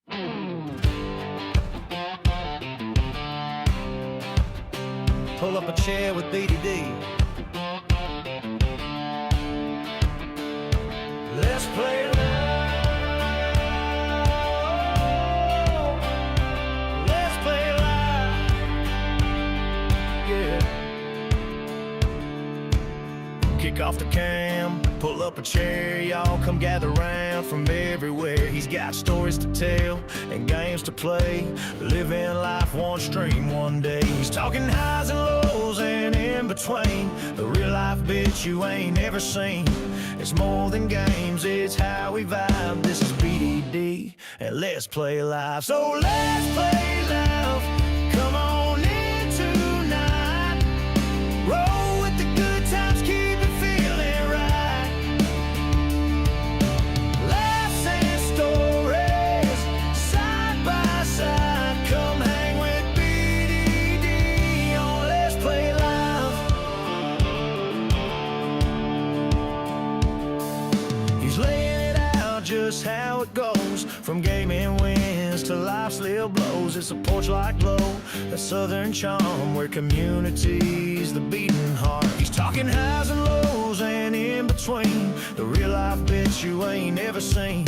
Pull up a chair with BDD. Let's play loud. Let's play loud. Yeah. Kick off the cam, pull up a chair, y'all come gather round from everywhere. He's got stories to tell and games to play, living life one stream one day. He's talking highs and lows and in between, the real life bitch you ain't ever seen. It's more than games, it's how we vibe. This is BDD and let's play live. So let's play live. Come on in tonight. Roll with the good times, keep it feeling right. Laughs and stories, side by side. Come hang with BDD on Let's Play Live. He's laying it out just how it goes, from gaming wins to life's little blows. It's a porch-like glow, a southern charm where community's the beating heart. He's talking highs and lows and in between, the real life bitch you ain't ever seen.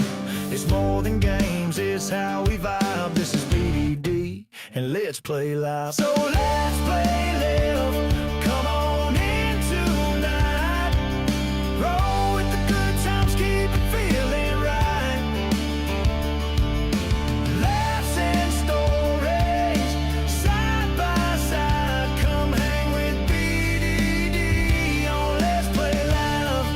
It's more than games, it's how we vibe. This is BDD and let's play live. So let's play live. Come on in tonight. Roll with the good times, keep it feeling right. Laughs and stories, side by side. Come hang with BDD on Let's Play Live.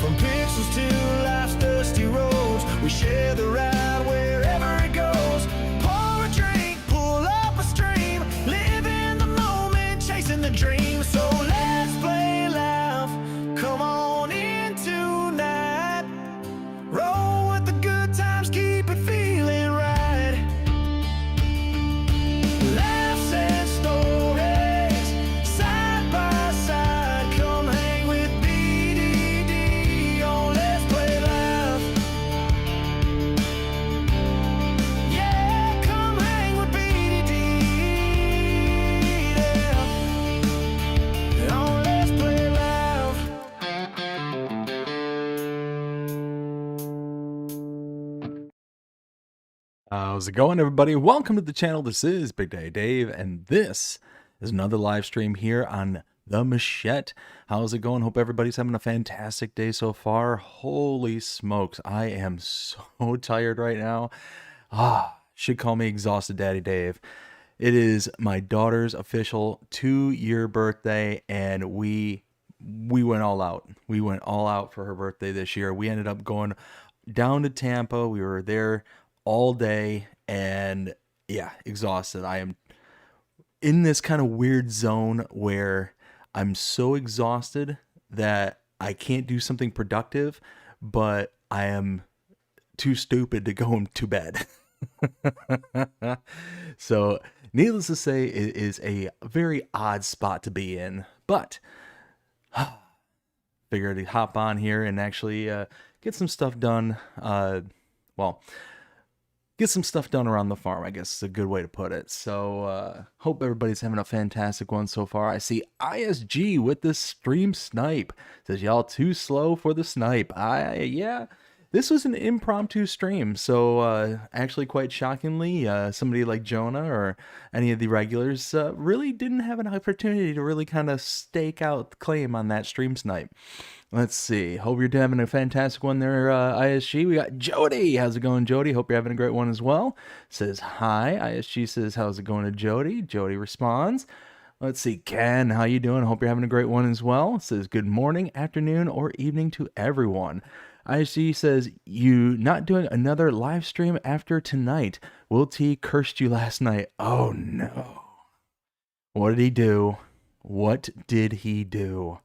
From pixels to life's dusty roads, we share the ride wherever it goes. Pour a drink, pull up a stream, live in the moment, chasing the dream. So let's play live. Come on in tonight. Roll with the good times, keep it feeling right. Laughs and stories, side by side. Come hang with BDD on Let's Play Live. Yeah, come hang with BDD, yeah, on Let's Play Live. How's it going, everybody? Welcome to the channel. This is Big Day Dave, and this is another live stream here on the Mechet. How's it going? Hope everybody's having a fantastic day so far. Holy smokes, I am so tired right now. Should call me Exhausted Daddy Dave. It is my daughter's official 2-year birthday, and we went all out. We went all out for her birthday this year. We ended up going down to Tampa. We were there all day, and yeah, exhausted. I am in this kind of weird zone where I'm so exhausted that I can't do something productive, but I am too stupid to go to bed. So needless to say, it is a very odd spot to be in, but figured to hop on here and actually get some stuff done. Get some stuff done around the farm, I guess is a good way to put it. So, hope everybody's having a fantastic one so far. I see ISG with this stream snipe. Says, y'all too slow for the snipe. Yeah, this was an impromptu stream. So, actually quite shockingly, somebody like Jonah or any of the regulars really didn't have an opportunity to really kind of stake out the claim on that stream snipe. Let's see. Hope you're having a fantastic one there, ISG. We got Jody. How's it going, Jody? Hope you're having a great one as well. Says hi. ISG says, how's it going to Jody? Jody responds. Let's see. Ken, how you doing? Hope you're having a great one as well. Says good morning, afternoon, or evening to everyone. ISG says, you not doing another live stream after tonight. Will T cursed you last night. Oh, no. What did he do? What did he do?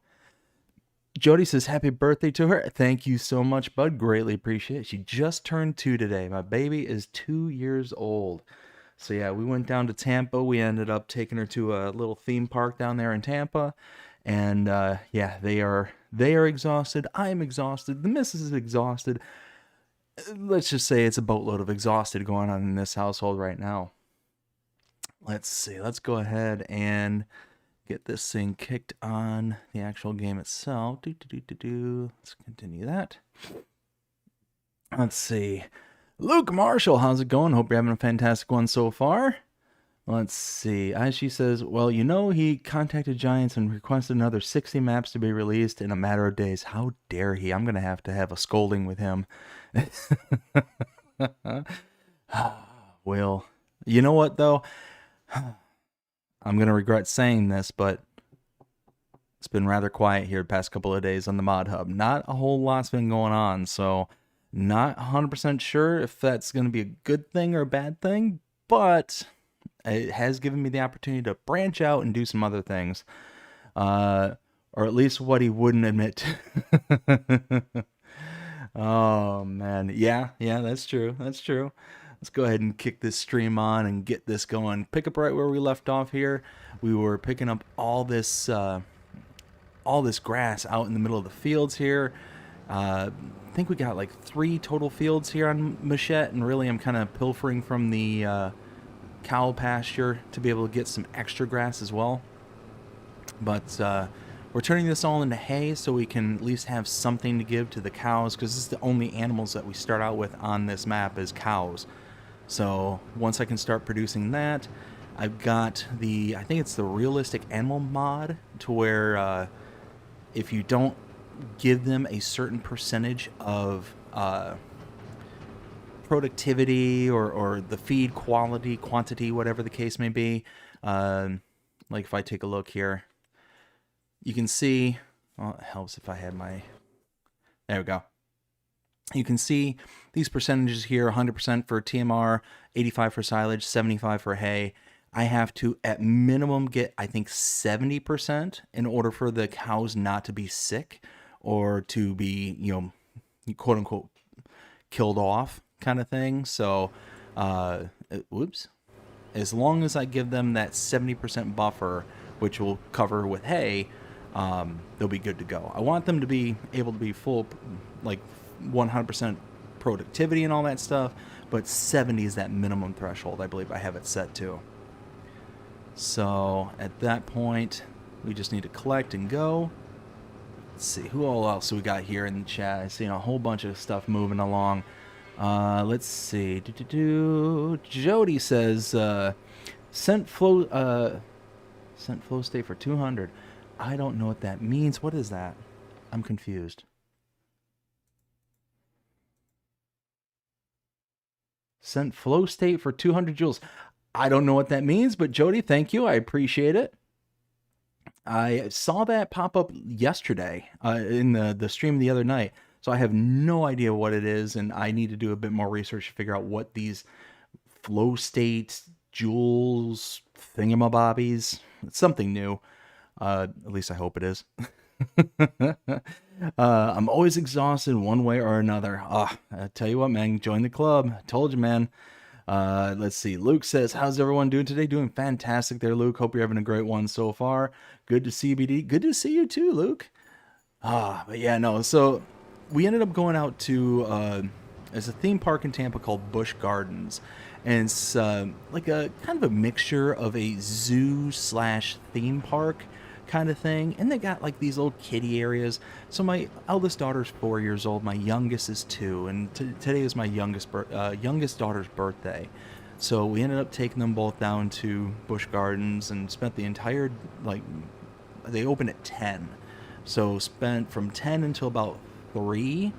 Jody says, happy birthday to her. Thank you so much, bud. Greatly appreciate it. She just turned 2 today. My baby is 2 years old. So yeah, we went down to Tampa. We ended up taking her to a little theme park down there in Tampa. And yeah, they are exhausted. I am exhausted. The missus is exhausted. let's just say it's a boatload of exhausted going on in this household right now. Let's see. Let's go ahead and get this thing kicked on the actual game itself. Let's continue that. Let's see. Luke Marshall, how's it going? Hope you're having a fantastic one so far. Let's see. She says, well, you know, he contacted Giants and requested another 60 maps to be released in a matter of days. How dare he? I'm going to have a scolding with him. Well, you know what, though? I'm going to regret saying this, but it's been rather quiet here the past couple of days on the Mod Hub. Not a whole lot's been going on, so not 100% sure if that's going to be a good thing or a bad thing, but it has given me the opportunity to branch out and do some other things. Or at least what he wouldn't admit to. Oh, man. Yeah, that's true. That's true. Let's go ahead and kick this stream on and get this going. Pick up right where we left off here. We were picking up all this grass out in the middle of the fields here. I think we got like 3 total fields here on Mechet, and really I'm kind of pilfering from the cow pasture to be able to get some extra grass as well. But we're turning this all into hay so we can at least have something to give to the cows, because this is the only animals that we start out with on this map is cows. So once I can start producing that, I've got I think it's the realistic animal mod, to where if you don't give them a certain percentage of productivity or the feed quantity, whatever the case may be, like if I take a look here, you can see, well, it helps if I had there we go. You can see these percentages here: 100% for TMR, 85 for silage, 75 for hay. I have to, at minimum, get, I think, 70% in order for the cows not to be sick or to be, quote unquote, killed off kind of thing. So, whoops. As long as I give them that 70% buffer, which will cover with hay, they'll be good to go. I want them to be able to be full, like 100% productivity and all that stuff, but 70 is that minimum threshold I believe I have it set to. So at that point, we just need to collect and go. Let's see, who all else we got here in the chat? I see a whole bunch of stuff moving along. Let's see. Jody says, sent flow state for 200. I don't know what that means. What is that? I'm confused. Sent flow state for 200 joules. I don't know what that means, but Jody, thank you. I appreciate it. I saw that pop up yesterday in the stream the other night, so I have no idea what it is, and I need to do a bit more research to figure out what these flow state joules thingamabobbies. It's something new. At least I hope it is. I'm always exhausted one way or another. I tell you what, man, join the club. I told you, man. Let's see. Luke says, how's everyone doing today? Doing fantastic there, Luke. Hope you're having a great one so far. Good to see you, BD. Good to see you too, Luke. But yeah, no. So we ended up going out to, there's a theme park in Tampa called Busch Gardens. And it's like a kind of a mixture of a zoo / theme park kind of thing, and they got like these little kiddie areas. So my eldest daughter's 4 years old, my youngest is 2, and today is my youngest daughter's birthday. So we ended up taking them both down to Busch Gardens and spent the entire, they opened at 10, so spent from 10 until about 3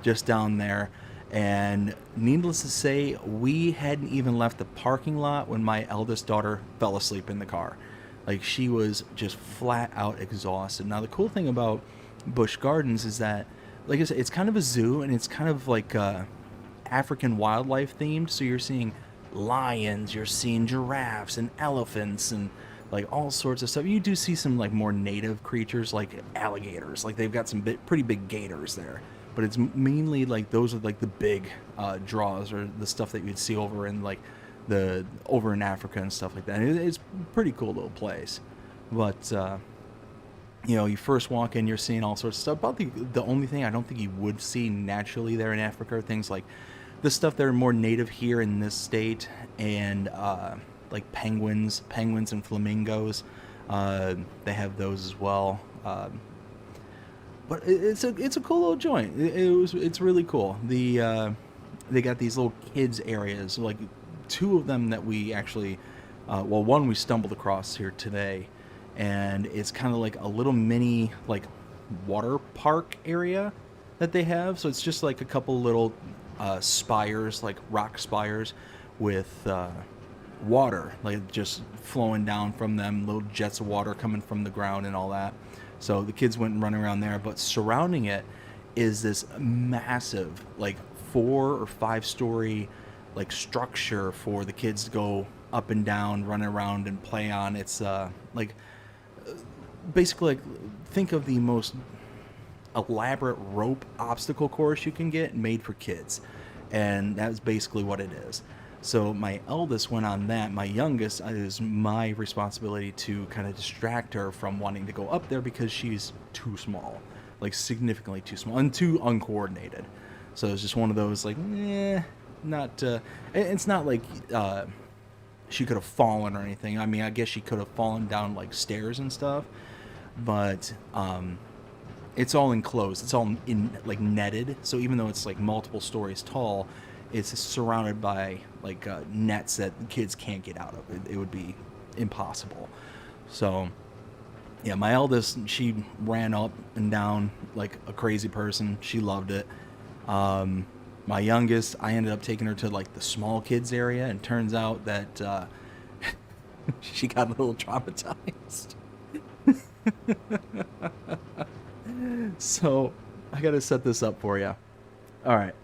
just down there. And needless to say, we hadn't even left the parking lot when my eldest daughter fell asleep in the car. Like, she was just flat out exhausted. Now, the cool thing about Busch Gardens is that, like I said, it's kind of a zoo, and it's kind of like African wildlife themed. So you're seeing lions, you're seeing giraffes and elephants and like all sorts of stuff. You do see some like more native creatures like alligators. Like, they've got some pretty big gators there. But it's mainly like those are like the big draws, or the stuff that you'd see over in like over in Africa and stuff like that. It's a pretty cool little place. But You know, you first walk in, you're seeing all sorts of stuff. About the only thing I don't think you would see naturally there in Africa are things like the stuff that are more native here in this state, and like penguins and flamingos. They have those as well. But it's a cool little joint. It's really cool. They got these little kids areas, like two of them that we actually, well, one we stumbled across here today, and it's kind of like a little mini like water park area that they have. So it's just like a couple little spires, like rock spires, with water like just flowing down from them, little jets of water coming from the ground and all that. So the kids went and running around there, but surrounding it is this massive, like 4 or 5 story, like structure for the kids to go up and down, run around and play on. It's like basically, like, think of the most elaborate rope obstacle course you can get made for kids, and that's basically what it is. So my eldest went on that. My youngest, is my responsibility to kind of distract her from wanting to go up there because she's too small, like significantly too small and too uncoordinated. So it's just one of those like, not. It's not like she could have fallen or anything. I mean, I guess she could have fallen down like stairs and stuff, but it's all enclosed. It's all in like netted. So even though it's like multiple stories tall, it's surrounded by like nets that kids can't get out of. It would be impossible. So yeah, my eldest, she ran up and down like a crazy person. She loved it. My youngest, I ended up taking her to like the small kids area, and turns out that she got a little traumatized. So I gotta set this up for you. All right.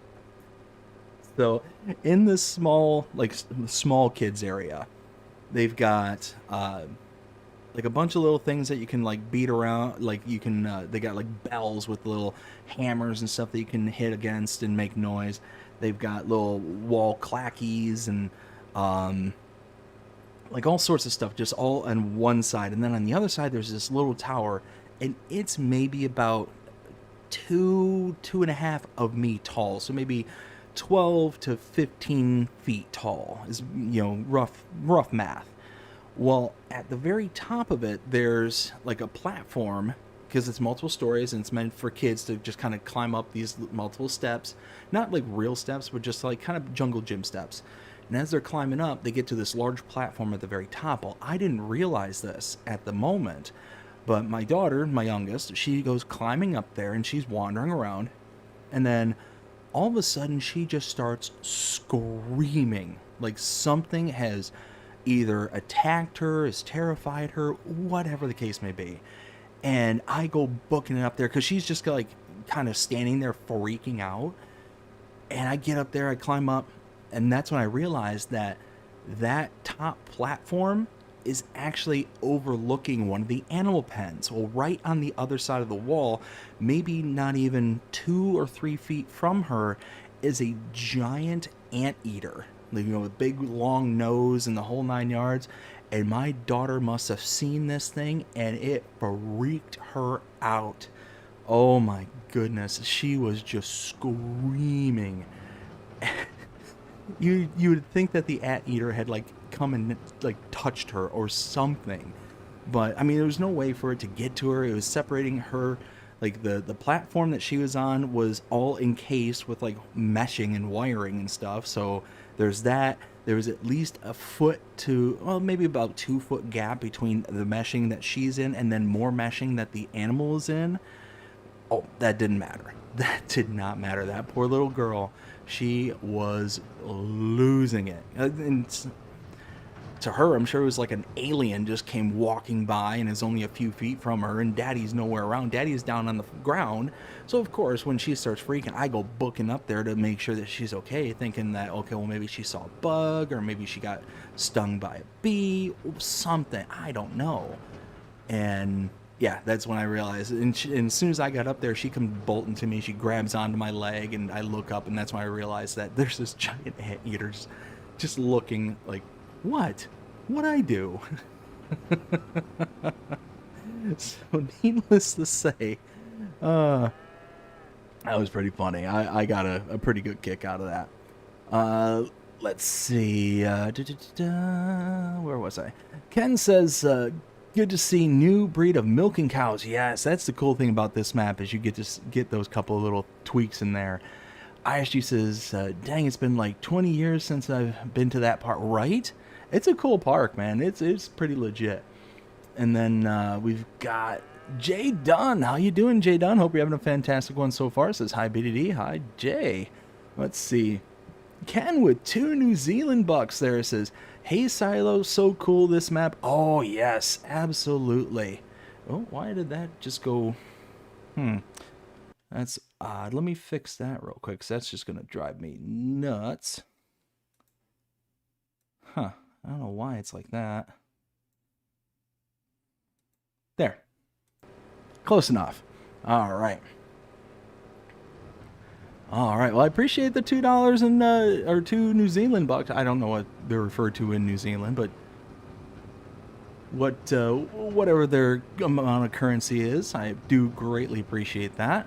So in this small kids area, they've got like a bunch of little things that you can like beat around. Like you can, they got like bells with little hammers and stuff that you can hit against and make noise. They've got little wall clackies and like all sorts of stuff, just all on one side. And then on the other side, there's this little tower, and it's maybe about 2.5 of me tall. So maybe 12 to 15 feet tall is, you know, rough math. Well, at the very top of it, there's like a platform, because it's multiple stories and it's meant for kids to just kind of climb up these multiple steps. Not like real steps, but just like kind of jungle gym steps. And as they're climbing up, they get to this large platform at the very top. Well, I didn't realize this at the moment, but my daughter, my youngest, she goes climbing up there and she's wandering around. And then all of a sudden, she just starts screaming like something has either attacked her, has terrified her, whatever the case may be. And I go booking it up there because she's just like kind of standing there freaking out. And I get up there, I climb up, and that's when I realized that that top platform is actually overlooking one of the animal pens. Well, right on the other side of the wall, maybe not even 2 or 3 feet from her, is a giant anteater, you know, with big long nose and the whole 9 yards. And my daughter must have seen this thing, and it freaked her out. Oh my goodness, she was just screaming. You would think that the anteater had like come and like touched her or something, but I mean, there was no way for it to get to her. It was separating her. Like the platform that she was on was all encased with like meshing and wiring and stuff. So there's that. There was at least a foot to, well, maybe about 2 foot gap between the meshing that she's in and then more meshing that the animal is in. Oh, that didn't matter. That did not matter. That poor little girl, she was losing it. And to her, I'm sure it was like an alien just came walking by and is only a few feet from her, and Daddy's nowhere around. Daddy's down on the ground. So, of course, when she starts freaking, I go booking up there to make sure that she's okay, thinking that, okay, well, maybe she saw a bug, or maybe she got stung by a bee, or something. I don't know. And yeah, that's when I realized. And as soon as I got up there, she comes bolting to me. She grabs onto my leg, and I look up, and that's when I realized that there's this giant anteater just looking like, what? What'd I do? So needless to say, that was pretty funny. I got a pretty good kick out of that. Let's see. Where was I? Ken says, good to see new breed of milking cows. Yes, that's the cool thing about this map is you get to get those couple of little tweaks in there. ISG says, dang, it's been like 20 years since I've been to that park. Right? It's a cool park, man. It's pretty legit. And then we've got Jay Dunn. How you doing, Jay Dunn? Hope you're having a fantastic one so far. Says, hi, BDD. Hi, Jay. Let's see. Ken with 2 New Zealand bucks there says, hey, Silo, so cool this map. Oh, yes, absolutely. Oh, why did that just go... That's odd. Let me fix that real quick, because that's just going to drive me nuts. Huh. I don't know why it's like that. There. Close enough. All right. All right. Well, I appreciate the $2 and or 2 New Zealand bucks. I don't know what they're referred to in New Zealand, but whatever their amount of currency is, I do greatly appreciate that.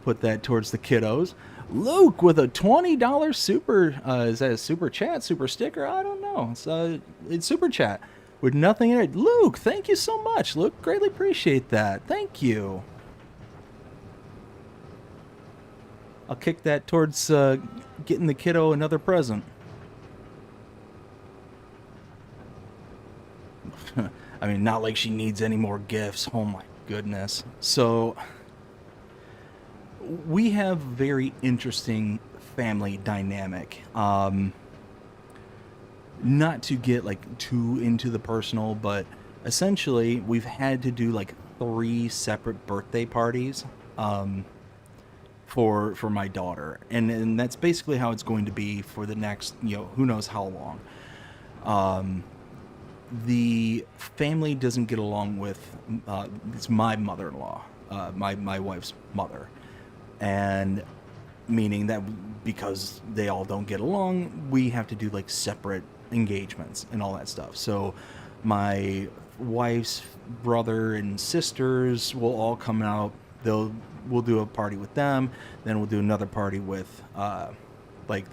Put that towards the kiddos. Luke with a $20 super. Is that a super chat, super sticker? I don't know. It's super chat with nothing in it. Luke, thank you so much. Luke, greatly appreciate that. Thank you. I'll kick that towards getting the kiddo another present. I mean, not like she needs any more gifts. Oh my goodness. So we have very interesting family dynamic. Not to get like too into the personal, but essentially we've had to do like 3 separate birthday parties for my daughter, and that's basically how it's going to be for the next, who knows how long. The family doesn't get along with it's my mother-in-law, my wife's mother, and meaning that because they all don't get along, we have to do like separate engagements and all that stuff. So my wife's brother and sisters will all come out. We'll do a party with them, then we'll do another party with like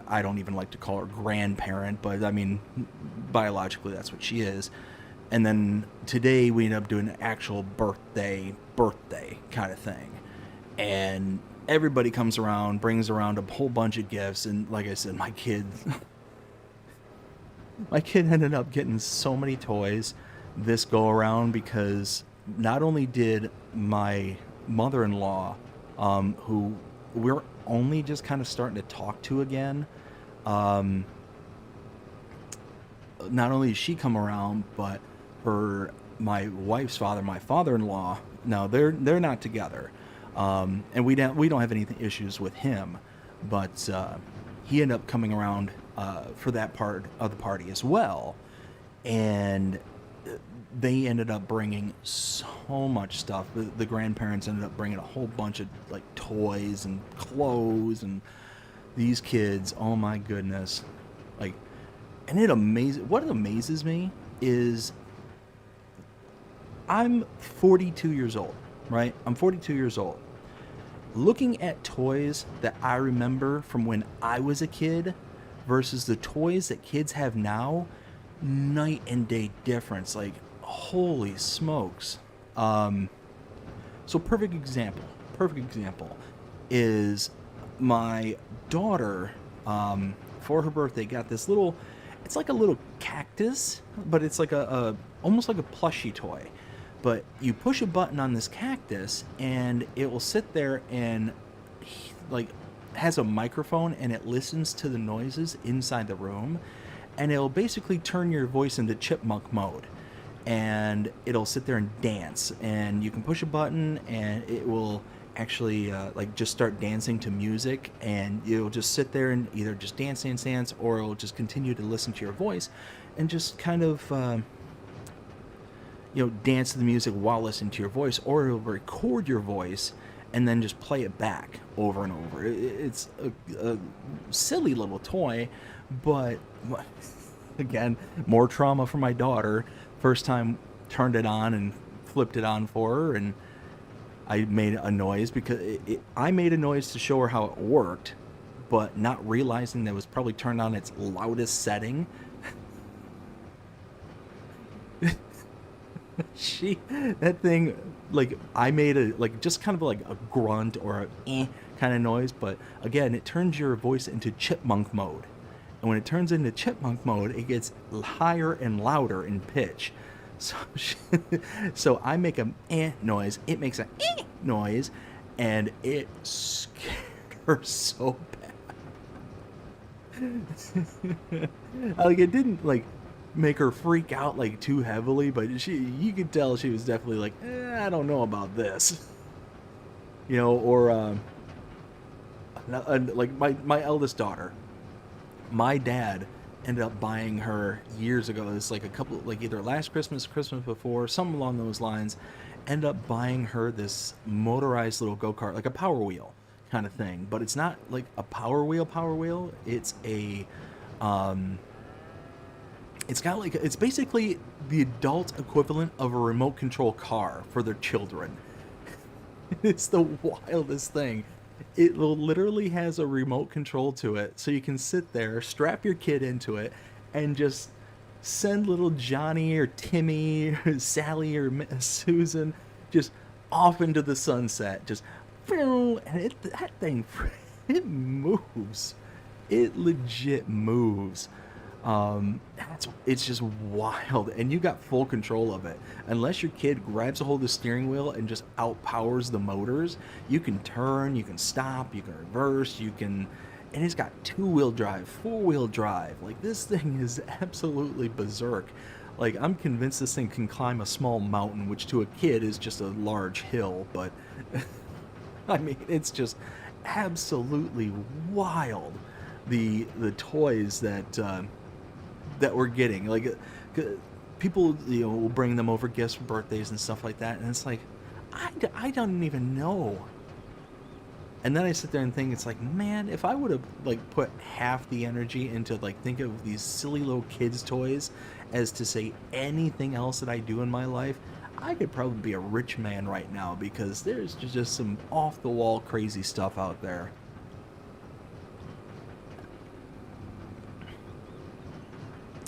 I don't even like to call her grandparent, but I mean biologically that's what she is. And then today we end up doing an actual birthday kind of thing, and everybody comes around, brings around a whole bunch of gifts. And like I said, my kid ended up getting so many toys this go around, because not only did my mother-in-law, who we're only just kind of starting to talk to again, not only did she come around, but my wife's father, my father-in-law, no, they're not together, and we don't have any issues with him, but he ended up coming around for that part of the party as well, and they ended up bringing so much stuff. The grandparents ended up bringing a whole bunch of like toys and clothes, and these kids, oh my goodness, like, and what amazes me is I'm 42 years old, right? I'm 42 years old. Looking at toys that I remember from when I was a kid versus the toys that kids have now, night and day difference. Like, holy smokes. So perfect example is my daughter, for her birthday, got this little, it's like a little cactus, but it's like almost like a plushie toy. But you push a button on this cactus and it will sit there and like has a microphone, and it listens to the noises inside the room, and it'll basically turn your voice into chipmunk mode, and it'll sit there and dance, and you can push a button and it will actually like just start dancing to music, and it'll just sit there and either just dance, or it'll just continue to listen to your voice and just kind of dance to the music while listening to your voice, or it'll record your voice and then just play it back over and over. It's a silly little toy, but again, more trauma for my daughter. First time turned it on and flipped it on for her, and I made a noise because I made a noise to show her how it worked, but not realizing that it was probably turned on its loudest setting. That thing, like, I made a, like, just kind of like a grunt or a kind of noise, but again, it turns your voice into chipmunk mode. And when it turns into chipmunk mode, it gets higher and louder in pitch. So, so I make a noise, it makes a noise, and it scared her so bad. Like, it didn't, like, make her freak out, like, too heavily, but you could tell she was definitely like, I don't know about this. You know, or, like, my eldest daughter, my dad ended up buying her years ago. It's like a couple, like either last Christmas, Christmas before, something along those lines. Ended up buying her this motorized little go-kart, like a Power Wheel kind of thing. But it's not like a Power Wheel. It's a, it's got like, it's basically the adult equivalent of a remote control car for their children. It's the wildest thing. It literally has a remote control to it, so you can sit there, strap your kid into it, and just send little Johnny or Timmy or Sally or Susan just off into the sunset. Just, and that thing, it moves. It legit moves. It's just wild, and you got full control of it. Unless your kid grabs a hold of the steering wheel and just outpowers the motors, you can turn, you can stop, you can reverse, and it's got 2-wheel drive, 4-wheel drive. Like, this thing is absolutely berserk. Like, I'm convinced this thing can climb a small mountain, which to a kid is just a large hill, but I mean, it's just absolutely wild. The toys that we're getting, like, people, you know, will bring them over gifts for birthdays and stuff like that, and it's like, I don't even know. And then I sit there and think, it's like, man, if I would have, like, put half the energy into, like, think of these silly little kids toys as to say anything else that I do in my life, I could probably be a rich man right now, because there's just some off the wall crazy stuff out there.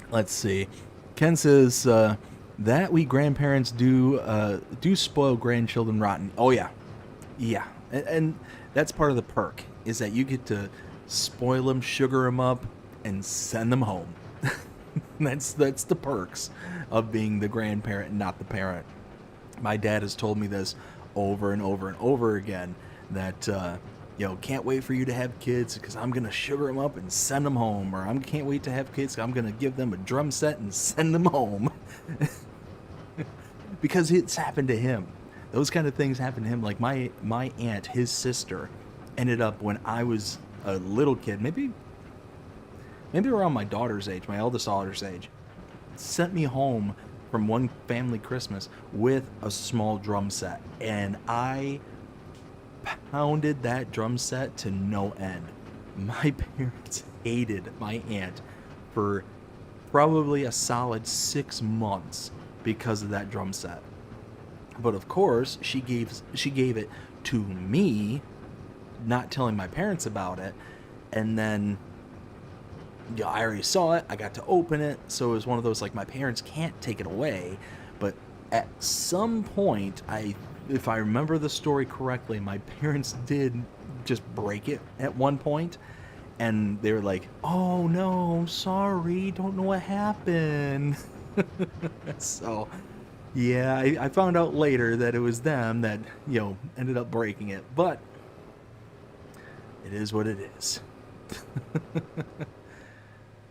Let's see. Ken says that we grandparents do spoil grandchildren rotten. Oh yeah, yeah, and that's part of the perk, is that you get to spoil them, sugar them up, and send them home. That's the perks of being the grandparent and not the parent. My dad has told me this over and over and over again, that can't wait for you to have kids because I'm going to sugar them up and send them home. Or I can't wait to have kids because I'm going to give them a drum set and send them home. Because it's happened to him. Those kind of things happen to him. Like my aunt, his sister, ended up, when I was a little kid, maybe around my daughter's age, my eldest daughter's age, sent me home from one family Christmas with a small drum set. And I pounded that drum set to no end. My parents hated my aunt for probably a solid 6 months because of that drum set. But of course, she gave it to me, not telling my parents about it. And then I already saw it, I got to open it, so it was one of those, like, my parents can't take it away. But at some point, if I remember the story correctly, my parents did just break it at one point, and they were like, oh no, sorry, don't know what happened. So yeah, I found out later that it was them that, ended up breaking it, but it is what it is.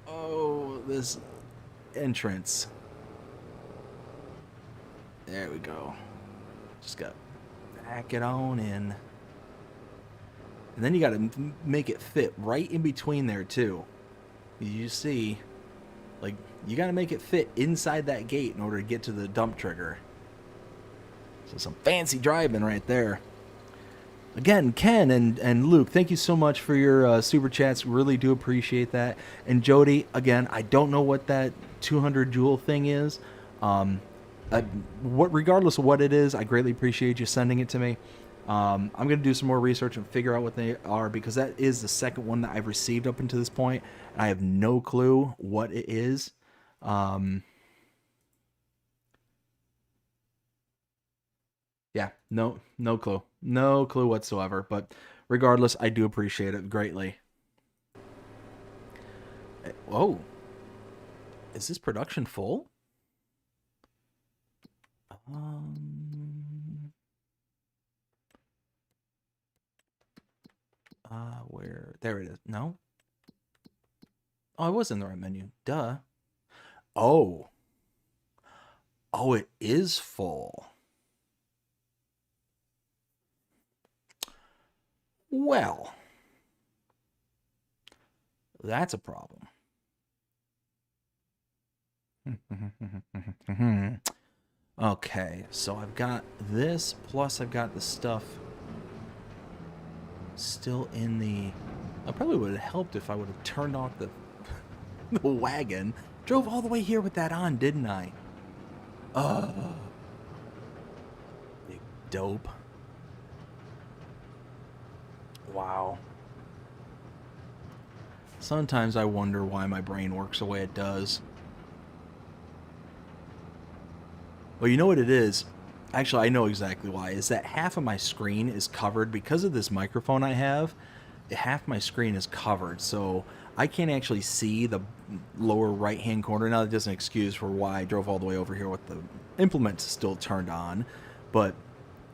Oh, this entrance. There we go. Just got to back it on in. And then you got to make it fit right in between there too. You see, like, you got to make it fit inside that gate in order to get to the dump trigger. So some fancy driving right there. Again, Ken and Luke, thank you so much for your super chats. Really do appreciate that. And Jody, again, I don't know what that 200 Joule thing is. Regardless of what it is, I greatly appreciate you sending it to me. I'm going to do some more research and figure out what they are, because that is the second one that I've received up until this point, and I have no clue what it is. Yeah, no clue. No clue whatsoever, but regardless, I do appreciate it greatly. Whoa. Is this production full? Where? There it is. No? Oh, I was in the right menu. Duh. Oh. Oh, it is full. Well, that's a problem. Okay, so I've got this, plus I've got the stuff still in the... I probably would have helped if I would have turned off the, the wagon. Drove all the way here with that on, didn't I? You dope. Wow. Sometimes I wonder why my brain works the way it does. Well, you know what it is? Actually, I know exactly why. Is that half of my screen is covered because of this microphone I have. Half my screen is covered, so I can't actually see the lower right-hand corner. Now, that doesn't excuse for why I drove all the way over here with the implements still turned on, but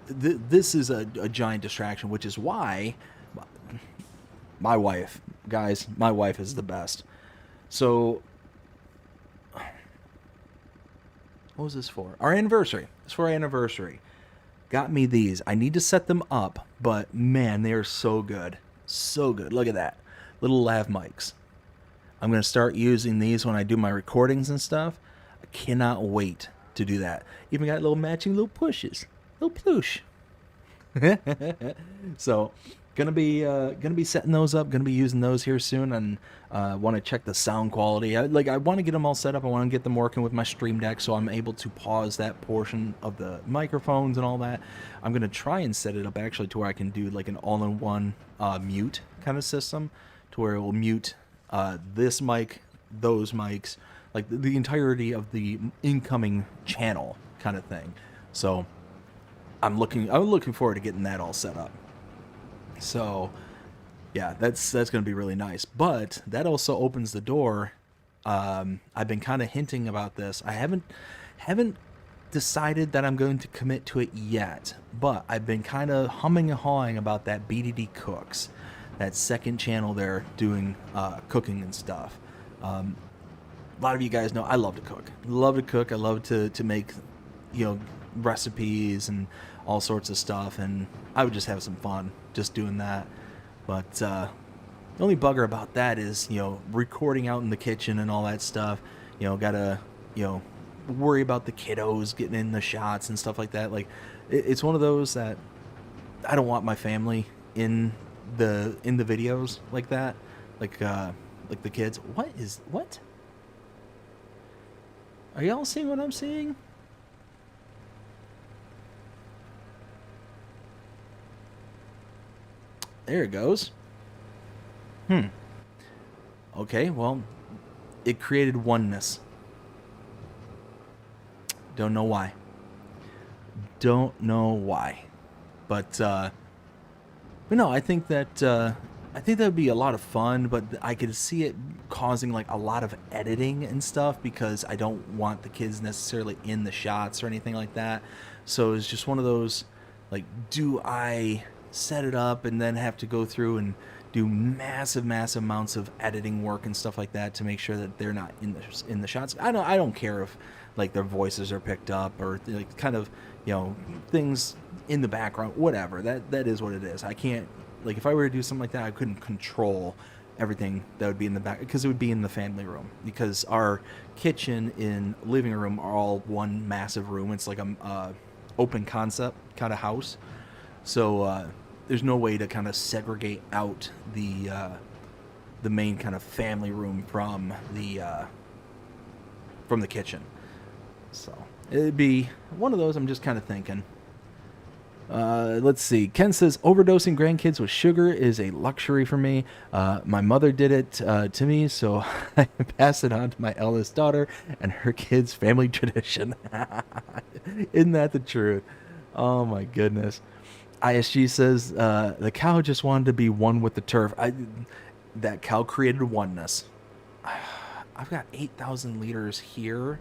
this is a giant distraction, which is why my wife, guys, my wife is the best. So, what was this for? Our anniversary. It's for our anniversary. Got me these. I need to set them up, but man, they are so good. So good. Look at that. Little lav mics. I'm going to start using these when I do my recordings and stuff. I cannot wait to do that. Even got little matching little pushes. Little ploosh. So, gonna be setting those up. Gonna be using those here soon, and want to check the sound quality. I want to get them all set up. I want to get them working with my Stream Deck, so I'm able to pause that portion of the microphones and all that. I'm gonna try and set it up actually to where I can do like an all-in-one mute kind of system, to where it will mute this mic, those mics, like the entirety of the incoming channel kind of thing. So I'm looking forward to getting that all set up. So, yeah, that's going to be really nice. But that also opens the door. I've been kind of hinting about this. I haven't decided that I'm going to commit to it yet. But I've been kind of humming and hawing about that BDD Cooks, that second channel there doing cooking and stuff. A lot of you guys know I love to cook. Love to cook. I love to make, recipes and all sorts of stuff, and I would just have some fun just doing that. But the only bugger about that is, recording out in the kitchen and all that stuff. Gotta, worry about the kiddos getting in the shots and stuff like that. Like, it's one of those that I don't want my family in the videos like that. Like the kids. What? Are y'all seeing what I'm seeing? There it goes. Okay, well, it created oneness. Don't know why. But no, I think that would be a lot of fun, but I could see it causing like a lot of editing and stuff, because I don't want the kids necessarily in the shots or anything like that. So it's just one of those, like, do I set it up and then have to go through and do massive amounts of editing work and stuff like that to make sure that they're not in the shots? I don't care if like their voices are picked up, or like kind of, things in the background, whatever. That is what it is. I can't, like, if I were to do something like that, I couldn't control everything that would be in the back, because it would be in the family room, because our kitchen and living room are all one massive room. It's like a open concept kind of house. So there's no way to kind of segregate out the main kind of family room from the kitchen. So it'd be one of those. I'm just kind of thinking. Let's see. Ken says overdosing grandkids with sugar is a luxury for me. My mother did it to me, so I pass it on to my eldest daughter and her kids' family tradition. Isn't that the truth? Oh my goodness. ISG says the cow just wanted to be one with the turf. That cow created oneness. I've got 8,000 liters here.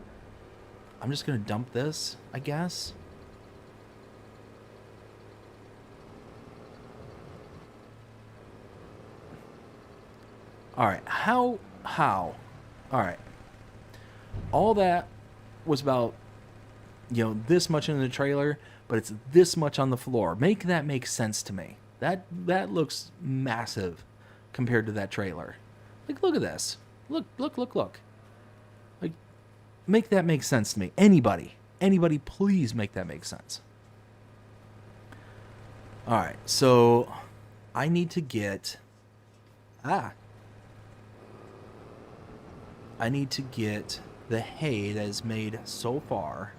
I'm just gonna dump this, I guess. All right, how? All right. All that was about, this much in the trailer, but it's this much on the floor. Make that make sense to me. That looks massive compared to that trailer. Like, look at this. Look. Like, make that make sense to me. Anybody, please make that make sense. All right, so I need to get... I need to get the hay that is made so far.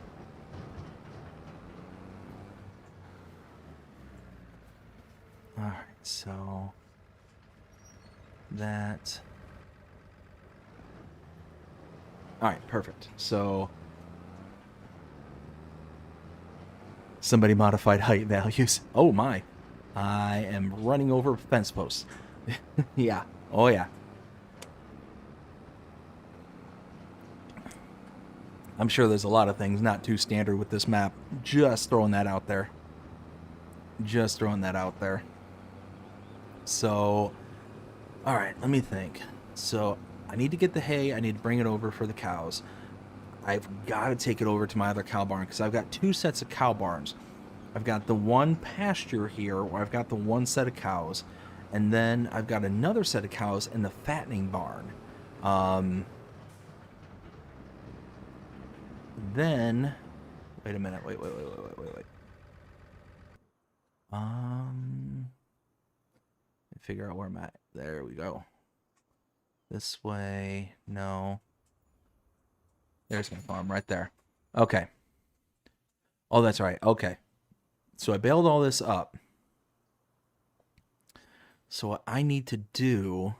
Alright, so that... Alright, perfect. So somebody modified height values. Oh my. I am running over fence posts. Yeah. Oh yeah. I'm sure there's a lot of things not too standard with this map. Just throwing that out there. So, alright, let me think. So, I need to get the hay. I need to bring it over for the cows. I've got to take it over to my other cow barn because I've got two sets of cow barns. I've got the one pasture here where I've got the one set of cows. And then I've got another set of cows in the fattening barn. Then, wait a minute. Wait. Figure out where I'm at. There we go. This way. No. There's my farm right there. Okay. Oh, that's right. Okay. So I baled all this up. So what I need to do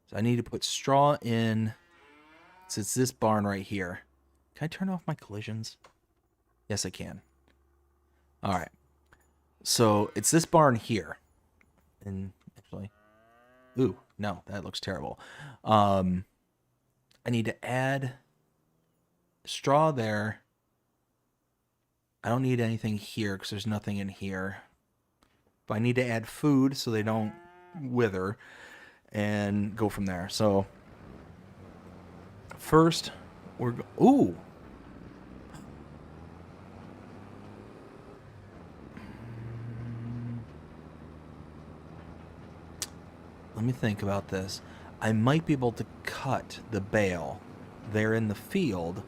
is I need to put straw in. So it's this barn right here. Can I turn off my collisions? Yes, I can. All right. So it's this barn here. And actually, ooh, no, that looks terrible. I need to add straw there. I don't need anything here because there's nothing in here. But I need to add food so they don't wither and go from there. So first, ooh. Let me think about this. I might be able to cut the bale there in the field,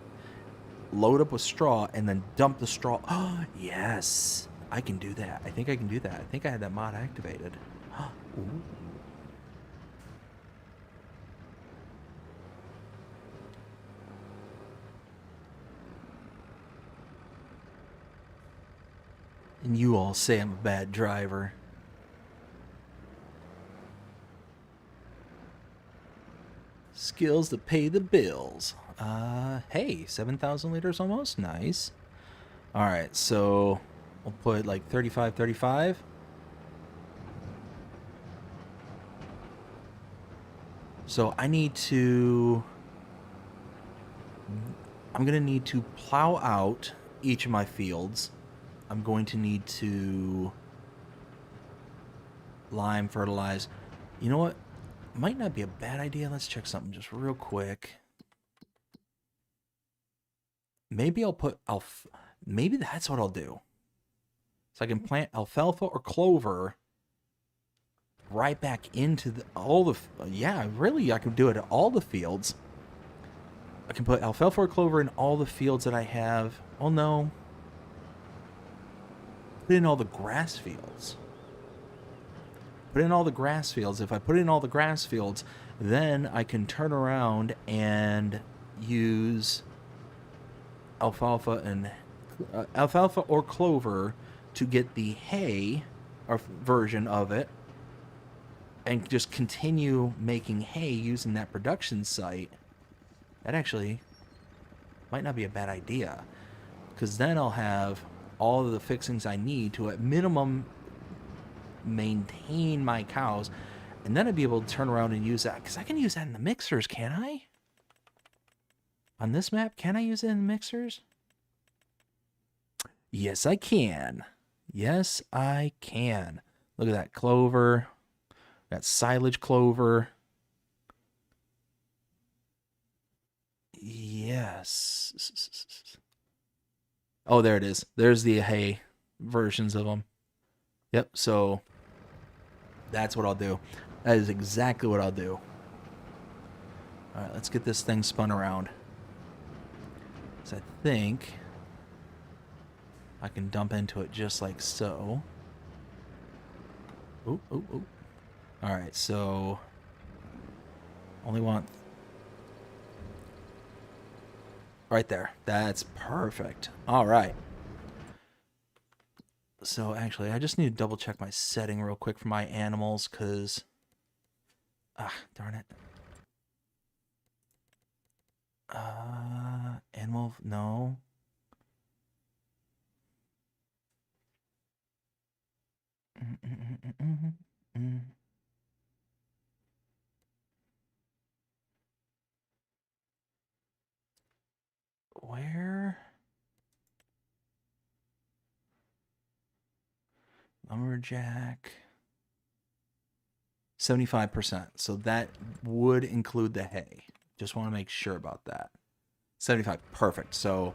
load up with straw, and then dump the straw. Oh, yes. I can do that. I think I can do that. I think I had that mod activated. Ooh. And you all say I'm a bad driver. Skills to pay the bills. Hey, 7,000 liters almost. Nice. All right, so we'll put like 35. So I'm going to need to plow out each of my fields. I'm going to need to lime, fertilize. You know what? Might not be a bad idea. Let's check something just real quick. Maybe maybe that's what I'll do. So I can plant alfalfa or clover right back into yeah, really, I can do it at all the fields. I can put alfalfa or clover in all the fields that I have. Oh no. Put in all the grass fields. Put in all the grass fields. If I put in all the grass fields, then I can turn around and use alfalfa or clover to get the hay or version of it, and just continue making hay using that production site, that actually might not be a bad idea. Because then I'll have all of the fixings I need to, at minimum, maintain my cows. And then I'd be able to turn around and use that. Because I can use that in the mixers, can't I? On this map, can I use it in the mixers? Yes, I can. Yes, I can. Look at that clover. That silage clover. Yes. Oh, there it is. There's the hay versions of them. Yep, so that's what I'll do. That is exactly what I'll do. All right, let's get this thing spun around. So I think I can dump into it just like so. Ooh. All right, so only want right there. That's perfect. All right. So actually, I just need to double check my setting real quick for my animals, because darn it. Animal, no. Where? Lumberjack. 75%. So that would include the hay. Just want to make sure about that. 75. Perfect. So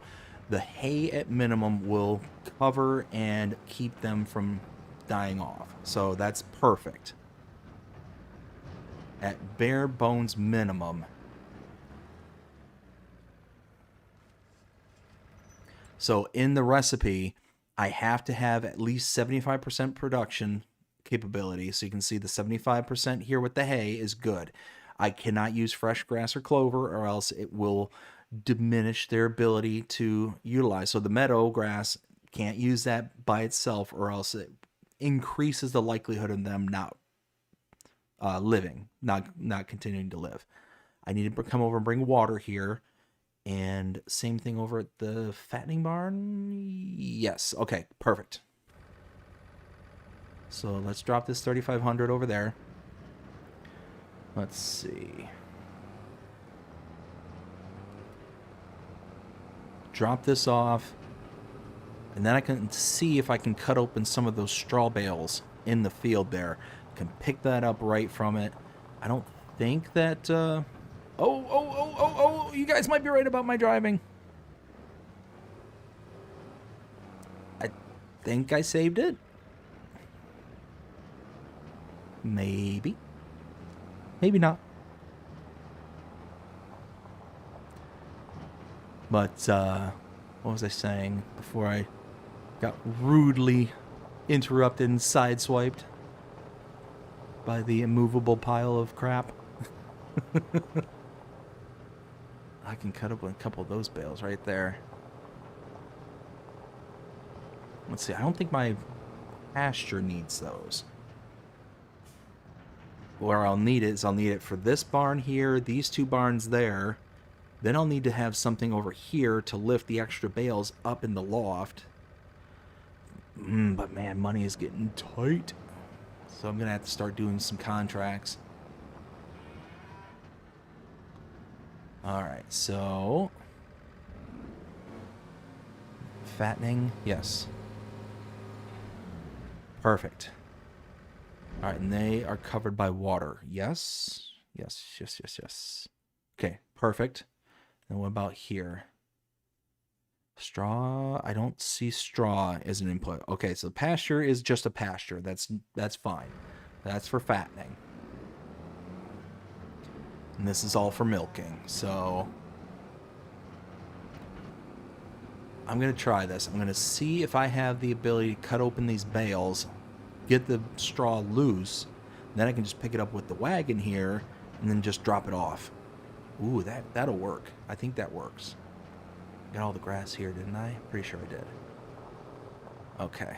the hay at minimum will cover and keep them from dying off. So that's perfect. At bare bones minimum. So in the recipe, I have to have at least 75% production capability. So you can see the 75% here with the hay is good. I cannot use fresh grass or clover, or else it will diminish their ability to utilize. So the meadow grass, can't use that by itself, or else it increases the likelihood of them not living, not continuing to live. I need to come over and bring water here. And same thing over at the fattening barn. Yes. Okay, perfect. So let's drop this 3,500 over there. Let's see. Drop this off. And then I can see if I can cut open some of those straw bales in the field there. I can pick that up right from it. I don't think that... Oh, you guys might be right about my driving. I think I saved it. Maybe. Maybe not. But, what was I saying before I got rudely interrupted and sideswiped by the immovable pile of crap? I can cut up a couple of those bales right there. Let's see, I don't think my pasture needs those. Where I'll need it is I'll need it for this barn here, these two barns there. Then I'll need to have something over here to lift the extra bales up in the loft. But man, money is getting tight. So I'm going to have to start doing some contracts. Alright, so... fattening, yes. Perfect. Alright, and they are covered by water. Yes. Okay, perfect. And what about here? Straw, I don't see straw as an input. Okay, so pasture is just a pasture. That's fine. That's for fattening. And this is all for milking. So I'm going to try this. I'm going to see if I have the ability to cut open these bales, get the straw loose, then I can just pick it up with the wagon here and then just drop it off. Ooh, that'll work. I think that works. I got all the grass here, didn't I? Pretty sure I did. Okay.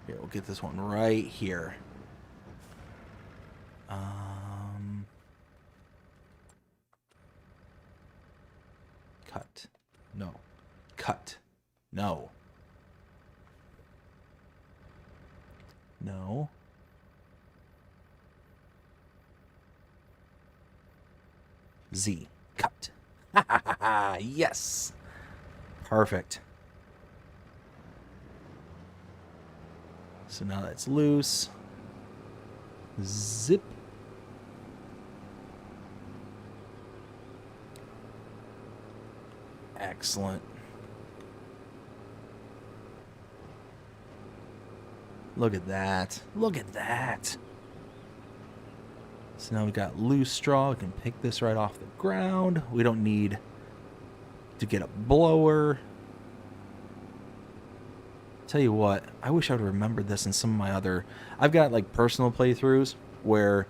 Here, we'll get this one right here. Cut. No. Cut. No. No. Z. Cut. Ha ha ha ha. Yes. Perfect. So now that's loose. Zip. Excellent. Look at that. Look at that. So now we've got loose straw. We can pick this right off the ground. We don't need to get a blower. Tell you what, I wish I would have remembered this in some of my other... I've got like personal playthroughs where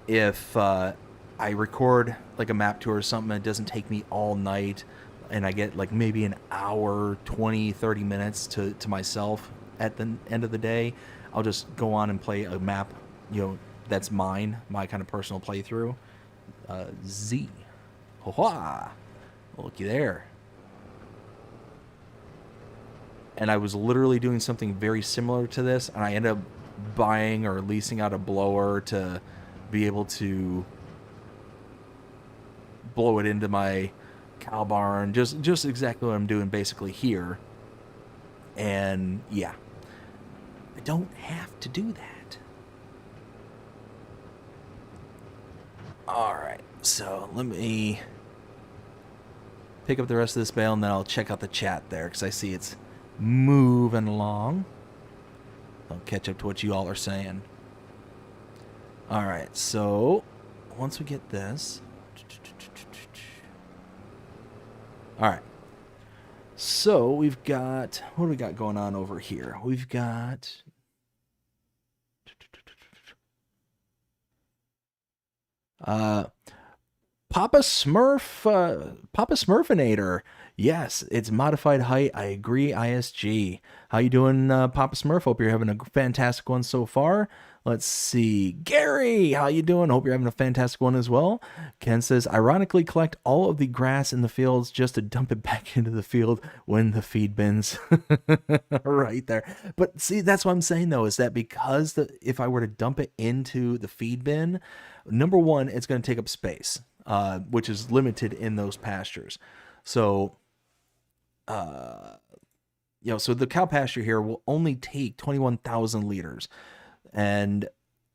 if I record like a map tour or something, it doesn't take me all night, and I get like maybe an hour, 20, 30 minutes to myself at the end of the day, I'll just go on and play a map, you know, that's mine, my kind of personal playthrough. Z. Ho-ha! Looky there. And I was literally doing something very similar to this, and I ended up buying or leasing out a blower to be able to blow it into my cow barn. Just exactly what I'm doing basically here. And yeah, I don't have to do that. Alright, so let me pick up the rest of this bale, and then I'll check out the chat there, because I see it's moving along. I'll catch up to what you all are saying. Alright, so once we get this... Alright. So we've got... What do we got going on over here? We've got... Papa Smurfinator. Yes, it's modified height. I agree, ISG. How you doing, Papa Smurf? Hope you're having a fantastic one so far. Let's see. Gary, how you doing? Hope you're having a fantastic one as well. Ken says, ironically collect all of the grass in the fields just to dump it back into the field when the feed bins. Right there. But see, that's what I'm saying, though, is that because if I were to dump it into the feed bin, number one, it's going to take up space, which is limited in those pastures. So, so the cow pasture here will only take 21,000 liters. And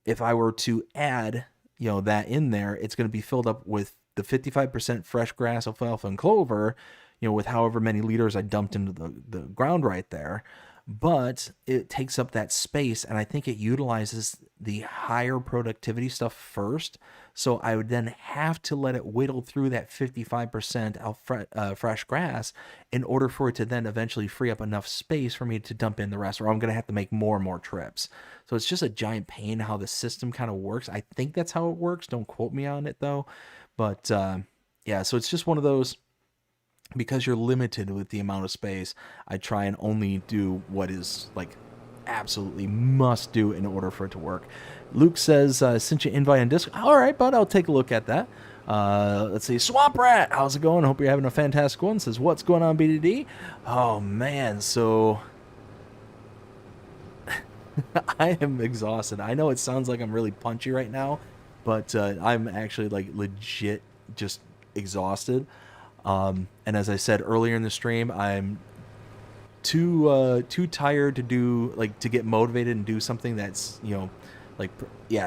if I were to add, that in there, it's going to be filled up with the 55% fresh grass, alfalfa, and clover, with however many liters I dumped into the ground right there. But it takes up that space, and I think it utilizes the higher productivity stuff first. So I would then have to let it whittle through that 55% fresh grass in order for it to then eventually free up enough space for me to dump in the rest, or I'm going to have to make more and more trips. So it's just a giant pain how the system kind of works. I think that's how it works. Don't quote me on it, though. But, yeah, so it's just one of those... Because you're limited with the amount of space, I try and only do what is like absolutely must do in order for it to work. Luke says, since you invite on Discord, all right, bud, I'll take a look at that. Let's see, Swamp Rat, how's it going? Hope you're having a fantastic one. Says, what's going on, BDD? Oh man, so I am exhausted. I know it sounds like I'm really punchy right now, but I'm actually like legit just exhausted. And as I said earlier in the stream, I'm too tired to get motivated and do something that's,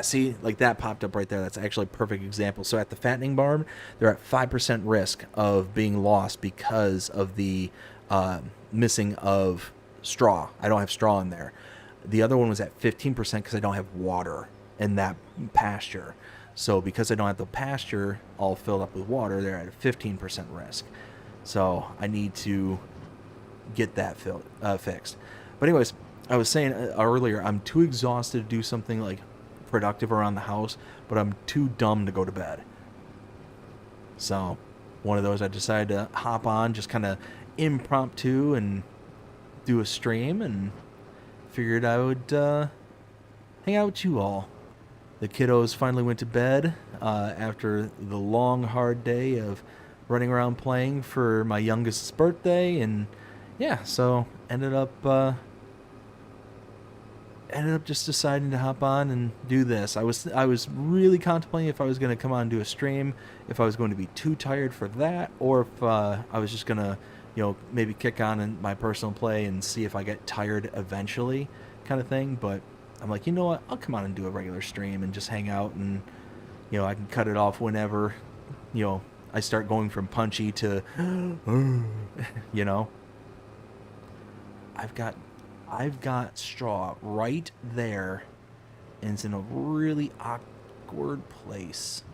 see, like that popped up right there. That's actually a perfect example. So at the fattening barn, they're at 5% risk of being lost because of the missing of straw. I don't have straw in there. The other one was at 15% because I don't have water in that pasture. So because I don't have the pasture all filled up with water, they're at a 15% risk. So I need to get that fixed. But anyways, I was saying earlier, I'm too exhausted to do something like productive around the house, but I'm too dumb to go to bed. So one of those I decided to hop on, just kind of impromptu, and do a stream, and figured I would hang out with you all. The kiddos finally went to bed after the long, hard day of running around playing for my youngest's birthday, and yeah, so ended up just deciding to hop on and do this. I was really contemplating if I was going to come on and do a stream, if I was going to be too tired for that, or if I was just going to, maybe kick on in my personal play and see if I get tired eventually, kind of thing. But I'm like, you know what? I'll come on and do a regular stream and just hang out, and I can cut it off whenever, I start going from punchy to, I've got straw right there, and it's in a really awkward place.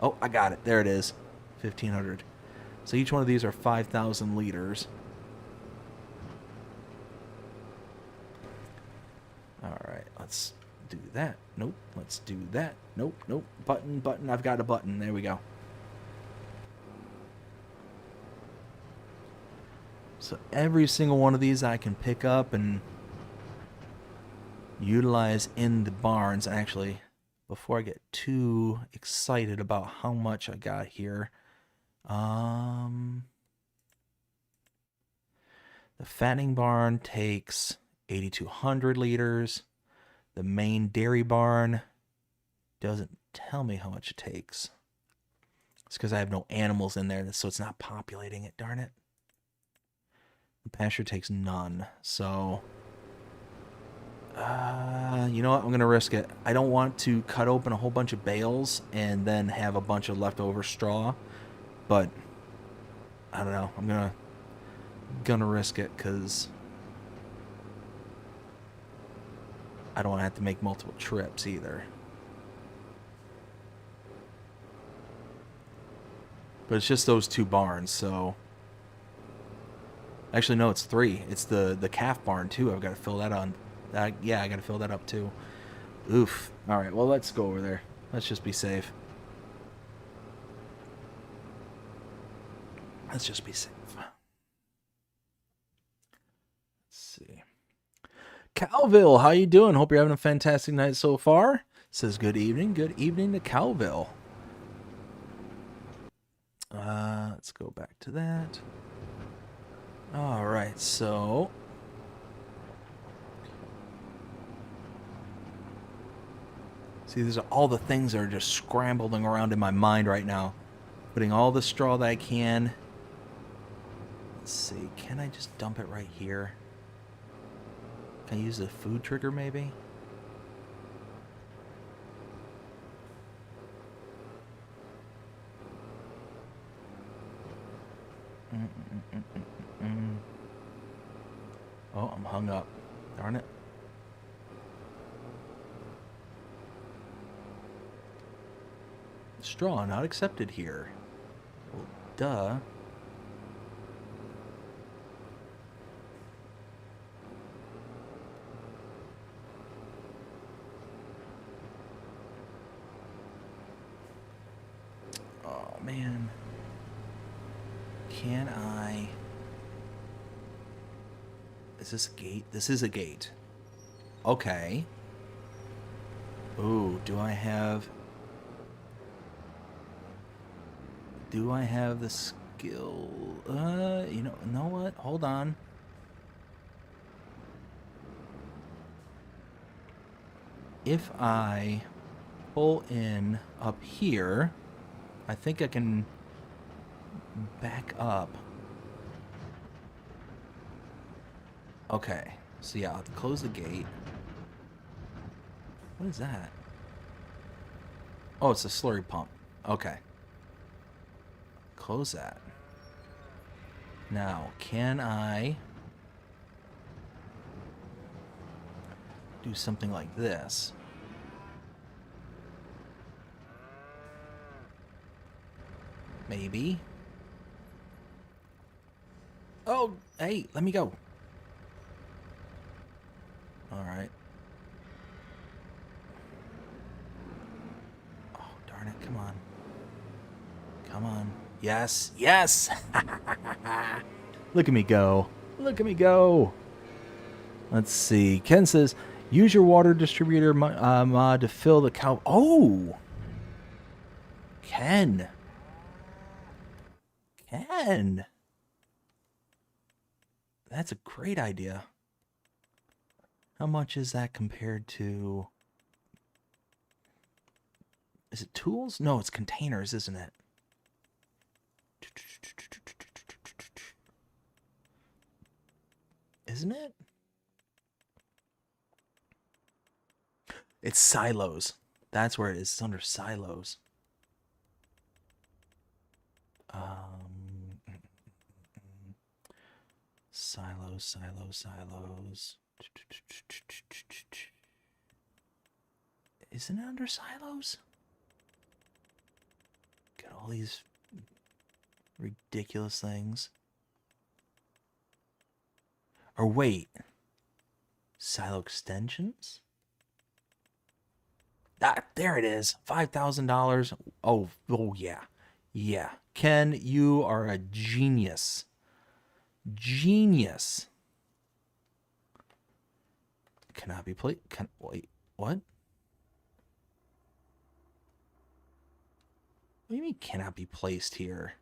Oh, I got it. There it is. 1,500. So each one of these are 5,000 liters. Alright, let's do that. Nope. Let's do that. Nope, nope. Button. I've got a button. There we go. So every single one of these I can pick up and utilize in the barns. Actually, before I get too excited about how much I got here, the fattening barn takes 8,200 liters. The main dairy barn doesn't tell me how much it takes. It's because I have no animals in there, so it's not populating it, darn it. The pasture takes none, so you know what? I'm going to risk it. I don't want to cut open a whole bunch of bales and then have a bunch of leftover straw, but I don't know. I'm gonna risk it because I don't want to have to make multiple trips either. But it's just those two barns, so... Actually, no, it's 3. It's the calf barn, too. I've got to fill that on. Yeah, I got to fill that up, too. Oof. Alright, well, let's go over there. Let's just be safe. Let's just be safe. Let's see. Calville, how you doing? Hope you're having a fantastic night so far. Says good evening. Good evening to Calville. Let's go back to that. Alright, so... See, these are all the things that are just scrambling around in my mind right now. Putting all the straw that I can. Let's see, can I just dump it right here? Can I use the food trigger maybe? Oh, I'm hung up. Darn it. Straw not accepted here. Well, duh. Oh, man. Can I... Is this a gate? This is a gate. Okay. Ooh, do I have the skill? You know what? Hold on. If I pull in up here, I think I can back up. Okay, so yeah, I'll have to close the gate. What is that? Oh, it's a slurry pump. Okay. Close that. Now, can I do something like this? Maybe. Oh, hey, let me go. Alright. Oh, darn it, come on. Come on. Yes, yes. Look at me go. Look at me go. Let's see. Ken says, use your water distributor mod to fill the cow. Oh, Ken. Ken. That's a great idea. How much is that compared to... Is it tools? No, it's containers, isn't it? Isn't it? It's silos. That's where it is. It's under silos. Silos. Isn't it under silos? Got all these ridiculous things. Or wait. Silo extensions? Ah, there it is. $5,000. Oh, yeah. Yeah. Ken, you are a genius. Genius. Cannot be played. Wait, what? What do you mean cannot be placed here?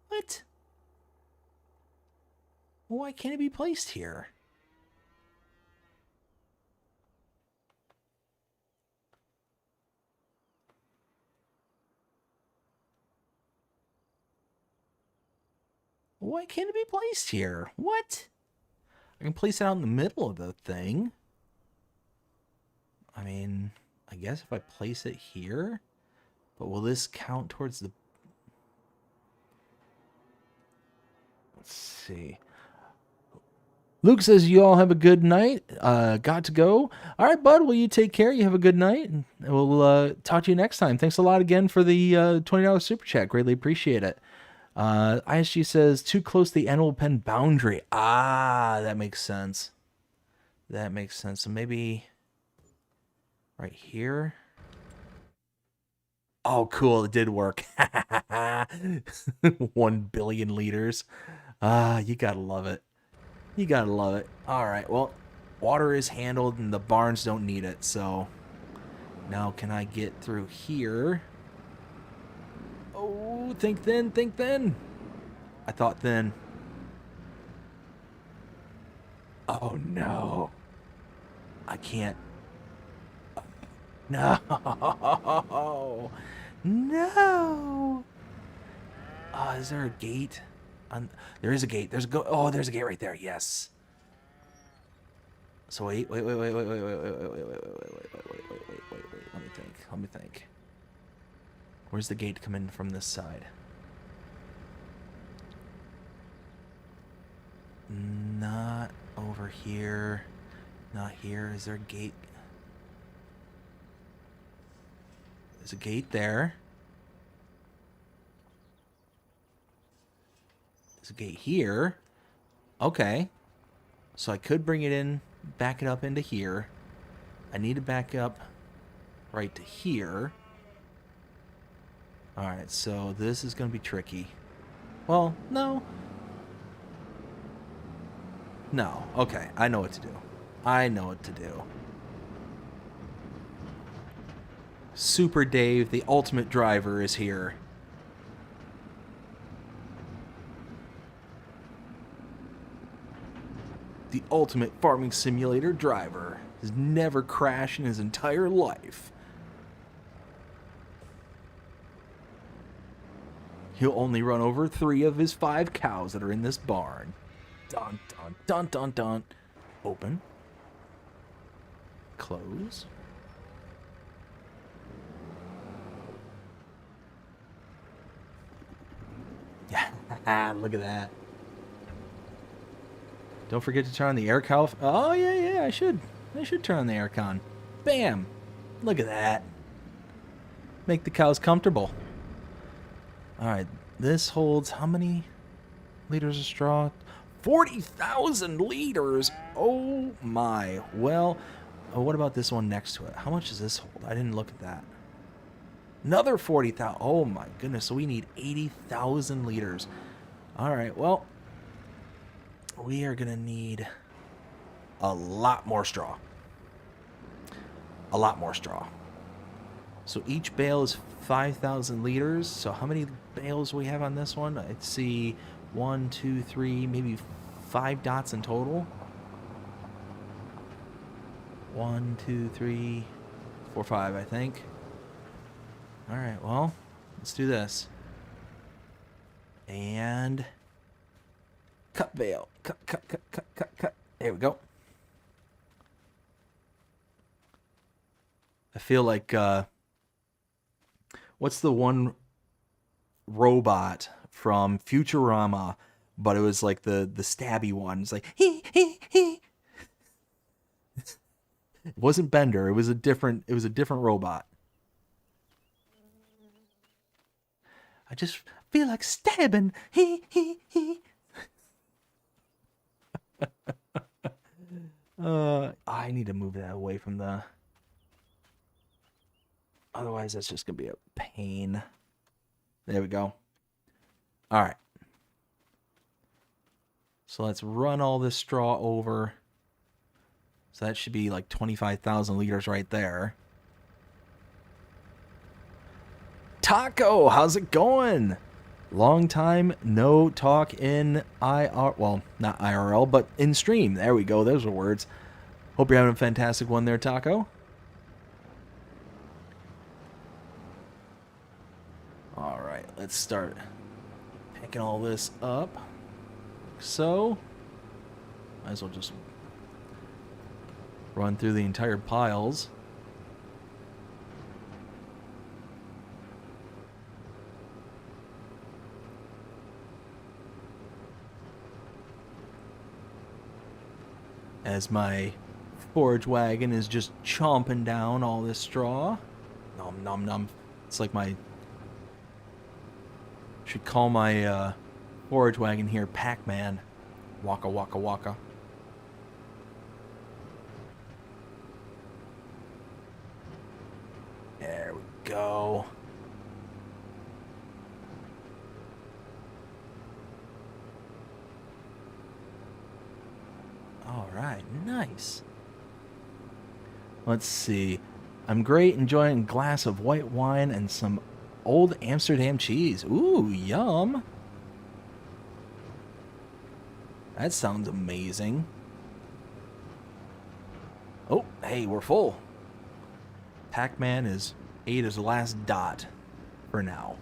What? Why can't it be placed here? Why can't it be placed here? What? I can place it out in the middle of the thing. I mean, I guess if I place it here, but will this count towards the... Let's see. Luke says you all have a good night. Got to go. All right, bud. Well, you take care. You have a good night. And we'll talk to you next time. Thanks a lot again for the $20 super chat. Greatly appreciate it. ISG says too close to the animal pen boundary. Ah, that makes sense. That makes sense. So maybe right here. Oh, cool. It did work. 1 billion liters. Ah, you gotta love it. You gotta love it. All right, well, water is handled and the barns don't need it, so now can I get through here? Oh, think then, think then. I thought then. Oh, no. I can't. No. No. Is there a gate? There is a gate. There's a go. Oh, there's a gate right there. Yes. So wait. Let me think. Where's the gate come in from this side? Not over here. Not here. Is there a gate? There's a gate there. There's a gate here. Okay. So I could bring it in, back it up into here. I need to back up right to here. Alright, so this is going to be tricky. Well, no. No. Okay, I know what to do. I know what to do. Super Dave, the ultimate driver, is here. The ultimate farming simulator driver has never crashed in his entire life. He'll only run over 3 of his 5 cows that are in this barn. Dun, dun, dun, dun, dun. Open. Close. Yeah, look at that. Don't forget to turn on the air con. Oh, yeah, I should turn on the air con. Bam! Look at that. Make the cows comfortable. Alright, this holds how many liters of straw? 40,000 liters! Oh my. Well, what about this one next to it? How much does this hold? I didn't look at that. Another 40,000. Oh my goodness. So we need 80,000 liters. All right. Well, we are going to need a lot more straw. A lot more straw. So each bale is 5,000 liters. So how many bales do we have on this one? I'd see 1, 2, 3, maybe 5 dots in total. 1, 2, 3, 4, 5, I think. All right, well, let's do this. And cut bale. Cut. There we go. I feel like, what's the one robot from Futurama, but it was like the stabby one. It's like, he. It wasn't Bender. It was a different robot. I just feel like stabbing. He. I need to move that away from the... Otherwise, that's just going to be a pain. There we go. All right. So let's run all this straw over. So that should be like 25,000 liters right there. Taco, how's it going? Long time no talk in IR... Well, not IRL, but in stream. There we go. Those are words. Hope you're having a fantastic one there, Taco. All right, let's start picking all this up. So, might as well just run through the entire piles. As my forage wagon is just chomping down all this straw. Nom nom nom. It's like my... Should call my forage wagon here Pac-Man. Waka waka waka. There we go. All right, nice. Let's see. I'm great, enjoying a glass of white wine and some old Amsterdam cheese. Ooh, yum. That sounds amazing. Oh, hey, we're full. Pac-Man is ate his last dot for now.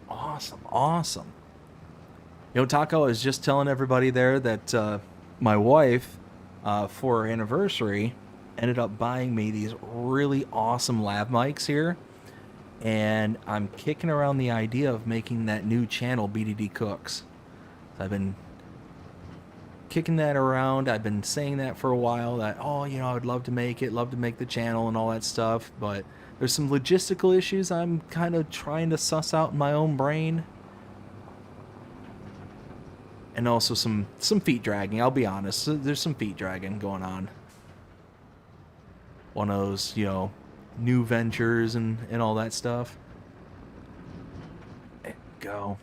Awesome, awesome. You know, Taco is just telling everybody there that my wife, for her anniversary, ended up buying me these really awesome lav mics here. And I'm kicking around the idea of making that new channel, BDD Cooks. So I've been kicking that around. I've been saying that for a while, that, oh, you know, I would love to make it, love to make the channel and all that stuff. But there's some logistical issues I'm kind of trying to suss out in my own brain. And also some feet dragging, I'll be honest. There's some feet dragging going on. One of those, you know, new ventures and all that stuff. There we go.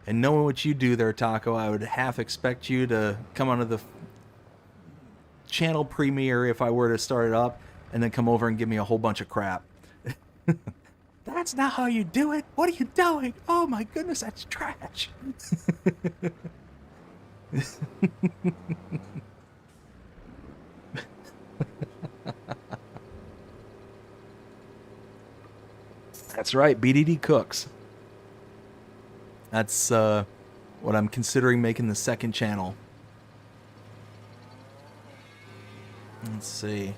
And knowing what you do there, Taco, I would half expect you to come onto the channel premiere if I were to start it up, and then come over and give me a whole bunch of crap. That's not how you do it. What are you doing? Oh my goodness, that's trash. That's right, BDD Cooks. That's what I'm considering making the second channel. Let's see.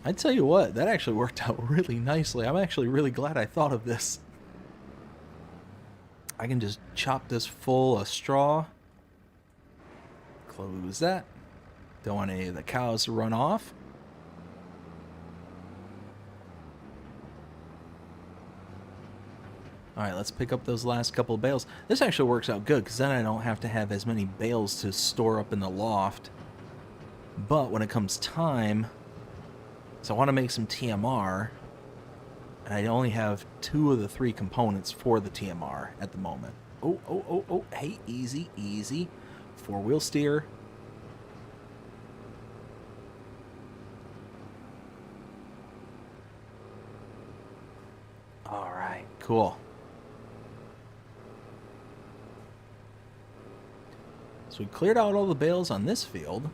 I tell you what, that actually worked out really nicely. I'm actually really glad I thought of this. I can just chop this full of straw. Close that. Don't want any of the cows to run off. All right, let's pick up those last couple of bales. This actually works out good because then I don't have to have as many bales to store up in the loft. But when it comes time, so I want to make some TMR, and I only have 2 of the 3 components for the TMR at the moment. Oh, hey, easy, easy. 4-wheel steer. All right, cool. So we cleared out all the bales on this field.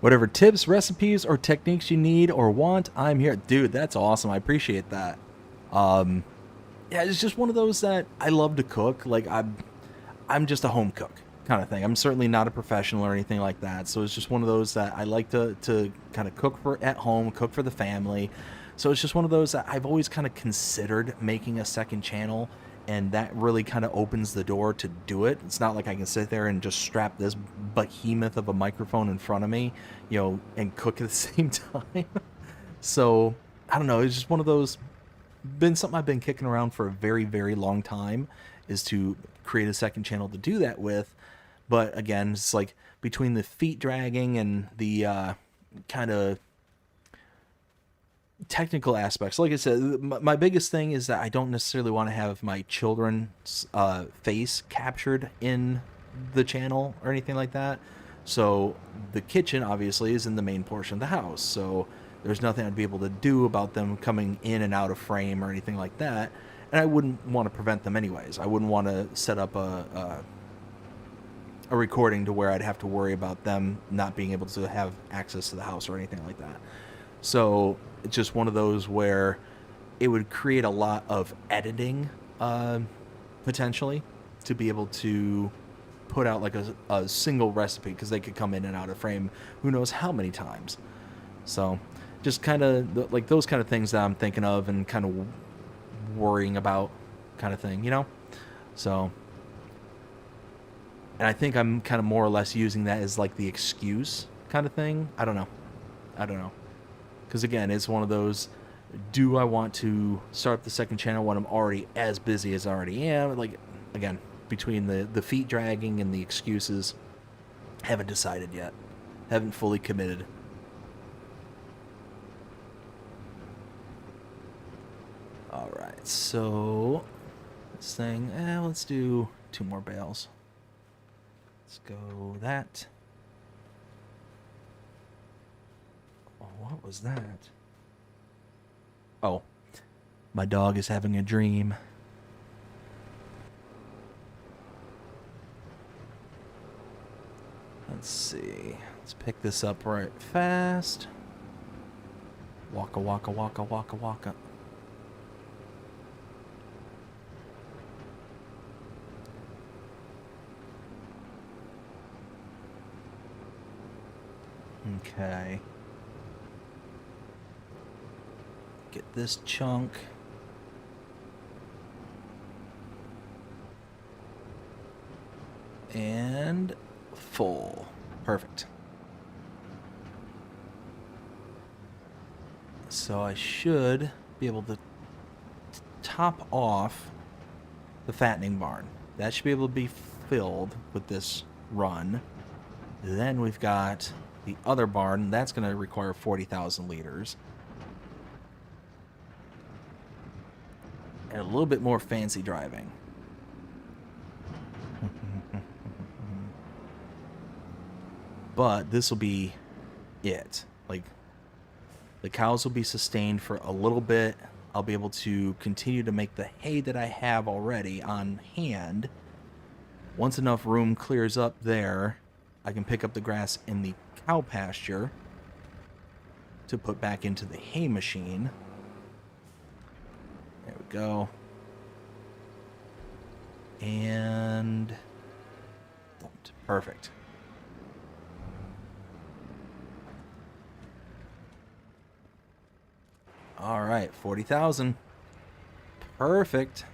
Whatever tips, recipes, or techniques you need or want, I'm here. Dude, that's awesome. I appreciate that. Yeah, it's just one of those that I love to cook. Like, I'm just a home cook kind of thing. I'm certainly not a professional or anything like that. So it's just one of those that I like to kind of cook for at home, cook for the family. So it's just one of those that I've always kind of considered making a second channel, and that really kind of opens the door to do it. It's not like I can sit there and just strap this behemoth of a microphone in front of me, you know, and cook at the same time. So I don't know. It's just one of those, been something I've been kicking around for a very, very long time, is to create a second channel to do that with. But again, it's like between the feet dragging and the kind of technical aspects. Like I said, my biggest thing is that I don't necessarily want to have my children's face captured in the channel or anything like that. So the kitchen obviously is in the main portion of the house. So there's nothing I'd be able to do about them coming in and out of frame or anything like that. And I wouldn't want to prevent them anyways. I wouldn't want to set up a recording to where I'd have to worry about them not being able to have access to the house or anything like that. So it's just one of those where it would create a lot of editing potentially to be able to put out like a single recipe, because they could come in and out of frame who knows how many times. So just kind of like those kind of things that I'm thinking of and kind of worrying about kind of thing, you know? So, and I think I'm kind of more or less using that as like the excuse kind of thing. I don't know. Because again, it's one of those, do I want to start up the second channel when I'm already as busy as I already am? Like, again, between the feet dragging and the excuses, haven't decided yet. Haven't fully committed. All right, so this thing, let's do 2 more bales. Let's go that. What was that? Oh, my dog is having a dream. Let's see. Let's pick this up right fast. Waka, waka, waka, waka, waka. Okay. Get this chunk. And full. Perfect. So I should be able to top off the fattening barn. That should be able to be filled with this run. Then we've got the other barn. That's going to require 40,000 liters. And a little bit more fancy driving. But this will be it. Like, the cows will be sustained for a little bit. I'll be able to continue to make the hay that I have already on hand. Once enough room clears up there, I can pick up the grass in the cow pasture to put back into the hay machine. There we go. And dumped. Perfect. All right, 40,000. Perfect.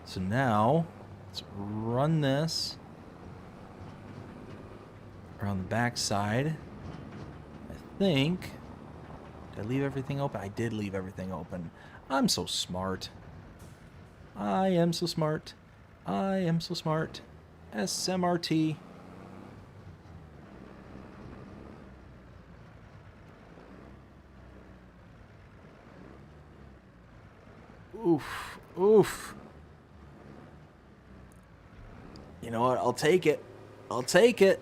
So now let's run this around the back side. think... Did I leave everything open? I did leave everything open. I'm so smart. I am so smart. I am so smart. SMRT. Oof. Oof. You know what? I'll take it. I'll take it.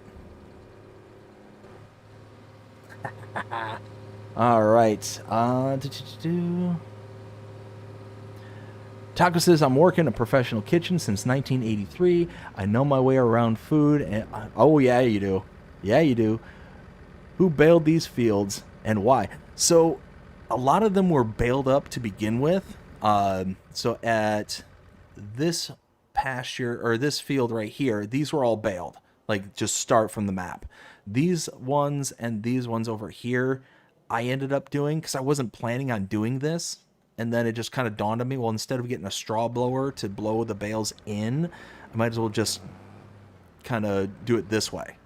All right. Taco says, I'm working in a professional kitchen since 1983. I know my way around food. And oh, yeah, you do. Yeah, you do. Who baled these fields and why? So a lot of them were baled up to begin with. So at this pasture, or this field right here, these were all baled. Like, just start from the map. These ones and these ones over here, I ended up doing because I wasn't planning on doing this. And then it just kind of dawned on me, well, instead of getting a straw blower to blow the bales in, I might as well just kind of do it this way.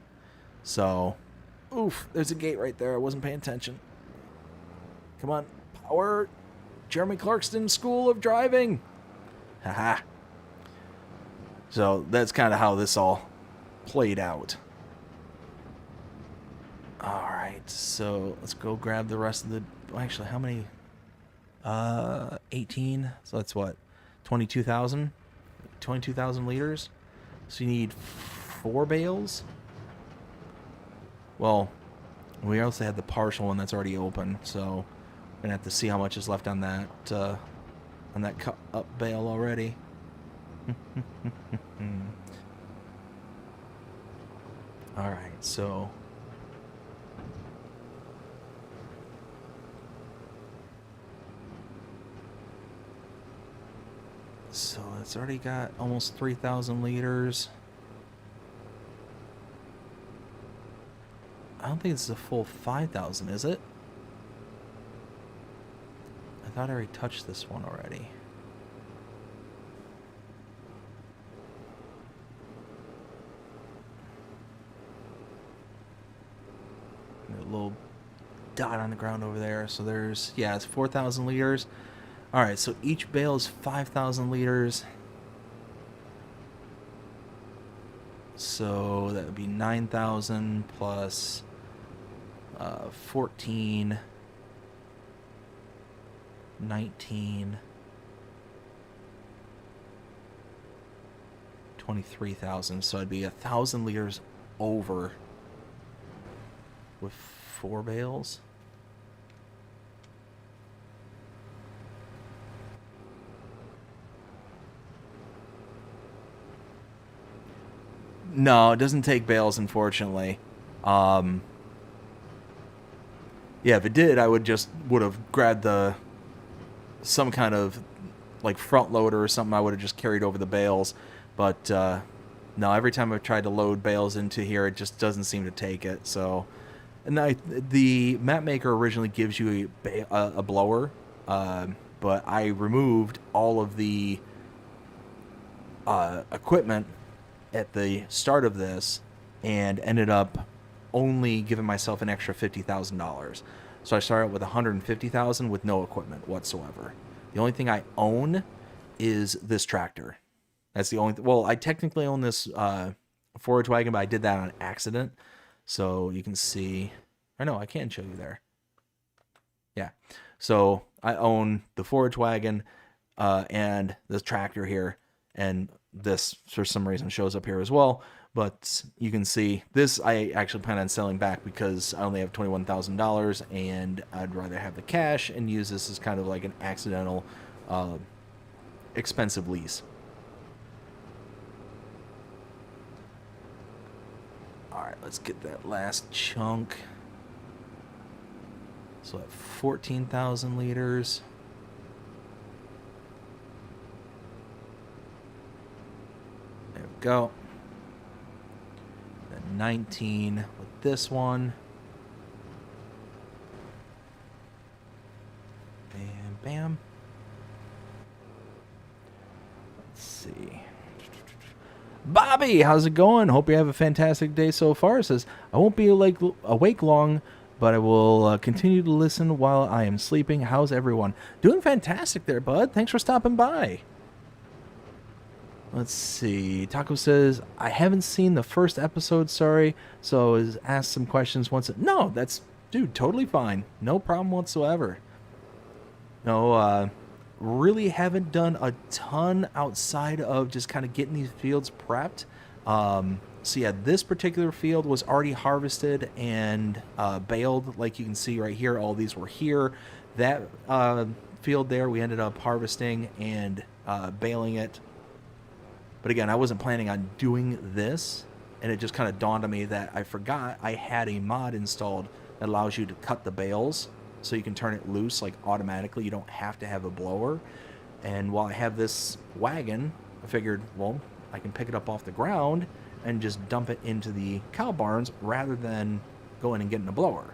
So, oof, there's a gate right there. I wasn't paying attention. Come on, power. Jeremy Clarkson School of Driving. Haha. So that's kind of how this all played out. All right, so let's go grab the rest of the... Actually, how many... 18. So that's what? 22,000? 22,000 liters? So you need 4 bales? Well, we also had the partial one that's already open, so we're gonna have to see how much is left on that cut up bale already. All right, so it's already got almost 3,000 liters. I don't think it's a full 5,000, is it? I thought I already touched this one already. A little dot on the ground over there. So there's, yeah, it's 4,000 liters. All right, so each bale is 5,000 liters. So that would be 9,000 plus 14, 19, 23,000. So it'd be 1,000 liters over with 4 bales. No, it doesn't take bales, unfortunately. Yeah, if it did, I would have grabbed some kind of like front loader or something. I would have just carried over the bales. But no, every time I've tried to load bales into here, it just doesn't seem to take it. So, and the map maker originally gives you a blower, but I removed all of the equipment at the start of this and ended up only giving myself an extra $50,000. So I started with $150,000 with no equipment whatsoever. The only thing I own is this tractor. That's the only well, I technically own this forage wagon, but I did that on accident. So you can see, or no, I can show you there. Yeah. So I own the forage wagon and this tractor here, and this for some reason shows up here as well. But you can see this I actually plan on selling back because I only have $21,000 and I'd rather have the cash and use this as kind of like an accidental expensive lease. Alright, let's get that last chunk. So at 14,000 liters. There we go. Then 19 with this one. Bam, bam. Let's see. Bobby, how's it going? Hope you have a fantastic day so far. It says, I won't be awake long but I will continue to listen while I am sleeping. How's everyone? Doing fantastic there, bud. Thanks for stopping by. Let's see. Taco says, I haven't seen the first episode, sorry. So is asked some questions once. No, that's, dude, totally fine. No problem whatsoever. No, really haven't done a ton outside of just kind of getting these fields prepped. So yeah, this particular field was already harvested and baled. Like you can see right here, all these were here. That field there, we ended up harvesting and baling it. But again, I wasn't planning on doing this, and it just kind of dawned on me that I forgot I had a mod installed that allows you to cut the bales so you can turn it loose like automatically. You don't have to have a blower. And while I have this wagon, I figured, well, I can pick it up off the ground and just dump it into the cow barns rather than going and getting a blower.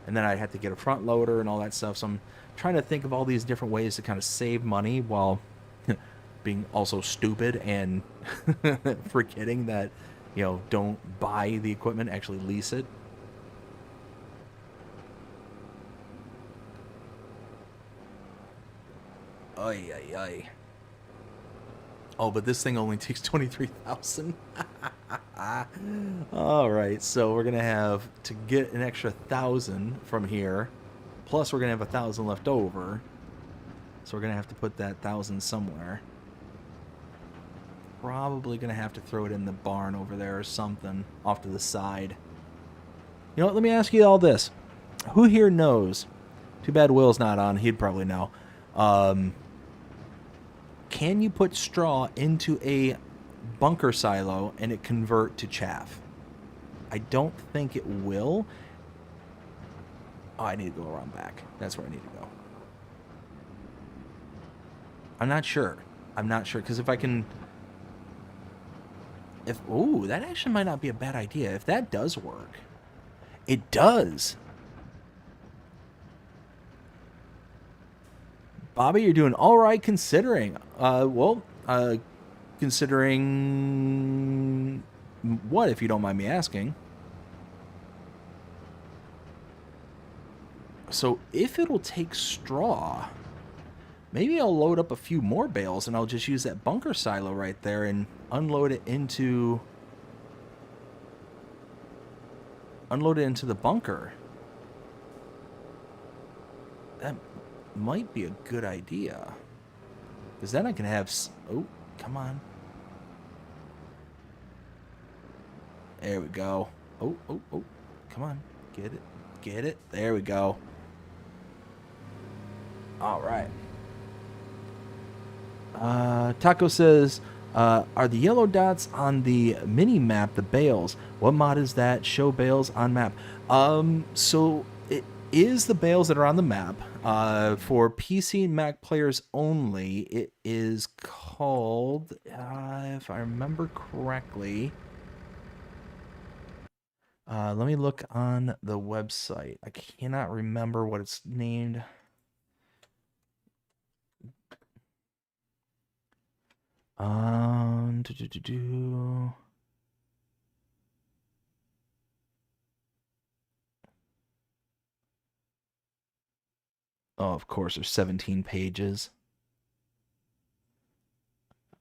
And then I'd have to get a front loader and all that stuff. So I'm trying to think of all these different ways to kind of save money while being also stupid and forgetting that, you know, don't buy the equipment, actually lease it. Ay, ay, ay. Oh, but this thing only takes 23,000. All right, so we're gonna have to get an extra 1,000 from here, plus we're gonna have 1,000 left over. So we're gonna have to put that 1,000 somewhere. Probably gonna have to throw it in the barn over there or something off to the side. You know what? Let me ask you all this: who here knows? Too bad Will's not on. He'd probably know. Can you put straw into a bunker silo and it convert to chaff? I don't think it will. Oh, I need to go around back. That's where I need to go. I'm not sure. I'm not sure, because if I can... Ooh, that actually might not be a bad idea. If that does work. It does. Bobby, you're doing all right considering. Considering what, if you don't mind me asking? So if it'll take straw, maybe I'll load up a few more bales and I'll just use that bunker silo right there and unload it into the bunker. That might be a good idea, because then I can have... Oh, come on. There we go. Oh, oh, oh. Come on. Get it. Get it. There we go. All right. Taco says, are the yellow dots on the mini map the bales? What mod is that? Show bales on map. So it is the bales that are on the map. For PC and Mac players only, it is called, if I remember correctly, let me look on the website. I cannot remember what it's named. Oh, of course, there's 17 pages.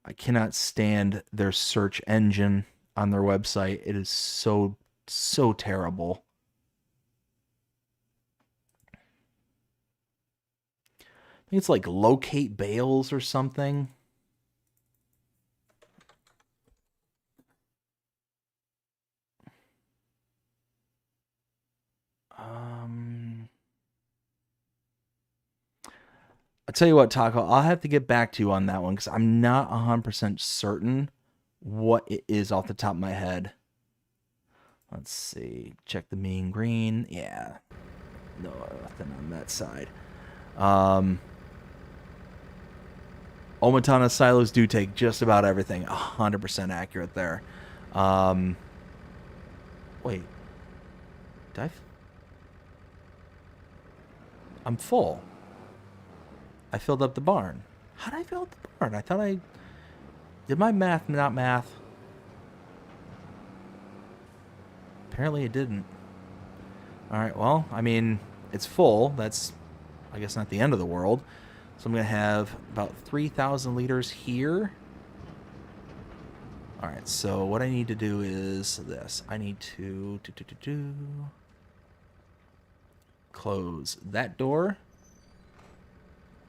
I cannot stand their search engine on their website. It is so terrible. I think it's like locate bales or something. I'll tell you what, Taco, I'll have to get back to you on that one because I'm not 100% certain what it is off the top of my head. Let's see. Check the mean green. Yeah. No, nothing on that side. Omatana silos do take just about everything. 100% accurate there. Wait. Did I'm full. I filled up the barn. How did I fill up the barn? I thought I... Did my math not math? Apparently it didn't. All right, well, I mean, it's full. That's, I guess, not the end of the world. So I'm going to have about 3,000 liters here. All right, so what I need to do is this. I need to close that door,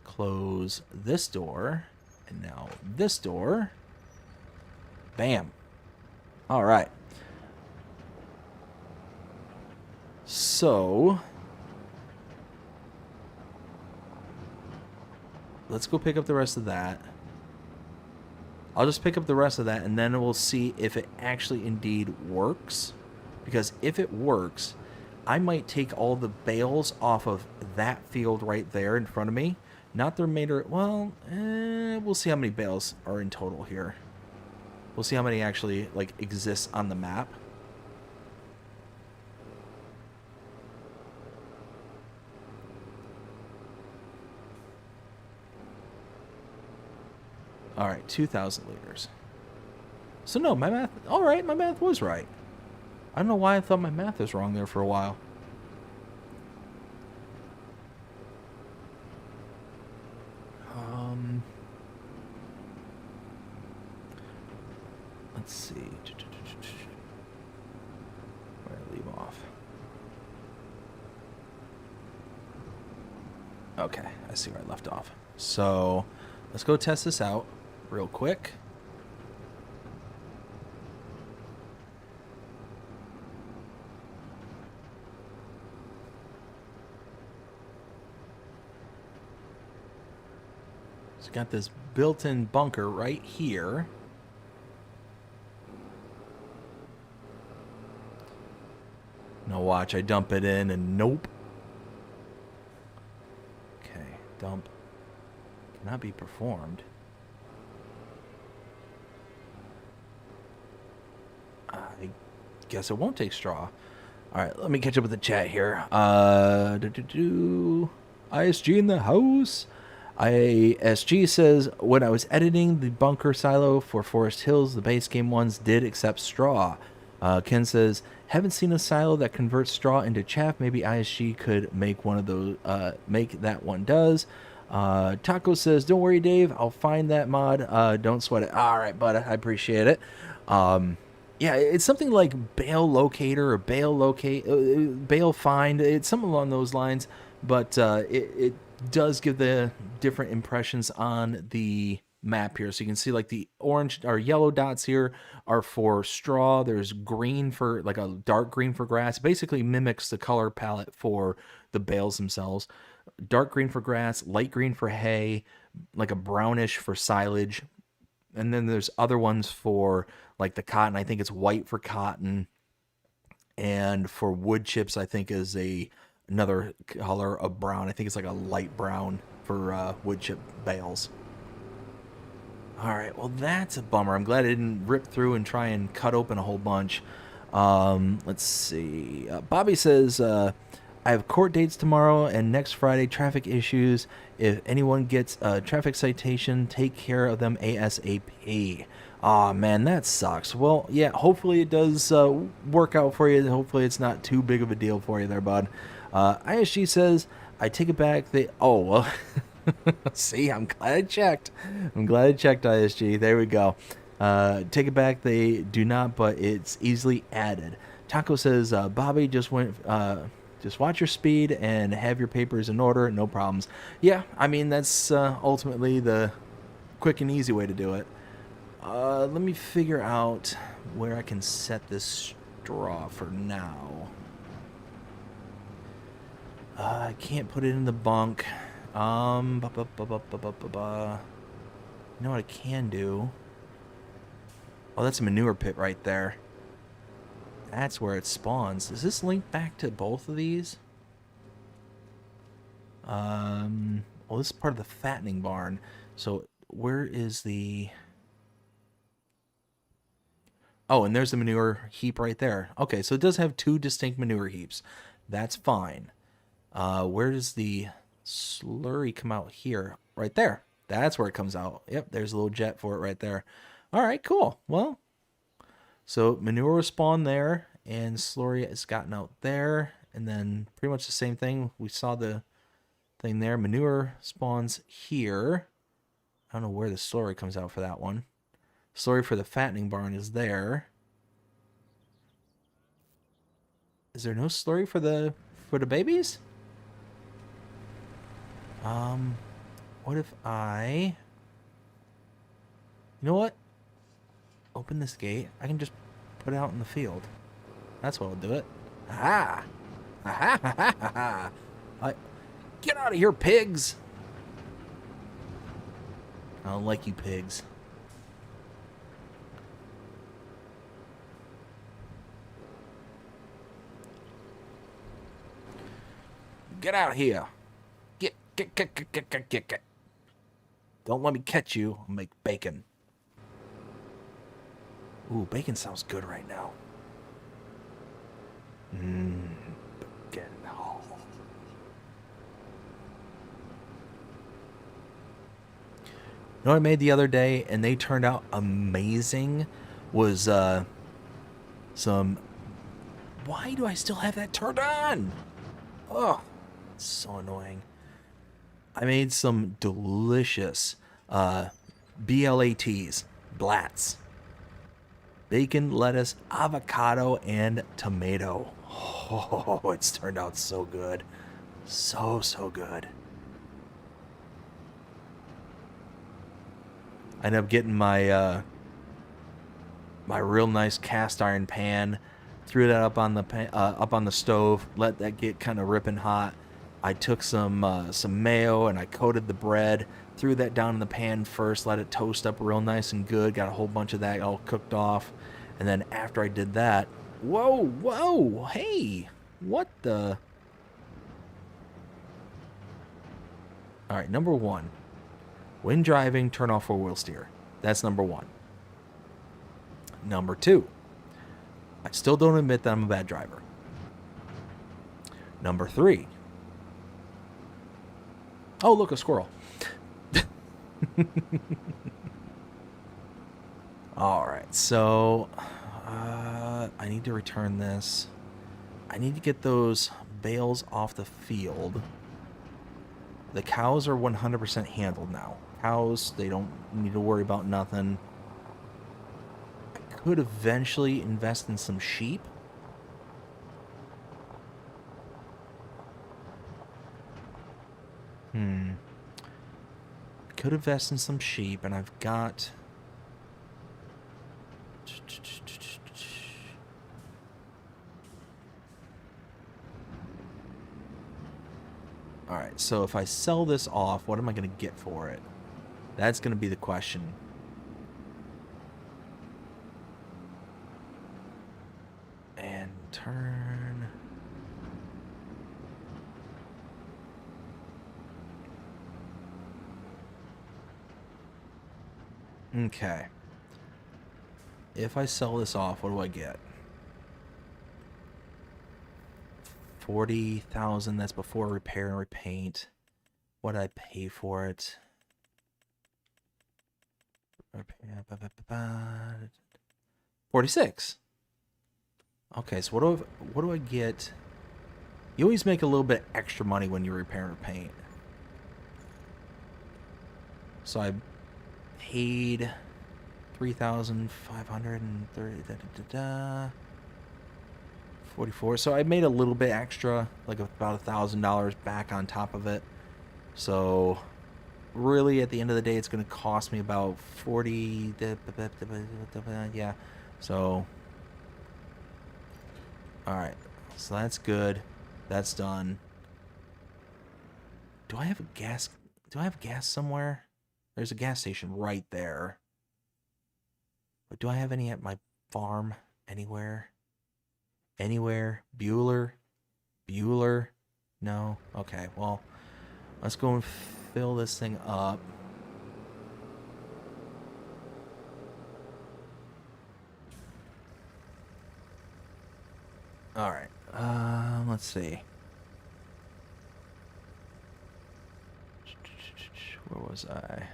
close this door, and now this door. Bam. All right. So let's go pick up the rest of that. I'll just pick up the rest of that, and then we'll see if it actually indeed works. Because if it works, I might take all the bales off of that field right there in front of me. Not the remainder. Well, we'll see how many bales are in total here. We'll see how many actually like exist on the map. All right, 2,000 liters. So no, my math. All right, my math was right. I don't know why I thought my math was wrong there for a while. Let's see. Where did I leave off? Okay, I see where I left off. So let's go test this out real quick. So got this built-in bunker right here. Now watch, I dump it in and nope. Okay, dump cannot be performed. I guess it won't take straw. Alright, let me catch up with the chat here. ISG in the house. ISG says, when I was editing the bunker silo for Forest Hills, the base game ones did accept straw. Ken says, haven't seen a silo that converts straw into chaff. Maybe ISG could make one of those, make that one does. Taco says, don't worry, Dave. I'll find that mod. Don't sweat it. All right, bud. I appreciate it. Yeah, it's something like bale locator or bale find. It's something along those lines, but it does give the different impressions on the map here. So you can see like the orange or yellow dots here are for straw. There's green for like a dark green for grass. Basically mimics the color palette for the bales themselves. Dark green for grass, light green for hay, like a brownish for silage. And then there's other ones for like the cotton. I think it's white for cotton. And for wood chips, I think is another color of brown. I think it's like a light brown for wood chip bales. All right, well, that's a bummer. I'm glad I didn't rip through and try and cut open a whole bunch. Let's see. Bobby says, I have court dates tomorrow and next Friday, traffic issues. If anyone gets a traffic citation, take care of them ASAP. Aw, man, that sucks. Well, yeah, hopefully it does work out for you. Hopefully it's not too big of a deal for you there, bud. ISG says, I take it back. Oh, well... See, I'm glad I checked. ISG. There we go. Take it back. They do not, but it's easily added. Taco says, Bobby, just watch your speed and have your papers in order. No problems. Yeah, I mean, that's ultimately the quick and easy way to do it. Let me figure out where I can set this straw for now. I can't put it in the bunk. You know what I can do? Oh, that's a manure pit right there. That's where it spawns. Does this link back to both of these? Well, this is part of the fattening barn. So where is the... Oh, and there's the manure heap right there. Okay, so it does have two distinct manure heaps. That's fine. Where does the slurry come out here? Right there. That's where it comes out. Yep, there's a little jet for it right there. All right, cool. Well, so manure will spawn there, and slurry has gotten out there, And then pretty much the same thing. We saw the thing there. Manure spawns here. I don't know where the slurry comes out for that one. Slurry for the fattening barn is there. Is there no slurry for the babies? What if I... You know what? Open this gate. I can just put it out in the field. That's what'll do it. Aha! Aha! Ha ha ha! Get out of here, pigs! I don't like you pigs. Get out here. Get. Don't let me catch you. I'll make bacon. Ooh, bacon sounds good right now. Bacon. Oh. You know what I made the other day and they turned out amazing was some... Why do I still have that turned on? Oh, it's so annoying. I made some delicious BLATs, blats. Bacon, lettuce, avocado, and tomato. Oh, it's turned out so good. So good. I ended up getting my my real nice cast iron pan, threw that up on the stove, let that get kind of ripping hot. I took some mayo and I coated the bread, threw that down in the pan first, let it toast up real nice and good, got a whole bunch of that all cooked off. And then after I did that, whoa, hey, what the? All right, number one, when driving, turn off four-wheel steer. That's number one. Number two, I still don't admit that I'm a bad driver. Number three, oh, look, a squirrel. All right, so I need to return this. I need to get those bales off the field. The cows are 100% handled now. Cows, they don't need to worry about nothing. I could eventually invest in some sheep. Could invest in some sheep, and I've got... Alright, so if I sell this off, what am I going to get for it? That's going to be the question. And turn... Okay. If I sell this off, what do I get? 40,000, that's before repair and repaint. What did I pay for it? 46. Okay, so what do I get? You always make a little bit extra money when you repair and repaint. So I paid 3,530. 44. So I made a little bit extra, like about $1,000 back on top of it. So really, at the end of the day, it's going to cost me about 40. Yeah. So, all right. So that's good. That's done. Do I have a gas? Do I have gas somewhere? There's a gas station right there. But do I have any at my farm anywhere? Anywhere? Bueller? No? Okay, well, let's go and fill this thing up. Alright, let's see. Where was I?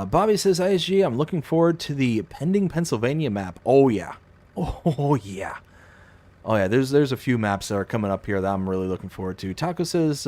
Bobby says, ISG, I'm looking forward to the pending Pennsylvania map. Oh, yeah. Oh, yeah. Oh yeah, there's a few maps that are coming up here that I'm really looking forward to. Taco says,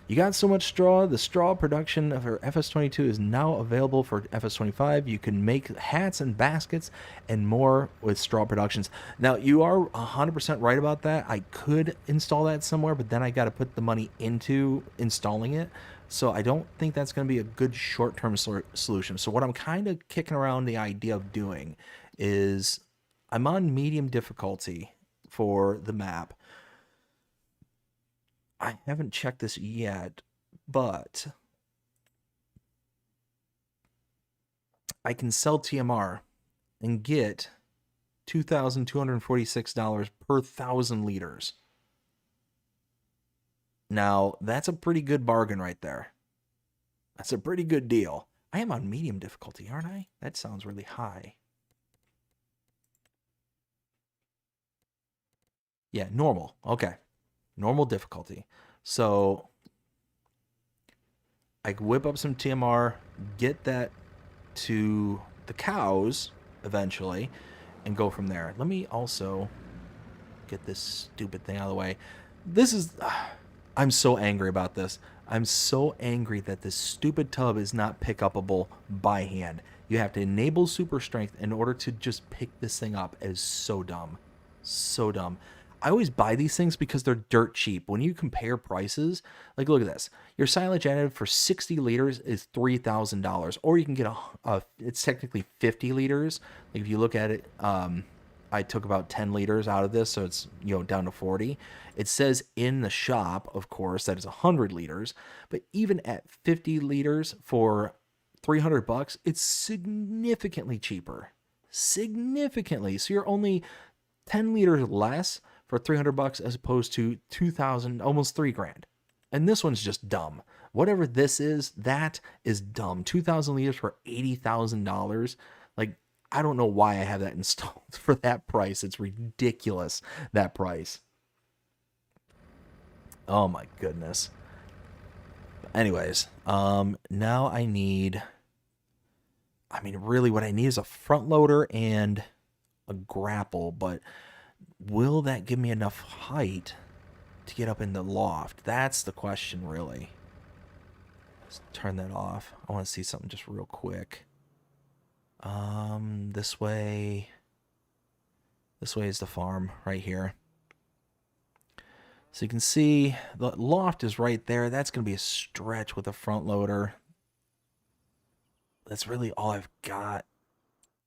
you got so much straw. The straw production for FS22 is now available for FS25. You can make hats and baskets and more with straw productions. Now, you are 100% right about that. I could install that somewhere, but then I got to put the money into installing it. So I don't think that's going to be a good short-term solution. So what I'm kind of kicking around the idea of doing is I'm on medium difficulty for the map. I haven't checked this yet, but I can sell TMR and get $2,246 per 1,000 liters. Now, that's a pretty good bargain right there. That's a pretty good deal. I am on medium difficulty, aren't I? That sounds really high. Yeah, normal. Okay. Normal difficulty. So I whip up some TMR, get that to the cows eventually, and go from there. Let me also get this stupid thing out of the way. This is... I'm so angry about this. I'm so angry that this stupid tub is not pick upable by hand. You have to enable super strength in order to just pick this thing up. It is so dumb. So dumb. I always buy these things because they're dirt cheap. When you compare prices, like look at this. Your silage additive for 60 liters is $3,000. Or you can get it's technically 50 liters. Like if you look at it, I took about 10 liters out of this, so it's, you know, down to 40. It says in the shop, of course, that is 100 liters, but even at 50 liters for $300, it's significantly cheaper. Significantly. So you're only 10 liters less for $300 as opposed to 2,000, almost $3,000. And this one's just dumb. Whatever this is, that is dumb. 2,000 liters for $80,000. Like, I don't know why I have that installed for that price. It's ridiculous, that price. Oh my goodness. Anyways, now I need... I mean, really what I need is a front loader and a grapple, but will that give me enough height to get up in the loft? That's the question, really. Let's turn that off. I want to see something just real quick. This way is the farm right here. So you can see the loft is right there. That's going to be a stretch with a front loader. That's really all I've got.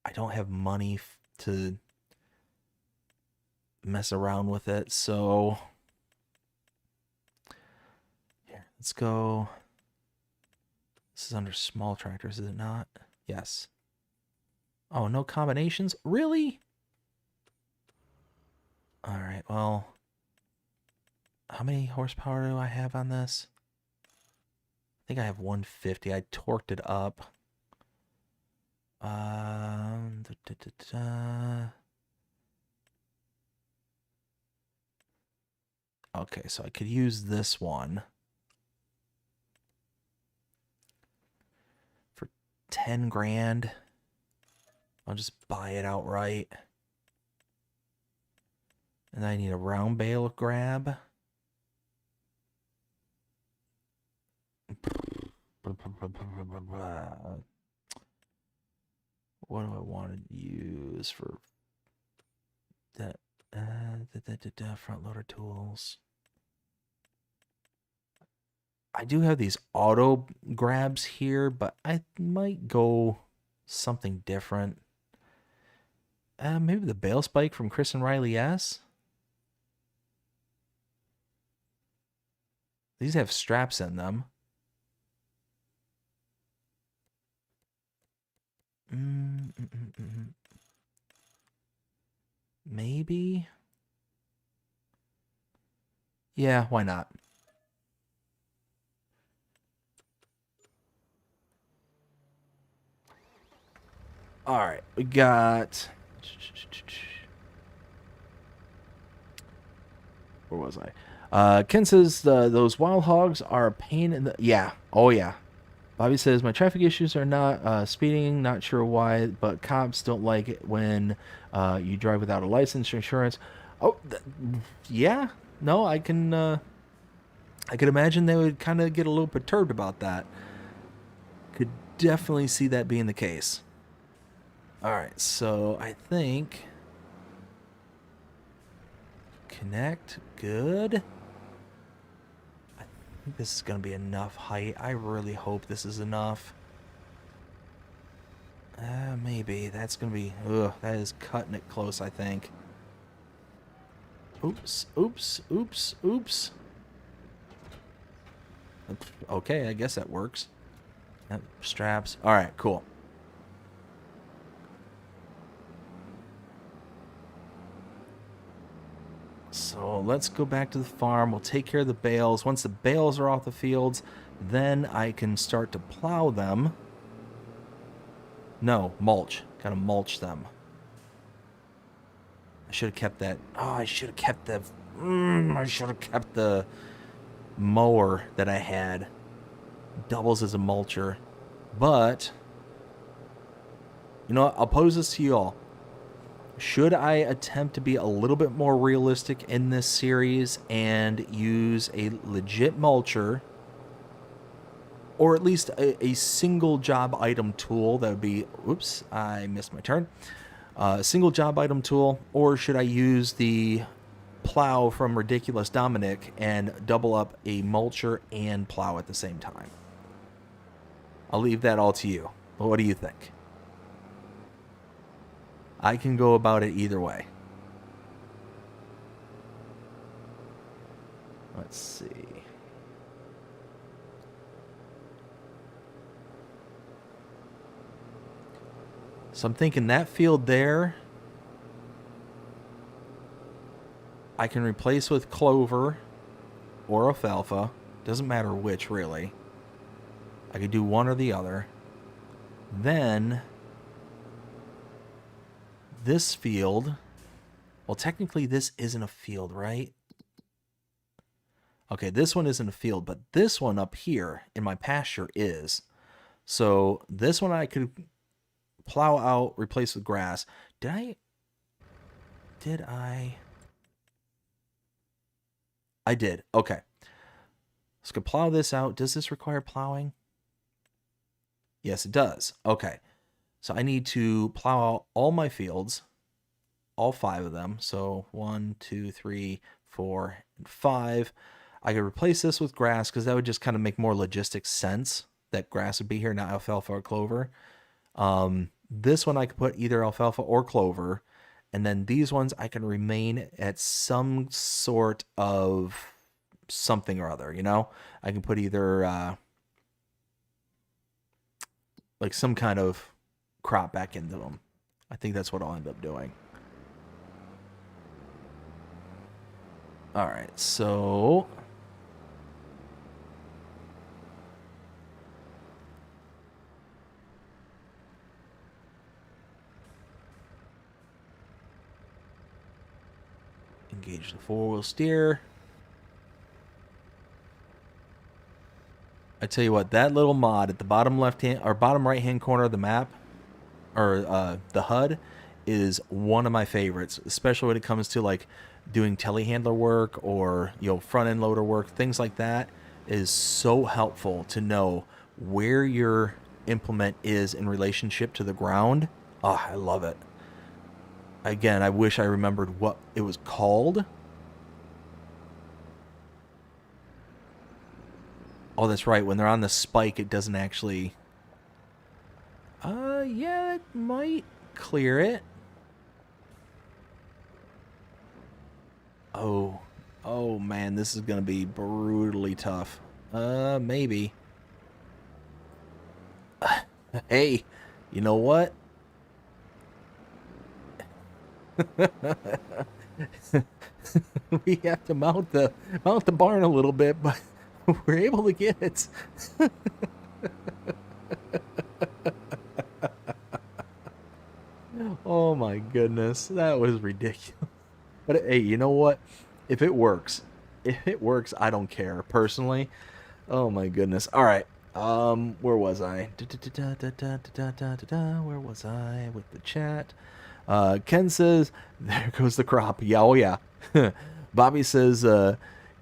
I don't have money to mess around with it. So here, let's go. This is under small tractors, is it not? Yes. Oh, no combinations? Really? All right, well, how many horsepower do I have on this? I think I have 150. I torqued it up. Okay, so I could use this one for 10 grand. I'll just buy it outright. And I need a round bale grab. What do I want to use for that? Front loader tools. I do have these auto grabs here, but I might go something different. Maybe the bale spike from Chris and Riley S. These have straps in them. Maybe. Yeah, why not? All right, we got... Where was I? Ken says those wild hogs are a pain in the... Yeah. Oh, yeah. Bobby says, my traffic issues are not speeding. Not sure why, but cops don't like it when you drive without a license or insurance. Oh, yeah. No, I can. I could imagine they would kind of get a little perturbed about that. Could definitely see that being the case. All right, so I think connect. Good. I think this is gonna be enough height. I really hope this is enough. Maybe that's gonna be. Ugh, that is cutting it close. I think. Oops, oops, oops, oops. Okay, I guess that works. Yep, straps. All right, cool. So let's go back to the farm. We'll take care of the bales. Once the bales are off the fields, then I can start to plow them. No, mulch. Gotta mulch them. I should have kept that. Oh, I should have kept the. I should have kept the mower that I had. Doubles as a mulcher. But, you know what? I'll pose this to you all. Should I attempt to be a little bit more realistic in this series and use a legit mulcher, or at least a single job item tool that would be, oops, I missed my turn, a single job item tool, or should I use the plow from Ridiculous Dominic and double up a mulcher and plow at the same time? I'll leave that all to you. What do you think? I can go about it either way. Let's see. So I'm thinking that field there, I can replace with clover or alfalfa. Doesn't matter which, really. I could do one or the other. Then this field, well, technically this isn't a field, right? Okay, this one isn't a field, but this one up here in my pasture is. So this one I could plow out, replace with grass. Did I? I did. Okay. Let's go plow this out. Does this require plowing? Yes, it does. Okay. So I need to plow out all my fields, all 5 of them. So 1, 2, 3, 4, and 5. I could replace this with grass because that would just kind of make more logistic sense that grass would be here, not alfalfa or clover. This one I could put either alfalfa or clover. And then these ones I can remain at some sort of something or other, you know? I can put either like some kind of crop back into them. I think that's what I'll end up doing. All right, so engage the 4-wheel steer. I tell you what, that little mod at the bottom left hand or bottom right hand corner of the map, or the HUD, is one of my favorites, especially when it comes to like doing telehandler work or, you know, front end loader work, things like that. It is so helpful to know where your implement is in relationship to the ground. Oh, I love it. Again, I wish I remembered what it was called. Oh, that's right. When they're on the spike, it doesn't actually... yeah, it might clear it. Oh. Oh, man, this is going to be brutally tough. Maybe. Hey, you know what? We have to mount the barn a little bit, but we're able to get it. Oh my goodness, that was ridiculous. But hey, you know what? If it works, I don't care personally. Oh my goodness. All right. Where was I? Where was I with the chat? Ken says, there goes the crop. Yeah, oh yeah. Bobby says,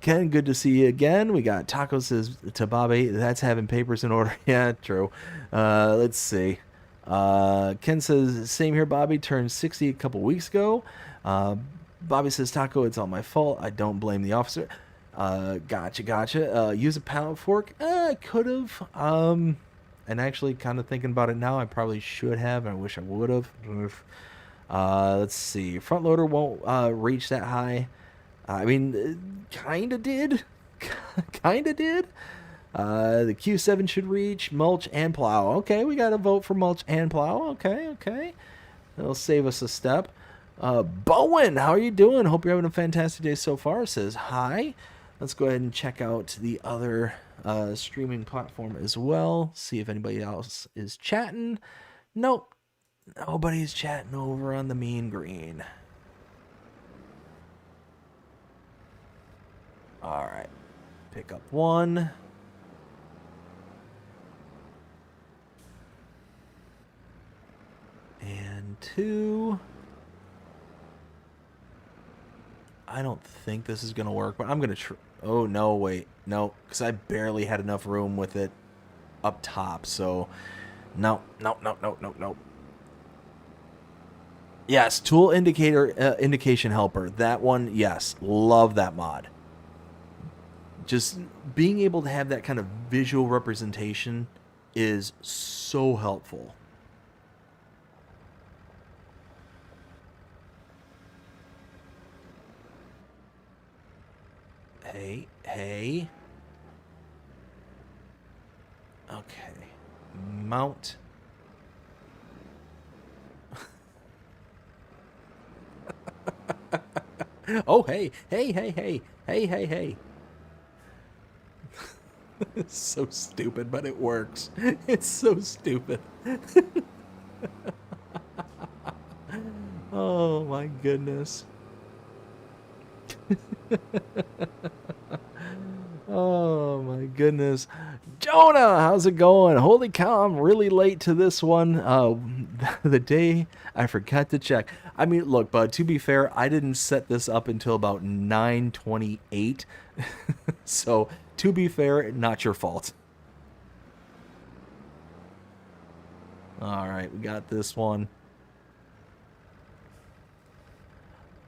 Ken, good to see you again. We got Taco says to Bobby, that's having papers in order. Yeah, true. Let's see. Ken says, same here, Bobby. Turned 60 a couple weeks ago. Bobby says, Taco, it's all my fault. I don't blame the officer. Gotcha. Use a pallet fork? I could have. And actually, kind of thinking about it now, I probably should have. I wish I would have. Let's see. Front loader won't reach that high. I mean, kind of did. Kind of did. The Q7 should reach mulch and plow. Okay, we got to vote for mulch and plow. Okay. That'll save us a step. Bowen, how are you doing? Hope you're having a fantastic day so far. Says hi. Let's go ahead and check out the other streaming platform as well. See if anybody else is chatting. Nope. Nobody's chatting over on the Mean Green. All right. Pick up one. And two. I don't think this is going to work, but I'm going to oh, no, wait. No, because I barely had enough room with it up top. So, no. Yes, tool indication helper. That one, yes. Love that mod. Just being able to have that kind of visual representation is so helpful. Hey. Okay. Mount. Oh, hey. It's so stupid, but it works. It's so stupid. Oh, my goodness. Oh my goodness. Jonah, how's it going? Holy cow, I'm really late to this one. The day I forgot to check. I mean, look, bud, to be fair, I didn't set this up until about 9:28. So, to be fair, not your fault. All right, we got this one.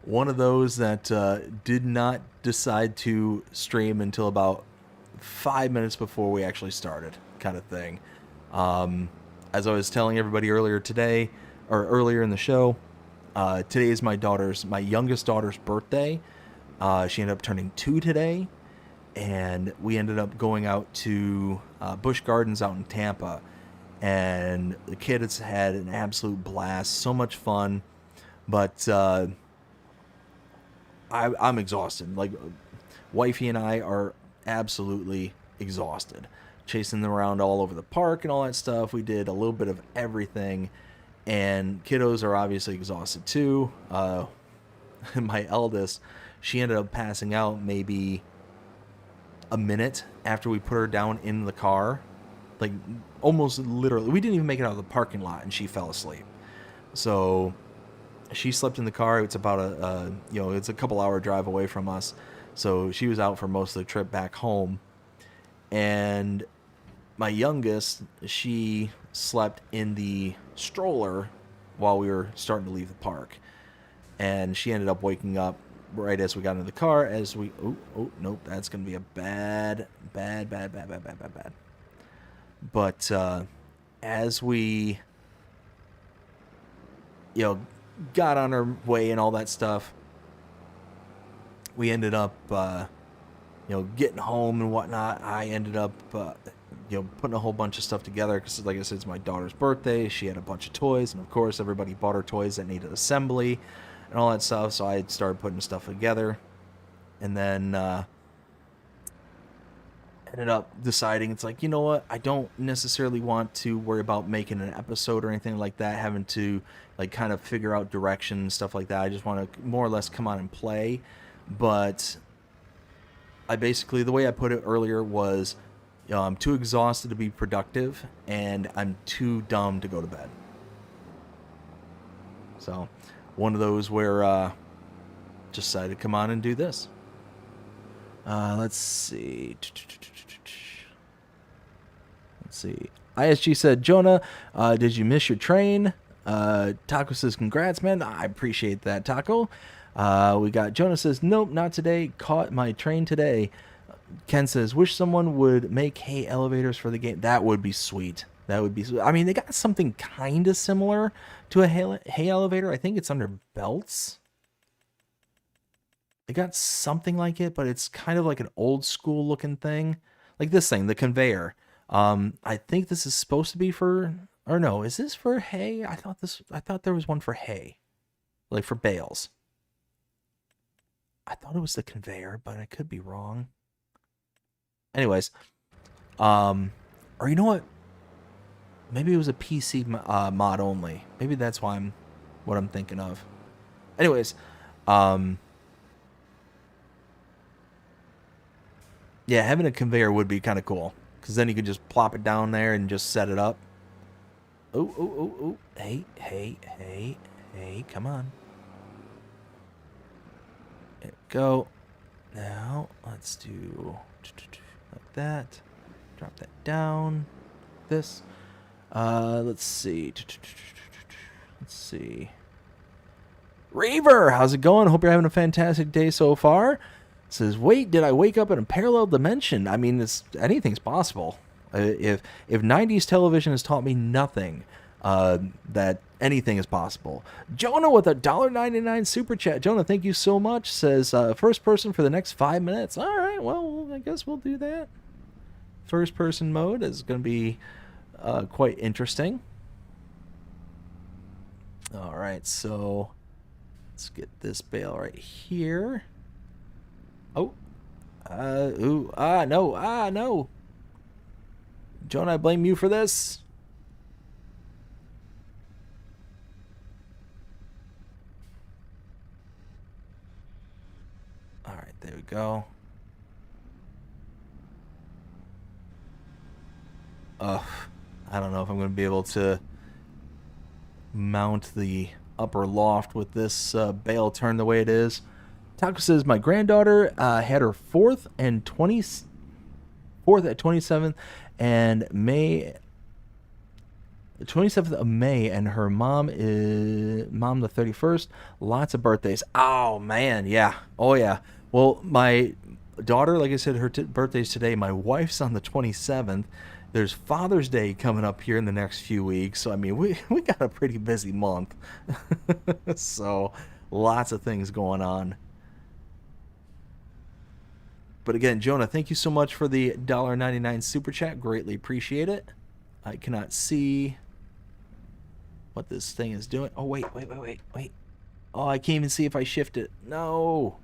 One of those that did not decide to stream until about 5 minutes before we actually started, kind of thing. As I was telling everybody earlier today, or earlier in the show, today is my youngest daughter's birthday. She ended up turning 2 today, and we ended up going out to Busch Gardens out in Tampa, and the kid has had an absolute blast, so much fun, but I'm exhausted. Like, wifey and I are absolutely exhausted. Chasing them around all over the park and all that stuff. We did a little bit of everything. And kiddos are obviously exhausted too. My eldest, she ended up passing out maybe a minute after we put her down in the car. Like, almost literally. We didn't even make it out of the parking lot and she fell asleep. So she slept in the car. It's about it's a couple hour drive away from us. So she was out for most of the trip back home. And my youngest, she slept in the stroller while we were starting to leave the park. And she ended up waking up right as we got into the car nope, that's going to be a bad. But as we, got on our way and all that stuff, we ended up, getting home and whatnot. I ended up, putting a whole bunch of stuff together because, like I said, it's my daughter's birthday. She had a bunch of toys, and of course, everybody bought her toys that needed assembly and all that stuff. So I started putting stuff together, and then ended up deciding it's like, you know what? I don't necessarily want to worry about making an episode or anything like that, having to like kind of figure out direction and stuff like that. I just want to more or less come on and play. But I basically, the way I put it earlier was, I'm too exhausted to be productive, and I'm too dumb to go to bed. So, one of those where just decided to come on and do this. Let's see. Let's see. ISG said, Jonah, did you miss your train? Taco says, congrats, man. I appreciate that, Taco. We got Jonah says, nope, not today. Caught my train today. Ken says, wish someone would make hay elevators for the game. That would be sweet. That would be sweet. I mean, they got something kind of similar to a hay elevator. I think it's under belts. They got something like it, but it's kind of like an old school looking thing. Like this thing, the conveyor. I think this is supposed to be for, or no, is this for hay? I thought there was one for hay. Like for bales. I thought it was the conveyor, but I could be wrong. Anyways, or you know what? Maybe it was a PC mod only. Maybe that's why what I'm thinking of. Anyways, yeah, having a conveyor would be kind of cool. Because then you could just plop it down there and just set it up. Oh. Hey, come on. There we go. Now, let's do like that. Drop that down. This. Let's see. Let's see. Reaver, how's it going? Hope you're having a fantastic day so far. Says, wait, did I wake up in a parallel dimension? I mean, anything's possible. If 90s television has taught me nothing, that anything is possible. Jonah with a $1.99 super chat. Jonah, thank you so much. Says, first person for the next 5 minutes. All right, well, I guess we'll do that. First person mode is going to be quite interesting. All right, so let's get this bale right here. Oh, no. Jonah, I blame you for this. All right, there we go. I don't know if I'm going to be able to mount the upper loft with this bale turned the way it is. Taco says, my granddaughter had her 4th at 27th and May, 27th of May, and her mom the 31st. Lots of birthdays. Oh, man, yeah. Oh, yeah. Well, my daughter, like I said, her birthday's today. My wife's on the 27th. There's Father's Day coming up here in the next few weeks. So, I mean, we got a pretty busy month. So, lots of things going on. But again, Jonah, thank you so much for the $1.99 super chat. Greatly appreciate it. I cannot see what this thing is doing. Oh, wait. Oh, I can't even see if I shift it. No.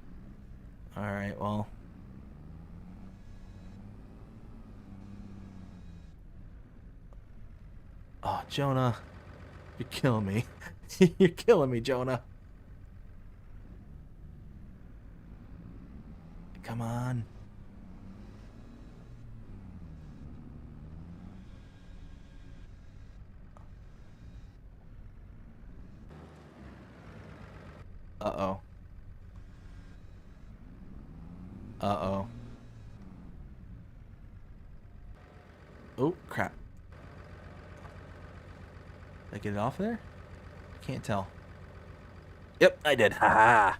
All right, well. Oh, Jonah. You're killing me. You're killing me, Jonah. Come on. Uh-oh. Uh-oh. Oh, crap. Did I get it off there? I can't tell. Yep, I did. Ha!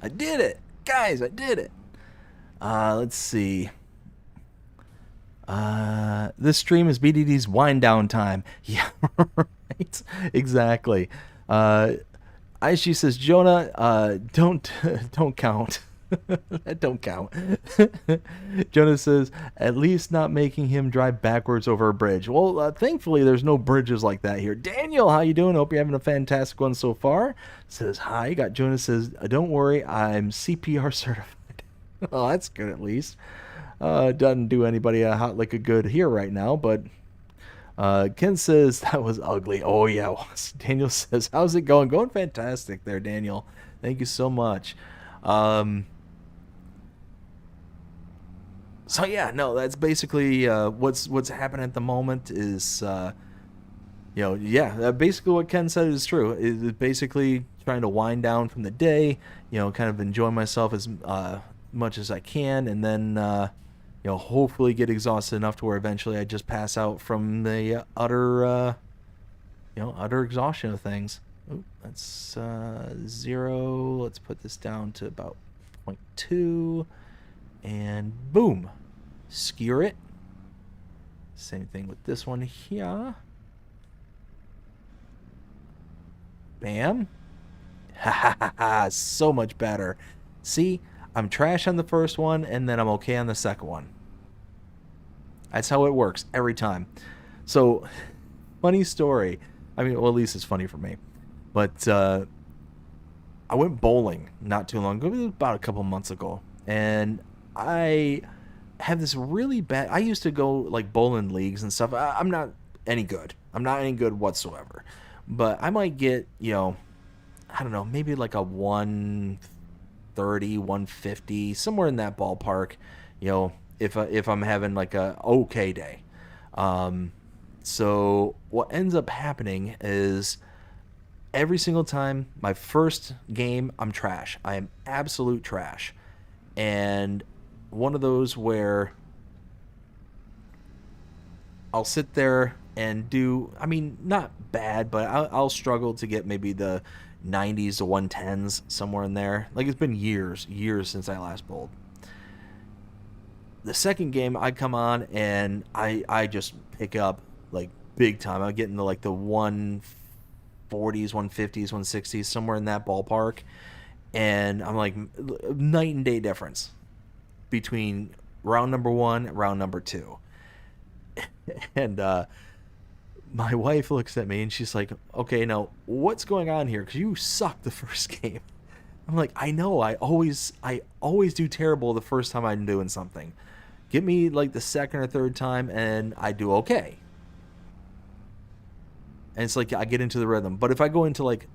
I did it! Guys, I did it! Let's see. This stream is BDD's wind down time. Yeah, right. Exactly. Aishi says, Jonah, don't count. That don't count. Jonah says, at least not making him drive backwards over a bridge. Well, thankfully, there's no bridges like that here. Daniel, how you doing? Hope you're having a fantastic one so far. Says, hi. Got Jonah says, don't worry, I'm CPR certified. Oh, that's good at least. Doesn't do anybody a hot lick of good here right now, but Ken says, that was ugly. Oh, yeah, it was. Daniel says, how's it going? Going fantastic there, Daniel. Thank you so much. So yeah, no, that's basically what's happening at the moment is basically what Ken said is true. Is basically trying to wind down from the day, kind of enjoy myself as much as I can, and then hopefully get exhausted enough to where eventually I just pass out from the utter exhaustion of things. Ooh, that's 0. Let's put this down to about 0.2, and boom, skewer it. Same thing with this one here. Bam. Ha ha ha ha. So much better. See, I'm trash on the first one, and then I'm okay on the second one. That's how it works every time. So, funny story. I mean, well, at least it's funny for me. But I went bowling not too long ago, about a couple months ago. And I have this really bad... I used to go, like, bowling leagues and stuff. I'm not any good. I'm not any good whatsoever. But I might get, I don't know, maybe like a 130, 150, somewhere in that ballpark, if I'm having like a okay day. So what ends up happening is every single time, my first game, I'm trash. I am absolute trash. And one of those where I'll sit there and do, I mean, not bad, but I'll struggle to get maybe the 90s to 110s, somewhere in there. Like, it's been years since I last bowled. The second game, I come on and I just pick up, like, big time. I get into, like, the 140s, 150s, 160s, somewhere in that ballpark. And I'm like, night and day difference between round number 1 and round number 2. And my wife looks at me and she's like, okay, now what's going on here? Because you sucked the first game. I'm like, I know, I always do terrible the first time I'm doing something. Get me like the second or third time and I do okay. And it's like I get into the rhythm. But if I go into like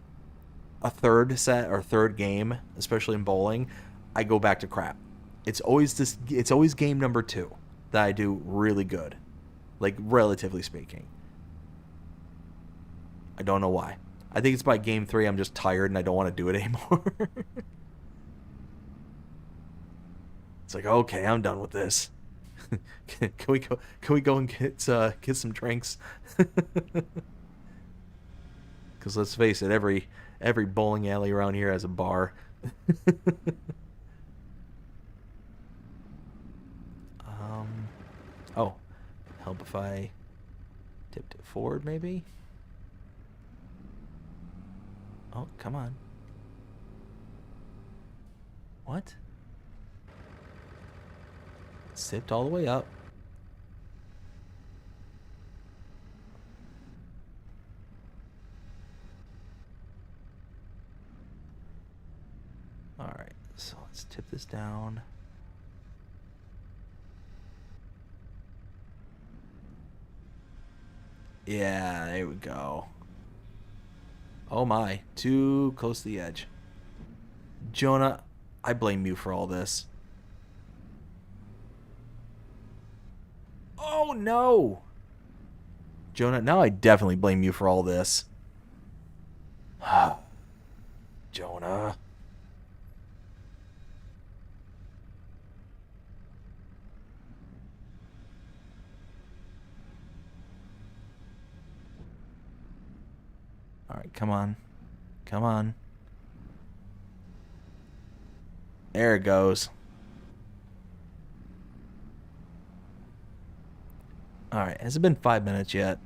a third set or third game, especially in bowling, I go back to crap. It's always game number 2 that I do really good. Like, relatively speaking. I don't know why. I think it's by game 3 I'm just tired and I don't want to do it anymore. It's like, okay, I'm done with this. Can we go and get some drinks? Because let's face it, every bowling alley around here has a bar. Oh, help if I tipped it forward, maybe? Oh, come on. What? Sipped all the way up. Alright, so let's tip this down. Yeah, there we go. Oh my, too close to the edge. Jonah, I blame you for all this. Oh no! Jonah, now I definitely blame you for all this. Jonah. Alright, come on. Come on. There it goes. Alright, has it been 5 minutes yet?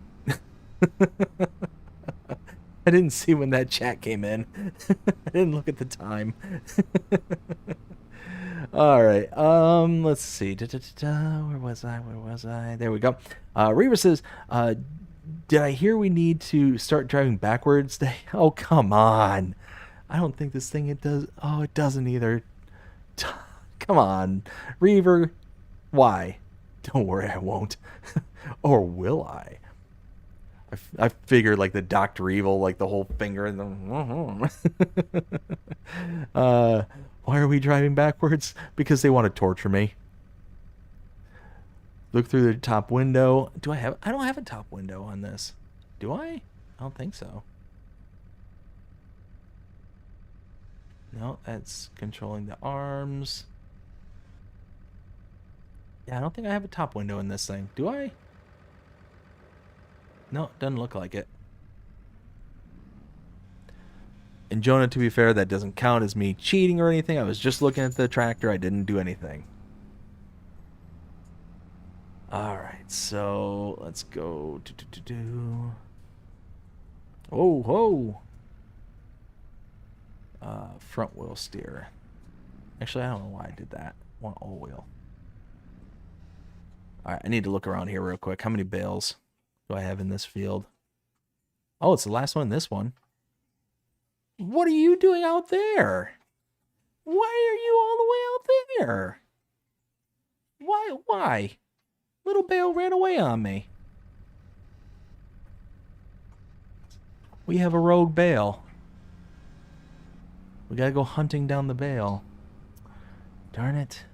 I didn't see when that chat came in. I didn't look at the time. Alright, let's see. Where was I? There we go. Reaver says, did I hear we need to start driving backwards? Oh, come on. I don't think this thing, it does. Oh, it doesn't either. Come on. Reaver, why? Don't worry, I won't. Or will I? I figured like the Dr. Evil, like the whole finger and the... why are we driving backwards? Because they want to torture me. Look through the top window. I don't have a top window on this. Do I? I don't think so. No, that's controlling the arms. Yeah, I don't think I have a top window in this thing. Do I? No, doesn't look like it. And Jonah, to be fair, that doesn't count as me cheating or anything. I was just looking at the tractor. I didn't do anything. Alright, so let's go. Oh, whoa. Front wheel steer. Actually, I don't know why I did that. I want all wheel. Alright, I need to look around here real quick. How many bales do I have in this field? Oh, it's the last one in this one. What are you doing out there? Why are you all the way out there? Why? Little bale ran away on me. We have a rogue bale. We gotta go hunting down the bale. Darn it.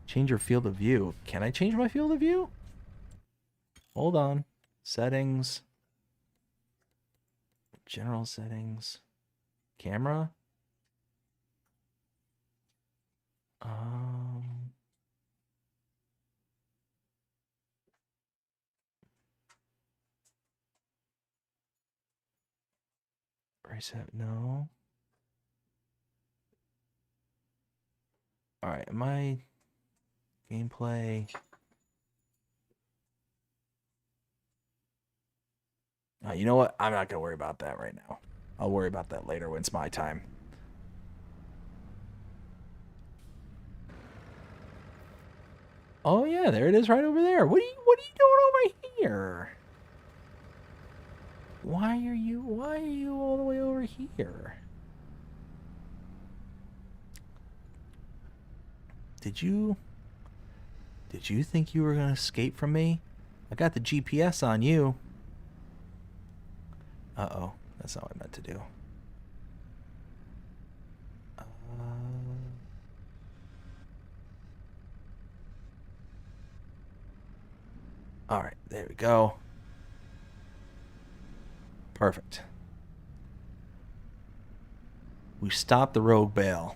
Change your field of view. Can I change my field of view? Hold on. Settings. General settings. Camera. Reset, no. Alright, my gameplay. You know what? I'm not going to worry about that right now. I'll worry about that later when it's my time. Oh yeah, there it is right over there. What are you doing over here? Why are you all the way over here? Did you think you were going to escape from me? I got the GPS on you. Uh-oh. That's not what I meant to do. Alright, there we go. Perfect. We stopped the rogue bale.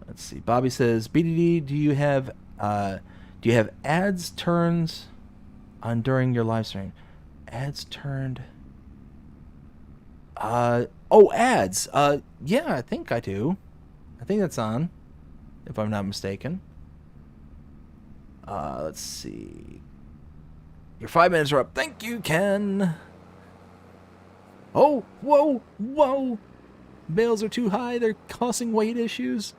Let's see. Bobby says, BDD, do you have ads turns on during your live stream? Ads turned. Oh, ads. Yeah, I think I do. I think that's on, if I'm not mistaken. Let's see. Your 5 minutes are up. Thank you, Ken. Oh, whoa. Bales are too high. They're causing weight issues.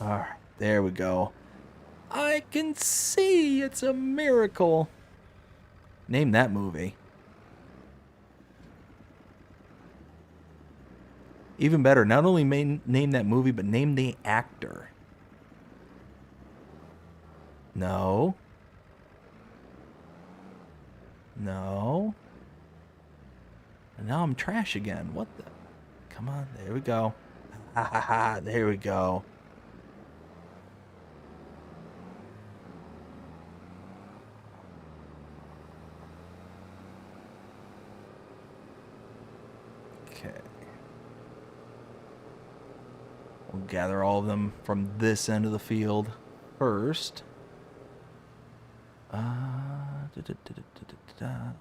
Alright, there we go. I can see it's a miracle. Name that movie. Even better, not only name that movie, but name the actor. No. And now I'm trash again. What the? Come on, there we go. Ha ha ha, there we go. Okay. We'll gather all of them from this end of the field first.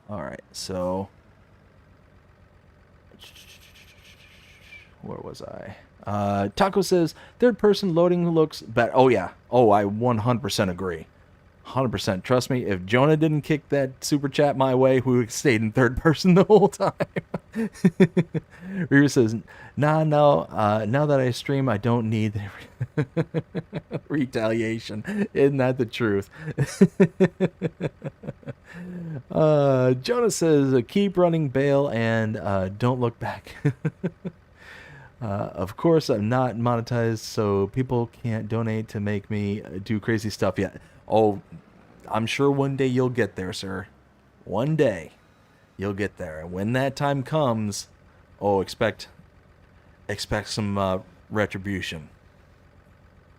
Alright, so where was I? Taco says third person loading looks better. Oh yeah. Oh, I 100% agree. 100%. Trust me, if Jonah didn't kick that super chat my way, we would have stayed in third person the whole time. Riri says, no, now that I stream, I don't need retaliation. Isn't that the truth? Jonah says, keep running bail and don't look back. Of course, I'm not monetized, so people can't donate to make me do crazy stuff yet. Oh, I'm sure one day you'll get there, sir. One day You'll get there. And when that time comes, oh, expect some retribution.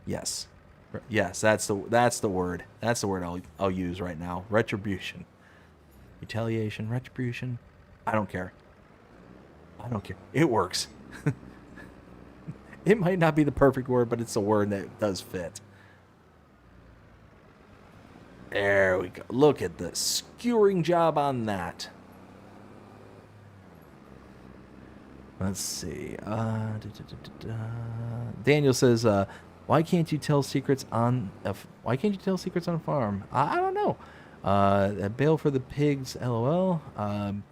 Yes. Yes, that's the word. That's the word I'll use right now. Retribution. Retaliation, retribution. I don't care. I don't care. It works. It might not be the perfect word, but it's a word that does fit. There we go. Look at the skewering job on that. Let's see. Daniel says, "Why can't you tell secrets on why can't you tell secrets on a farm?" I don't know. A bail for the pigs, LOL.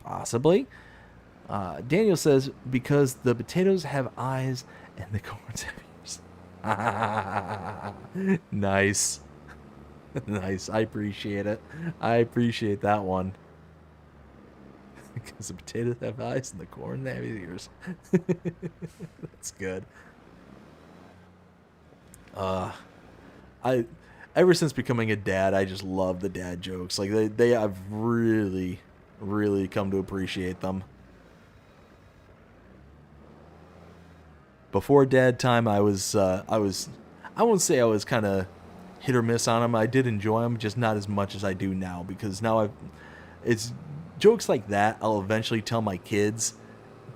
Possibly. Daniel says, "Because the potatoes have eyes and the corns have ears." Nice. Nice. I appreciate it. I appreciate that one. Because the potatoes have eyes and the corn have ears. That's good. I ever since becoming a dad, I just love the dad jokes. Like they I've really come to appreciate them. Before dad time, I won't say I was kind of hit or miss on them. I did enjoy them, just not as much as I do now, because now it's jokes like that I'll eventually tell my kids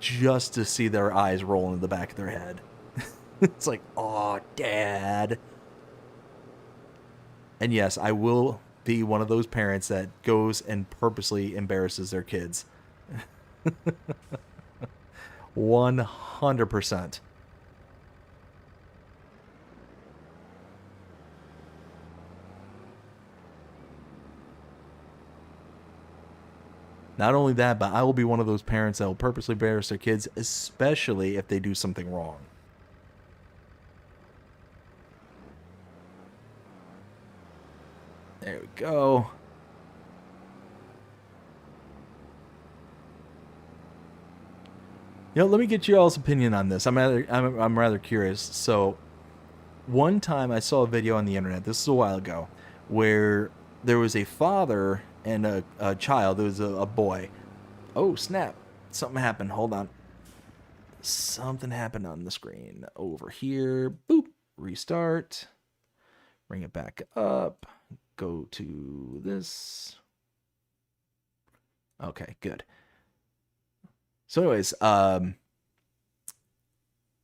just to see their eyes roll in the back of their head. It's like, "Oh, Dad." And yes, I will be one of those parents that goes and purposely embarrasses their kids. 100%. Not only that, but I will be one of those parents that will purposely embarrass their kids, especially if they do something wrong. There we go. Let me get you all's opinion on this. I'm rather curious. So, one time I saw a video on the internet, this is a while ago, where there was a father and a child. There was a boy. Oh, snap. Something happened. Hold on. Something happened on the screen. Over here. Boop. Restart. Bring it back up. Go to this. Okay, good. So anyways,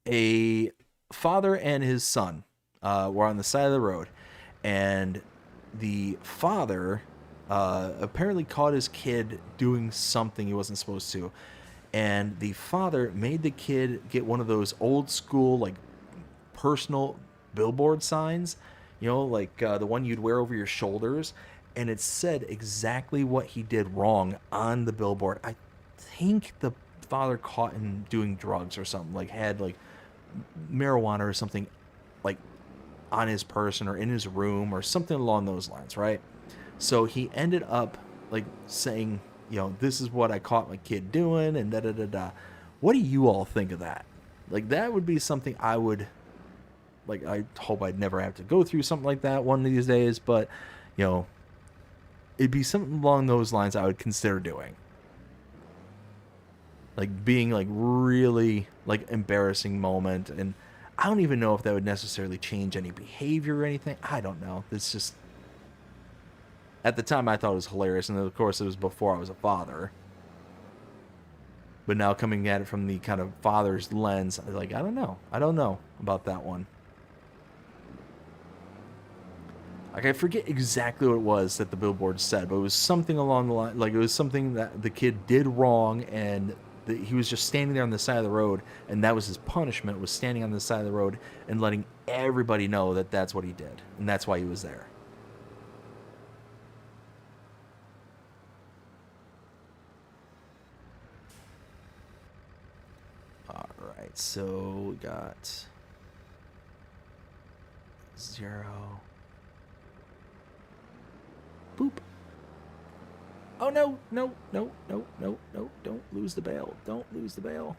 a father and his son were on the side of the road, and the father apparently caught his kid doing something he wasn't supposed to, and the father made the kid get one of those old school, like, personal billboard signs, like the one you'd wear over your shoulders, and it said exactly what he did wrong on the billboard. I think the father caught him doing drugs or something, like had like marijuana or something, like on his person or in his room or something along those lines, right? So he ended up like saying, this is what I caught my kid doing, and da da da da. What do you all think of that? Like, that would be something I would, like, I hope I'd never have to go through something like that one of these days, but it'd be something along those lines I would consider doing. Like, being like really like embarrassing moment, and I don't even know if that would necessarily change any behavior or anything. I don't know. It's just, at the time I thought it was hilarious, and of course it was before I was a father. But now coming at it from the kind of father's lens, I was like, I don't know about that one. Like, I forget exactly what it was that the billboard said, but it was something along the line, like it was something that the kid did wrong, and he was just standing there on the side of the road, and that was his punishment, was standing on the side of the road and letting everybody know that that's what he did, and that's why he was there. Alright, so we got 0. Boop. Oh, no, don't lose the bail. Don't lose the bail.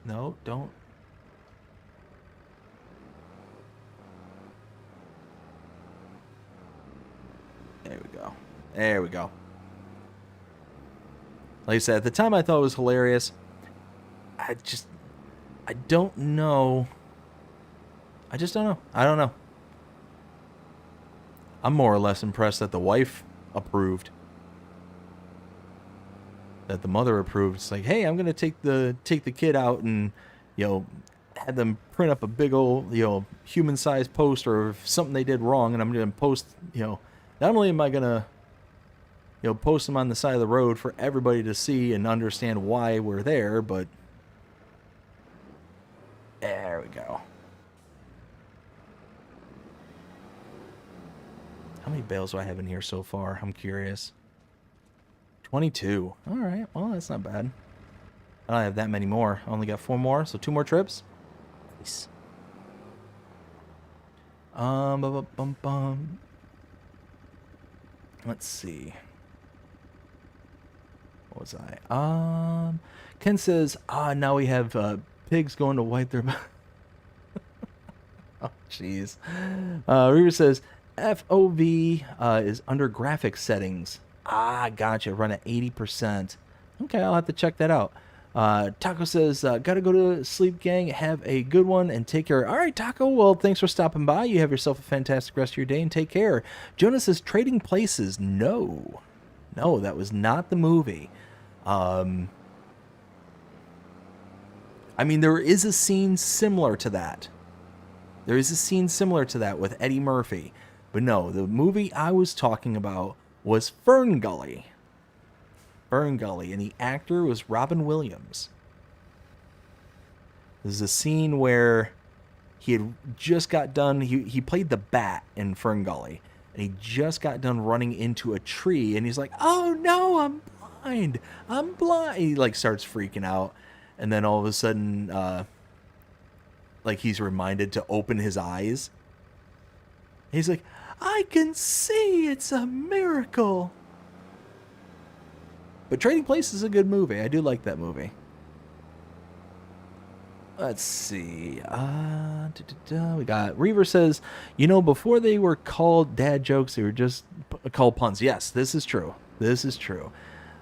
No, don't. go. There we go. Like I said, at the time I thought it was hilarious. I don't know. I just don't know. I don't know. I'm more or less impressed that the wife approved. That the mother approved. It's like, hey, I'm gonna take the kid out and, had them print up a big old, human-sized poster of something they did wrong, and I'm gonna post, not only am I gonna, post them on the side of the road for everybody to see and understand why we're there, but there we go. How many bales do I have in here so far? I'm curious. 22. All right. Well, that's not bad. I don't have that many more. I only got 4 more, so 2 more trips. Nice. Let's see. What was I? Ken says, now we have pigs going to wipe their mouth. Oh, jeez. Reaver says, FOV is under graphics settings. Gotcha. Run at 80%. Okay, I'll have to check that out. Taco says, gotta go to sleep, gang. Have a good one and take care. All right, Taco. Well, thanks for stopping by. You have yourself a fantastic rest of your day and take care. Jonas says, Trading Places. No, that was not the movie. I mean, there is a scene similar to that. There is a scene similar to that with Eddie Murphy. But no, the movie I was talking about was Fern Gully. Fern Gully, and the actor was Robin Williams. There's a scene where he had just got done, he played the bat in Fern Gully, and he just got done running into a tree, and he's like, oh no, I'm blind. He like starts freaking out, and then all of a sudden, like he's reminded to open his eyes. He's like, I can see, it's a miracle. But Trading Places is a good movie. I do like that movie. Let's see. We got Reaver says, before they were called dad jokes, they were just called puns. Yes, this is true. This is true.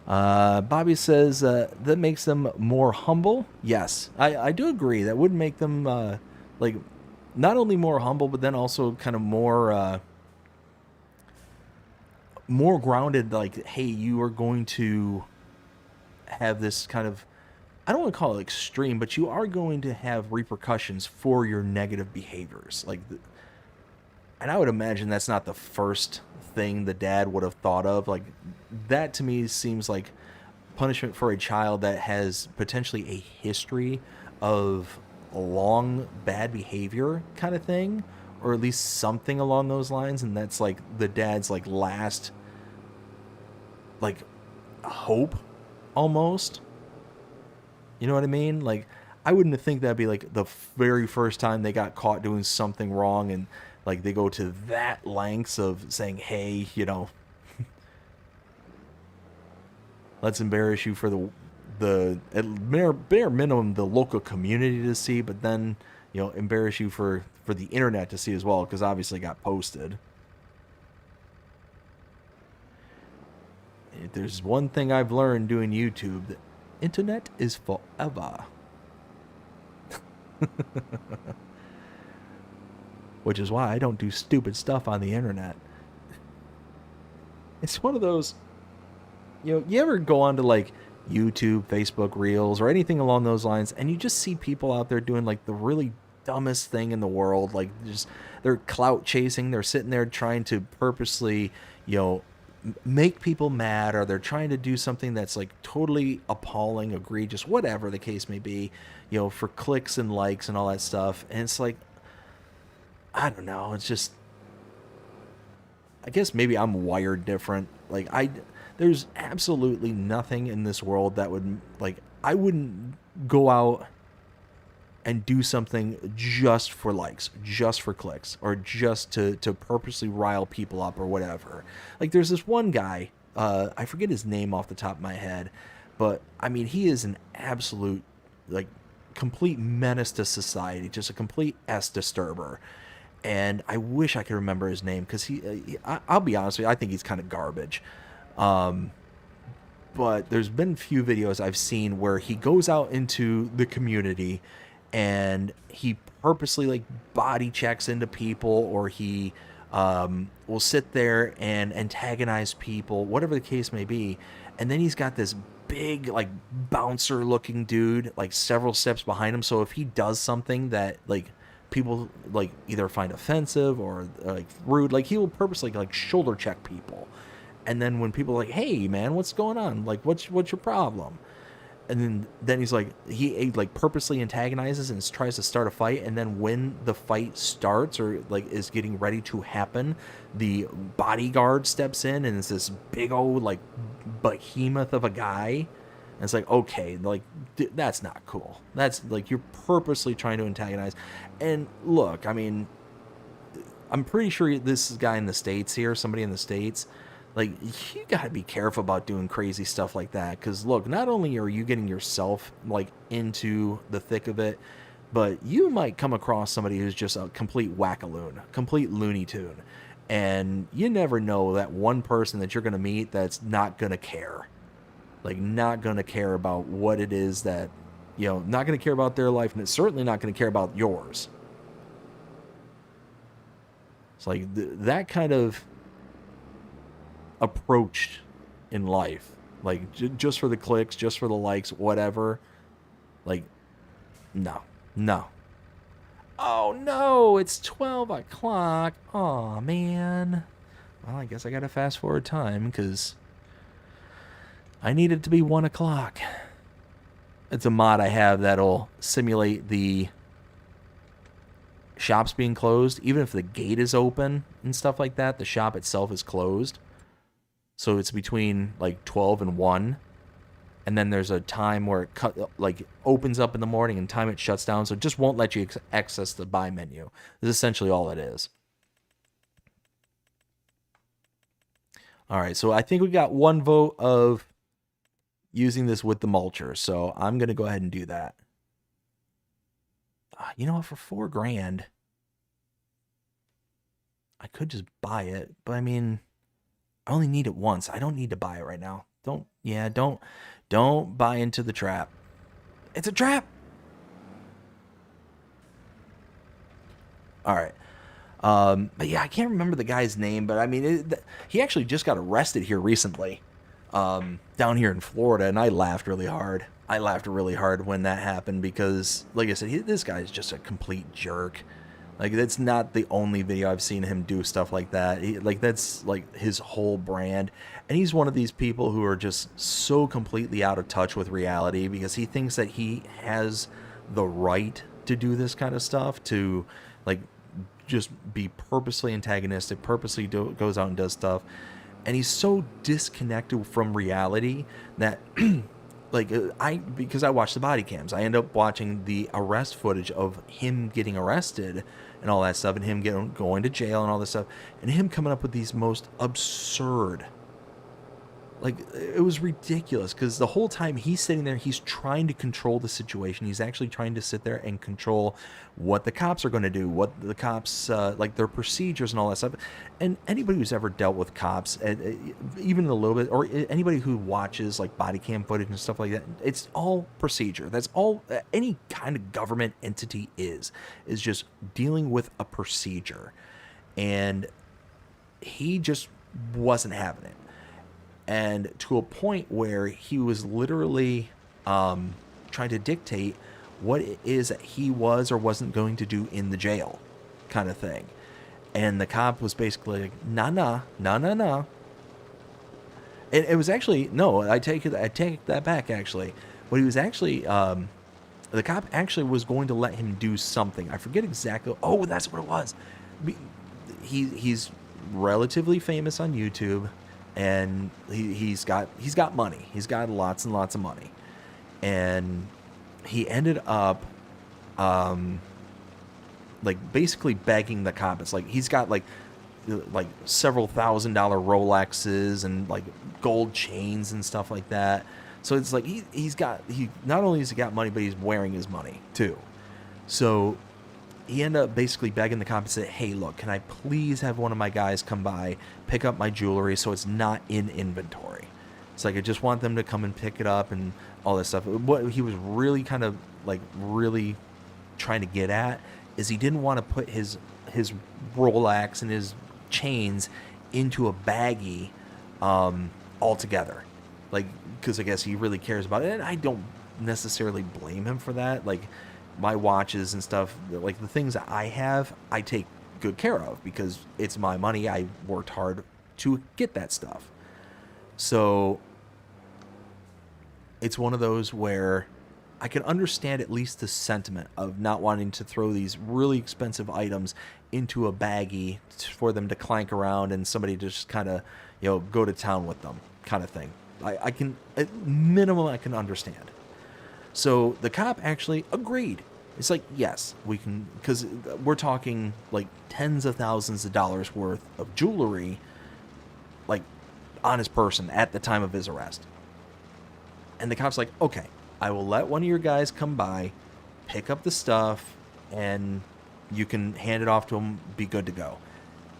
Bobby says that makes them more humble. Yes, I do agree. That would make them like not only more humble, but then also kind of more grounded. Like, hey, you are going to have this kind of, I don't want to call it extreme, but you are going to have repercussions for your negative behaviors. Like, and I would imagine that's not the first thing the dad would have thought of. Like, that to me seems like punishment for a child that has potentially a history of long bad behavior kind of thing, or at least something along those lines. And that's like the dad's like last like hope almost. You know what I mean? Like, I wouldn't think that'd be like the very first time they got caught doing something wrong, and like they go to that lengths of saying, hey, let's embarrass you for the at bare minimum the local community to see, but then embarrass you for the internet to see as well, because obviously it got posted. If there's one thing I've learned doing YouTube, the internet is forever. Which is why I don't do stupid stuff on the internet. It's one of those, you ever go on to like YouTube, Facebook Reels, or anything along those lines, and you just see people out there doing like the really dumbest thing in the world. Like, just, they're clout chasing, they're sitting there trying to purposely, make people mad, or they're trying to do something that's like totally appalling, egregious, whatever the case may be, for clicks and likes and all that stuff. And it's like, I don't know, it's just, I guess maybe I'm wired different. Like, there's absolutely nothing in this world that would, like, I wouldn't go out and do something just for likes, just for clicks, or just to purposely rile people up or whatever. Like, there's this one guy, I forget his name off the top of my head, but I mean, he is an absolute, like, complete menace to society, just a complete S disturber. and I wish I could remember his name because I'll be honest with you, I think he's kind of garbage. But there's been a few videos I've seen where he goes out into the community and he purposely like body checks into people, or he will sit there and antagonize people, whatever the case may be. And then he's got this big like bouncer looking dude like several steps behind him, so if he does something that like people like either find offensive or like rude, like he will purposely like shoulder check people. And then when people are like, hey man, what's going on, like what's your problem, and then he's like, he like purposely antagonizes and tries to start a fight, and then when the fight starts or like is getting ready to happen, the bodyguard steps in and it's this big old like behemoth of a guy. And it's like, okay, like that's not cool. That's like, you're purposely trying to antagonize. And look, I mean, I'm pretty sure this guy in the States here, somebody in the States, like, you gotta be careful about doing crazy stuff like that. Because, look, not only are you getting yourself, like, into the thick of it, but you might come across somebody who's just a complete whack-a-loon, complete Looney Tune. And you never know that one person that you're gonna meet that's not gonna care. Like, not gonna care about what it is that, you know, not gonna care about their life, and it's certainly not gonna care about yours. It's like, that kind of approach in life, like just for the clicks, just for the likes, whatever, like no. Oh no, it's 12 o'clock. Oh man. Well, I guess I gotta fast forward time because I need it to be 1 o'clock. It's a mod I have that'll simulate the shops being closed. Even if the gate is open and stuff like that, the shop itself is closed. So it's between like 12 and 1. And then there's a time where it opens up in the morning and time it shuts down. So it just won't let you access the buy menu. This is essentially all it is. All right, so I think we got one vote of using this with the mulcher. So I'm going to go ahead and do that. You know what? For $4,000, I could just buy it. But I mean, I only need it once. I don't need to buy it right now. Don't buy into the trap. It's a trap. All right. But yeah, I can't remember the guy's name, but I mean, he actually just got arrested here recently, down here in Florida, and I laughed really hard. I laughed really hard when that happened because, like I said, this guy is just a complete jerk. Like, that's not the only video I've seen him do stuff like that. That's like his whole brand. And he's one of these people who are just so completely out of touch with reality because he thinks that he has the right to do this kind of stuff, to like just be purposely antagonistic, purposely goes out and does stuff. And he's so disconnected from reality that because I watch the body cams, I end up watching the arrest footage of him getting arrested and all that stuff, and him going to jail and all this stuff, and him coming up with these most absurd, like, it was ridiculous because the whole time he's sitting there, he's trying to control the situation. He's actually trying to sit there and control what the cops are going to do, what the cops, like their procedures and all that stuff. And anybody who's ever dealt with cops, even a little bit, or anybody who watches like body cam footage and stuff like that, it's all procedure. That's all any kind of government entity is just dealing with a procedure. And he just wasn't having it. And to a point where he was literally trying to dictate what it is that he was or wasn't going to do in the jail, kind of thing. And the cop was basically like, nah. It was actually, no, I take that back, actually. What he was actually, the cop actually was going to let him do something. I forget exactly. Oh, that's what it was. He's relatively famous on YouTube. And he's got money. He's got lots and lots of money. And he ended up like basically begging the cops. It's like he's got like several $1,000 Rolexes and like gold chains and stuff like that. So it's like he not only has he got money, but he's wearing his money too. So he ended up basically begging the cop and said, hey, look, can I please have one of my guys come by, pick up my jewelry so it's not in inventory? It's like, I just want them to come and pick it up and all this stuff. What he was really kind of like really trying to get at is he didn't want to put his Rolex and his chains into a baggie altogether. Like, because I guess he really cares about it. And I don't necessarily blame him for that. Like, my watches and stuff, like the things that I have, I take good care of because it's my money. I worked hard to get that stuff. So it's one of those where I can understand at least the sentiment of not wanting to throw these really expensive items into a baggie for them to clank around and somebody to just kind of, you know, go to town with them kind of thing. I can, at minimum, I can understand. So the cop actually agreed. It's like, yes, we can, because we're talking like tens of thousands of dollars worth of jewelry, like on his person at the time of his arrest. And the cop's like, okay, I will let one of your guys come by, pick up the stuff, and you can hand it off to him, be good to go.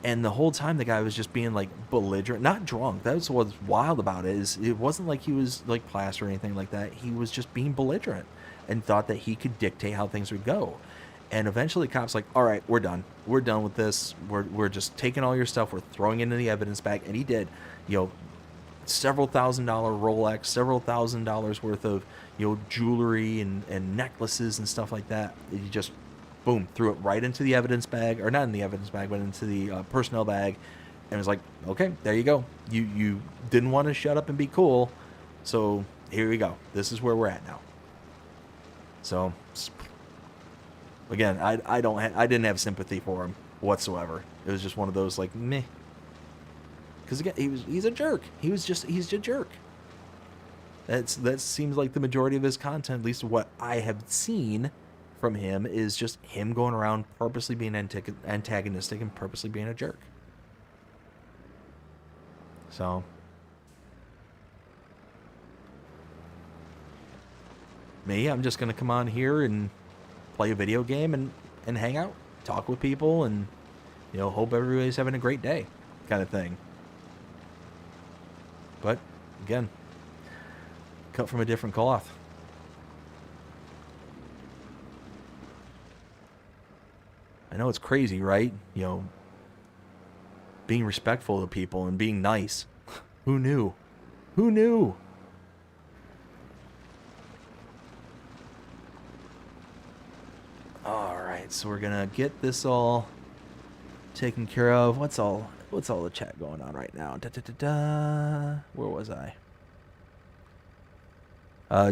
And the whole time the guy was just being like belligerent, not drunk. That's what's wild about it, is it wasn't like he was like plastered or anything like that. He was just being belligerent and thought that he could dictate how things would go. And eventually the cop's like, all right, we're done. We're done with this. We're just taking all your stuff. We're throwing it into the evidence bag. And he did, you know, several $1,000 Rolex, several $1,000s worth of, you know, jewelry and necklaces and stuff like that. He just, boom, threw it right into the evidence bag, or not in the evidence bag, but into the personnel bag, and was like, okay, there you go. You didn't want to shut up and be cool, so here we go. This is where we're at now. So, again, I didn't have sympathy for him whatsoever. It was just one of those like meh. Because again, he's a jerk. He's a jerk. That seems like the majority of his content, at least what I have seen from him, is just him going around purposely being antagonistic and purposely being a jerk. So me, I'm just gonna come on here and play a video game and hang out, talk with people, and, you know, hope everybody's having a great day, kind of thing. But again, cut from a different cloth. I know it's crazy, right? You know, being respectful to people and being nice. Who knew? Who knew? All right, so we're gonna get this all taken care of. What's all the chat going on right now? Where was I?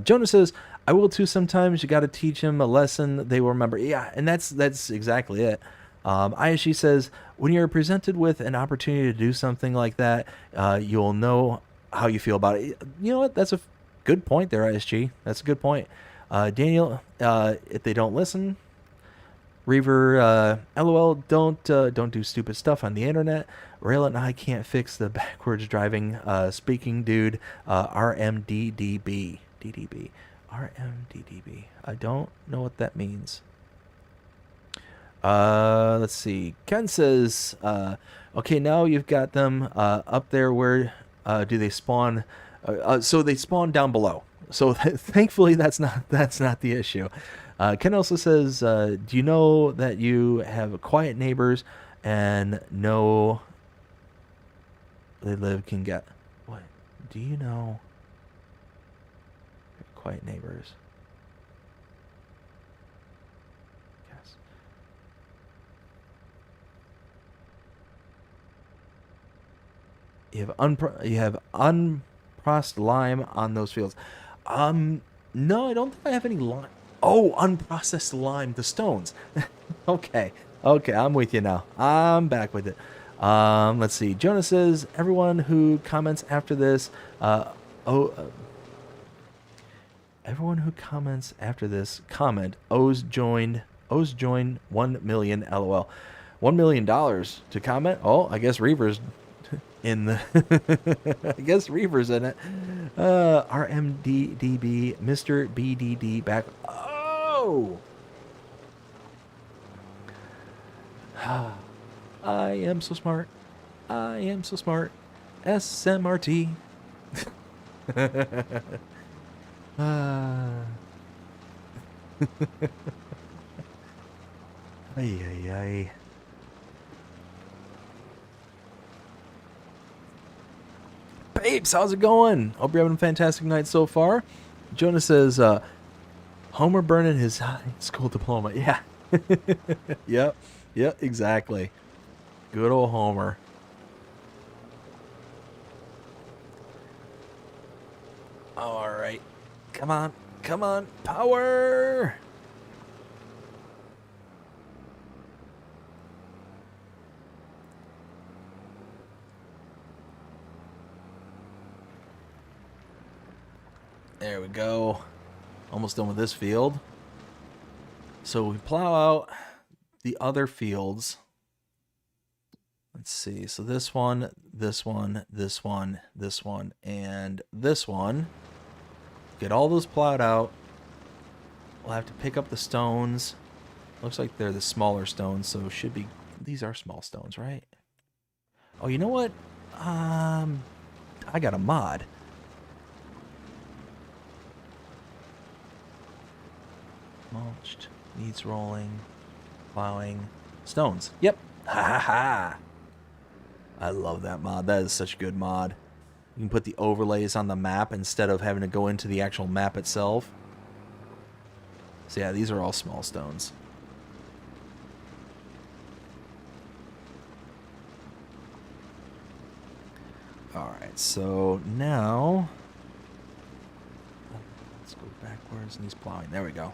Jonah says, I will too sometimes. You got to teach him a lesson they will remember. Yeah, and that's exactly it. ISG says, when you're presented with an opportunity to do something like that, you'll know how you feel about it. You know what? That's a good point there, ISG. That's a good point. Daniel, if they don't listen, Reaver, LOL, don't do stupid stuff on the internet. Rail and I can't fix the backwards driving. Speaking dude, RMDDB. DDB. RMDDB. I don't know what that means. Let's see. Ken says, okay, now you've got them up there. Where do they spawn? So they spawn down below. So thankfully that's not the issue. Ken also says, do you know that you have quiet neighbors and know they live can get what? Do you know quiet neighbors? Yes. You have unprocessed lime on those fields. No, I don't think I have any lime. Oh, unprocessed lime, the stones. Okay, I'm with you now. I'm back with it. Let's see. Jonah says, everyone who comments after this, everyone who comments after this comment owes join 1 million LOL. $1 million to comment? Oh, I guess Reaver's in the I guess Reaver's in it. RMDDB, Mr. BDD back. Oh, I am so smart. I am so smart. SMRT. Ah. Ay, ay, ay. Babes, how's it going? Hope you're having a fantastic night so far. Jonah says, Homer burning his high school diploma. Yeah. Yep. Yep, exactly. Good old Homer. All right. Come on. Come on. Power. There we go. Almost done with this field. So we plow out the other fields. Let's see. So this one, this one, this one, this one, and this one. Get all those plowed out. We'll have to pick up the stones. Looks like they're the smaller stones, so should be... These are small stones, right? Oh, you know what? I got a mod. Mulched. Needs rolling. Plowing. Stones. Yep. Ha ha ha. I love that mod. That is such a good mod. You can put the overlays on the map instead of having to go into the actual map itself. So yeah, these are all small stones. Alright, so now... Let's go backwards and he's plowing. There we go.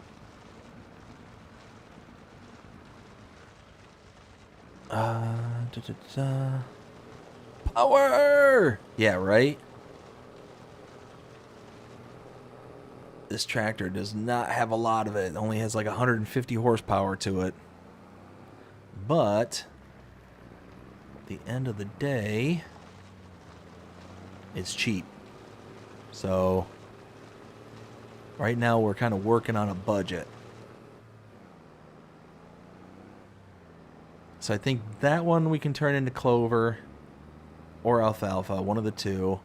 Power! Yeah, right? This tractor does not have a lot of it. It only has like 150 horsepower to it. But at the end of the day, it's cheap. So right now we're kind of working on a budget. So I think that one we can turn into clover or alfalfa, one of the two.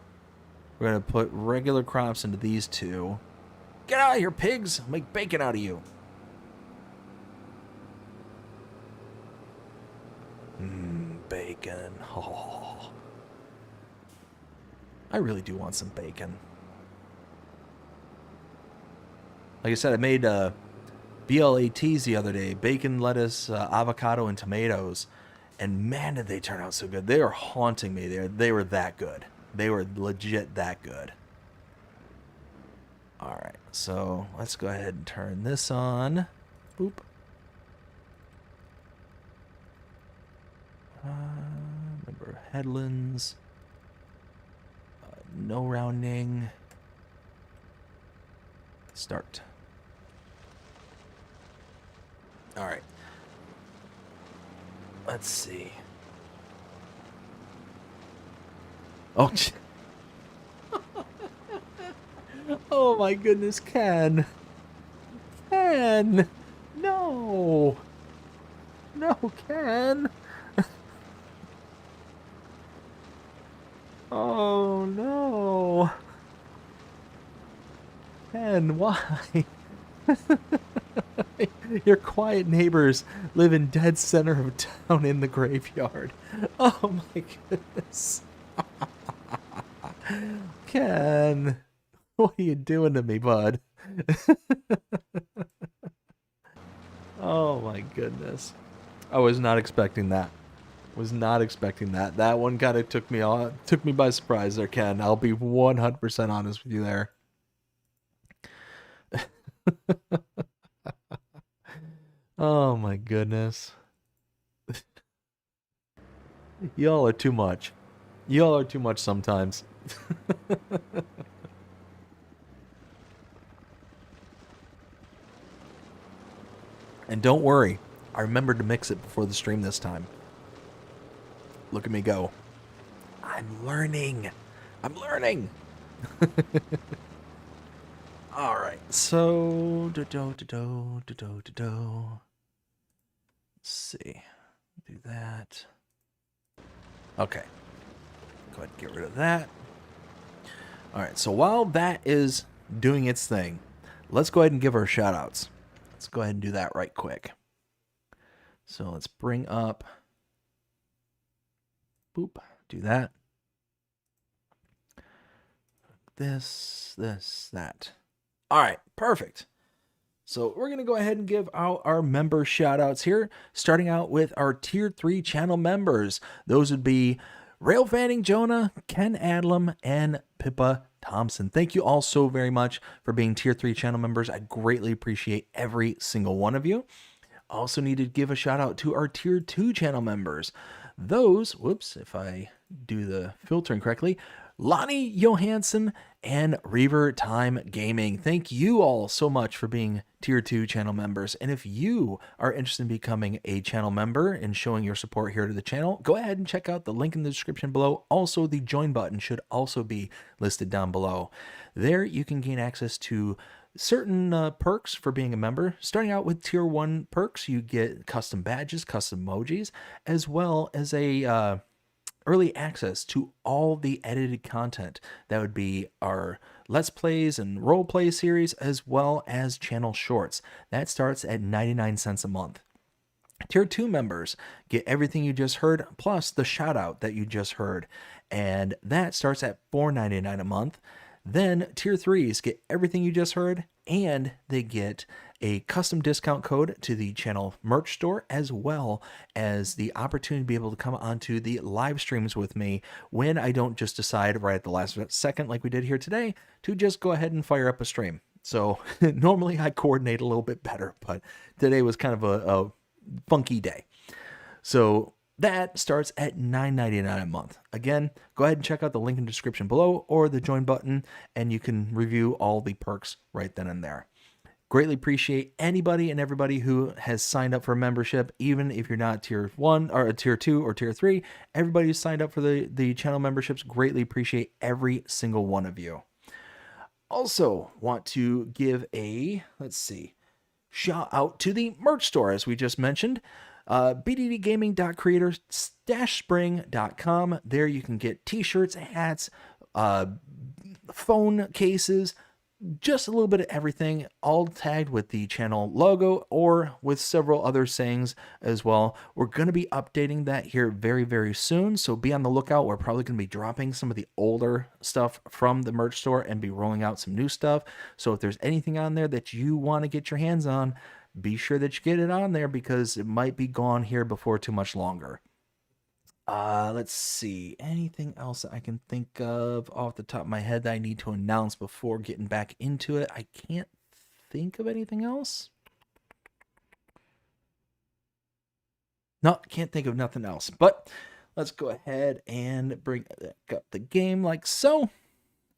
We're going to put regular crops into these two. Get out of here, pigs! I'll make bacon out of you. Bacon. Oh. I really do want some bacon. Like I said, I made BLATs the other day. Bacon, lettuce, avocado, and tomatoes. And man, did they turn out so good. They are haunting me. They were that good. They were legit that good. Alright, so let's go ahead and turn this on. Boop. Remember headlands. No rounding. Start. Alright. Let's see. Oh, oh my goodness, Ken. Ken! No! No, Ken! Oh no! Ken, why? Your quiet neighbors live in dead center of town in the graveyard. Oh my goodness. Ken, what are you doing to me, bud? Oh my goodness. I was not expecting that. Was not expecting that. That one kind of took me by surprise there, Ken. I'll be 100% honest with you there. Oh my goodness. Y'all are too much. Y'all are too much sometimes. And don't worry, I remembered to mix it before the stream this time. Look at me go. I'm learning. I'm learning. All right. So, let's see. Do that. Okay. Go ahead and get rid of that. All right, so while that is doing its thing, let's go ahead and give our shout outs. Let's go ahead and do that right quick. So let's bring up, boop, do that. This, that. All right, perfect. So we're going to go ahead and give out our member shout outs here, starting out with our Tier 3 channel members. Those would be Rail Fanning Jonah, Ken Adlam, and Pippa Thompson. Thank you all so very much for being Tier 3 channel members. I greatly appreciate every single one of you. Also need to give a shout out to our Tier 2 channel members. Those, whoops, if I do the filtering correctly, Lonnie Johansson and Reaver Time Gaming. Thank you all so much for being Tier 2 channel members. And if you are interested in becoming a channel member and showing your support here to the channel, go ahead and check out the link in the description below. Also, the join button should also be listed down below. There you can gain access to certain perks for being a member. Starting out with Tier 1 perks, you get custom badges, custom emojis, as well as a early access to all the edited content. That would be our Let's Plays and Role Play series, as well as channel shorts. That starts at 99 cents a month. Tier 2 members get everything you just heard, plus the shout out that you just heard. And that starts at $4.99 a month. Then Tier 3s get everything you just heard, and they get a custom discount code to the channel merch store, as well as the opportunity to be able to come onto the live streams with me when I don't just decide right at the last second, like we did here today, to just go ahead and fire up a stream. So normally I coordinate a little bit better, but today was kind of a funky day. So that starts at $9.99 a month. Again, go ahead and check out the link in the description below or the join button, and you can review all the perks right then and there. Greatly appreciate anybody and everybody who has signed up for a membership, even if you're not Tier 1 or Tier 2 or Tier 3. Everybody who's signed up for the channel memberships, greatly appreciate every single one of you. Also want to give a, shout out to the merch store, as we just mentioned. bddgaming.creator-spring.com. There you can get t-shirts, hats, phone cases, just a little bit of everything, all tagged with the channel logo or with several other sayings as well. We're going to be updating that here very, very soon, so be on the lookout. We're probably going to be dropping some of the older stuff from the merch store and be rolling out some new stuff. So if there's anything on there that you want to get your hands on, be sure that you get it on there, because it might be gone here before too much longer. Let's see. Anything else that I can think of off the top of my head that I need to announce before getting back into it? I can't think of anything else. No, can't think of nothing else. But let's go ahead and bring up the game like so.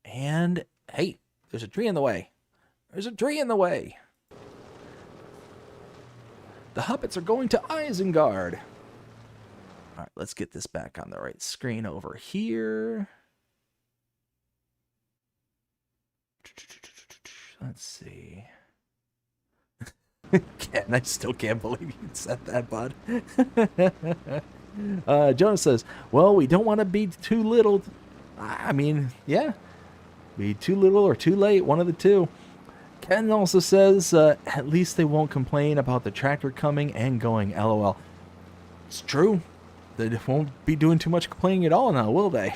And hey, there's a tree in the way. There's a tree in the way. The Huppets are going to Isengard. All right, let's get this back on the right screen over here. Let's see. Ken, I still can't believe you said that, bud. Jonah says, well, we don't want to be too little. I mean, yeah. Be too little or too late, one of the two. Ken also says, at least they won't complain about the tractor coming and going, LOL. It's true. They won't be doing too much complaining at all now, will they?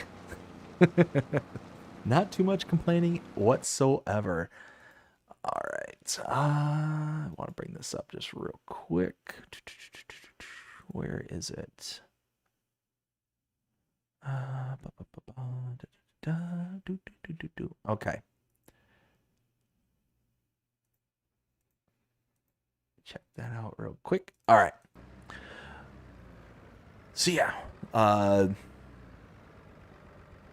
Not too much complaining whatsoever. All right. I want to bring this up just real quick. Where is it? Okay. Check that out real quick. All right. So yeah, we're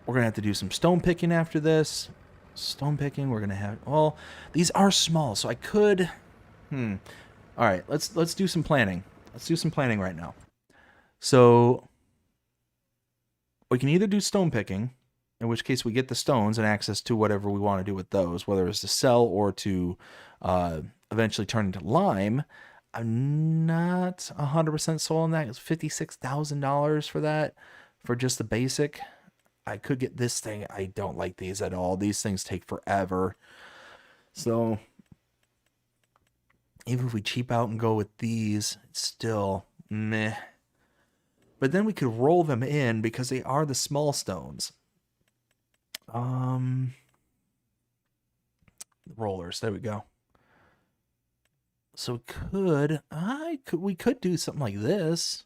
gonna have to do some stone picking after this. Stone picking. We're gonna have. Well, these are small, so I could. All right. Let's do some planning. Let's do some planning right now. So we can either do stone picking, in which case we get the stones and access to whatever we want to do with those, whether it's to sell or to eventually turn into lime. I'm not 100% sold on that. It's $56,000 for that, for just the basic. I could get this thing. I don't like these at all. These things take forever. So even if we cheap out and go with these, it's still meh. But then we could roll them in because they are the small stones. Rollers, there we go. So we could do something like this.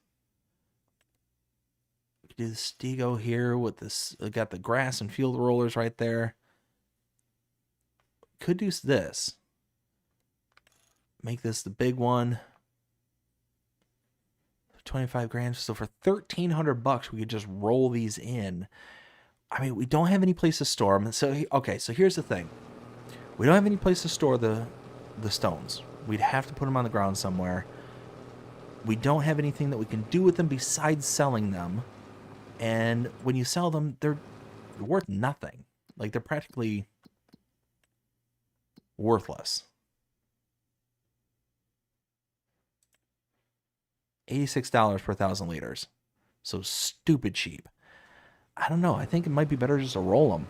We could do the Stego here with this. Got the grass and field rollers right there. Could do this. Make this the big one. 25 grand. So for $1,300, we could just roll these in. I mean, we don't have any place to store them. So okay, so here's the thing. We don't have any place to store the stones. We'd have to put them on the ground somewhere. We don't have anything that we can do with them besides selling them. And when you sell them, they're worth nothing. Like, they're practically worthless. $86 per 1,000 liters. So stupid cheap. I don't know. I think it might be better just to roll them.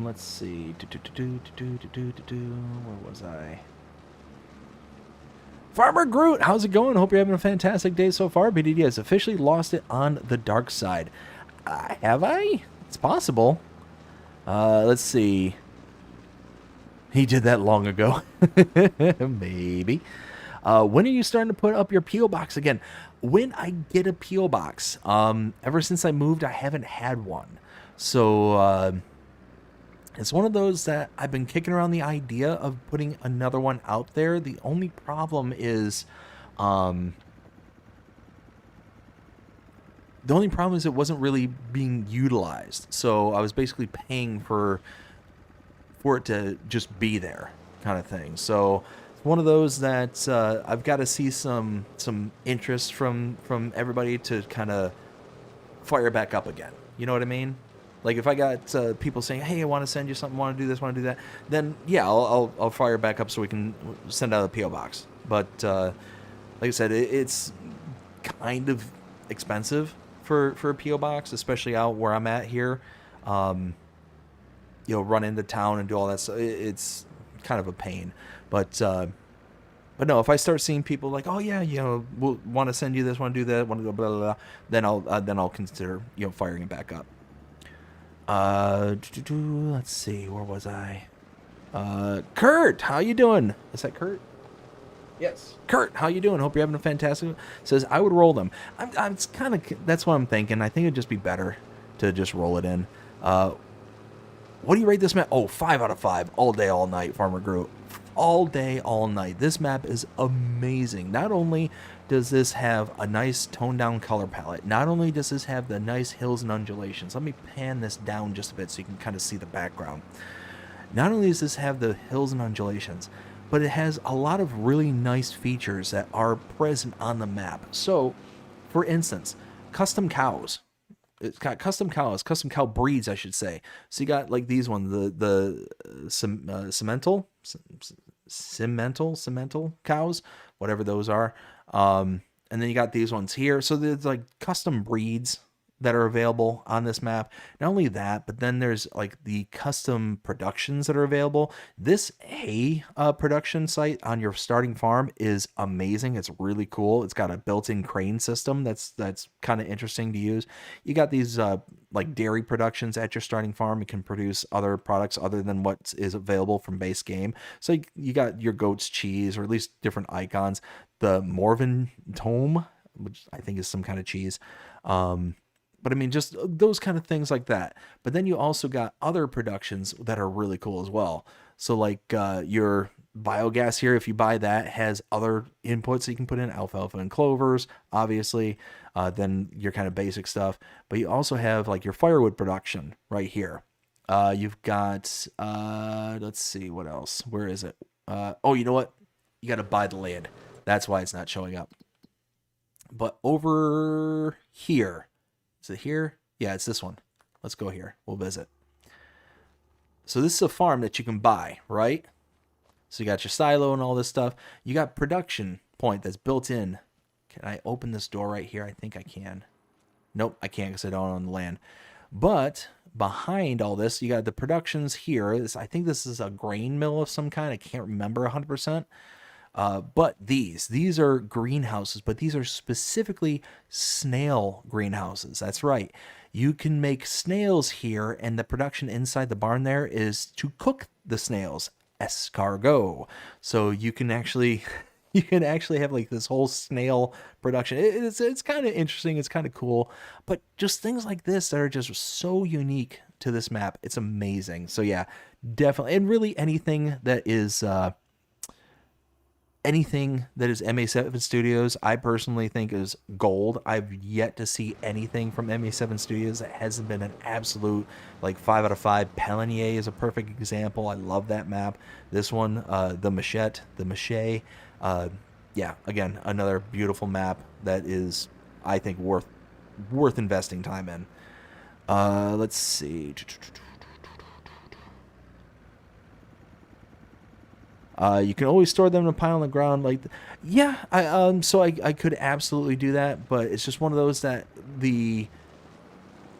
Let's see. Where was I? Farmer Groot, how's it going? Hope you're having a fantastic day so far. BDD has officially lost it on the dark side. Have I? It's possible. Let's see. He did that long ago. Maybe. When are you starting to put up your P.O. box again? When I get a P.O. box. Ever since I moved, I haven't had one. So, it's one of those that I've been kicking around the idea of putting another one out there. The only problem is, it wasn't really being utilized. So I was basically paying for it to just be there, kind of thing. So it's one of those that I've got to see some interest from everybody to kind of fire back up again. You know what I mean? Like, if I got people saying, "Hey, I want to send you something, want to do this, want to do that," then yeah, I'll fire back up so we can send out a PO box. But like I said, it's kind of expensive for a PO box, especially out where I'm at here. Run into town and do all that stuff. It's kind of a pain. But no, if I start seeing people like, "Oh yeah, we'll want to send you this, want to do that, want to go blah blah blah," then I'll consider firing it back up. Let's see, where was I? Kurt, how you doing? Is that Kurt? Yes. Kurt, how you doing? Hope you're having a fantastic. Says I would roll them. I'm kind of, that's what I'm thinking. I think it'd just be better to just roll it in. What do you rate this map? Oh, 5 out of 5. All day, all night, Farmer Groot. All day, all night. This map is amazing. Not only does this have a nice toned down color palette, not only does this have the nice hills and undulations. Let me pan this down just a bit so you can kind of see the background. Not only does this have the hills and undulations, but it has a lot of really nice features that are present on the map. So, for instance, custom cows. It's got custom cows, custom cow breeds, I should say. So you got like these ones, the cemental cows, whatever those are. And then you got these ones here. So there's like custom breeds that are available on this map. Not only that, but then there's like the custom productions that are available. This hay production site on your starting farm is amazing. It's really cool. It's got a built-in crane system that's kind of interesting to use. You got these like dairy productions at your starting farm. You can produce other products other than what is available from base game. So you got your goat's cheese, or at least different icons. The Morven Tome, which I think is some kind of cheese. But I mean, just those kind of things like that. But then you also got other productions that are really cool as well. So like your biogas here, if you buy that, has other inputs that you can put in, alfalfa and clovers, obviously. Then your kind of basic stuff. But you also have like your firewood production right here. You've got, let's see, what else? Where is it? Oh, you know what? You got to buy the land. That's why it's not showing up. But over here. Is it here? Yeah, it's this one. Let's go here. We'll visit. So this is a farm that you can buy, right? So you got your silo and all this stuff. You got production point that's built in. Can I open this door right here? I think I can. Nope, I can't because I don't own the land. But behind all this, you got the productions here. I think this is a grain mill of some kind. I can't remember 100%. But these are greenhouses, but these are specifically snail greenhouses. That's right. You can make snails here, and the production inside the barn there is to cook the snails. Escargot. So you can actually have like this whole snail production. It's kind of interesting. It's kind of cool. But just things like this that are just so unique to this map. It's amazing. So yeah, definitely. And really anything that is MA7 Studios, I personally think is gold. I've yet to see anything from MA7 Studios that hasn't been an absolute like 5 out of 5. Pelenier is a perfect example. I love that map. This one, the Mechet, yeah, again, another beautiful map that is, I think, worth investing time in. Let's see. You can always store them in a pile on the ground. Like, yeah, I could absolutely do that, but it's just one of those that the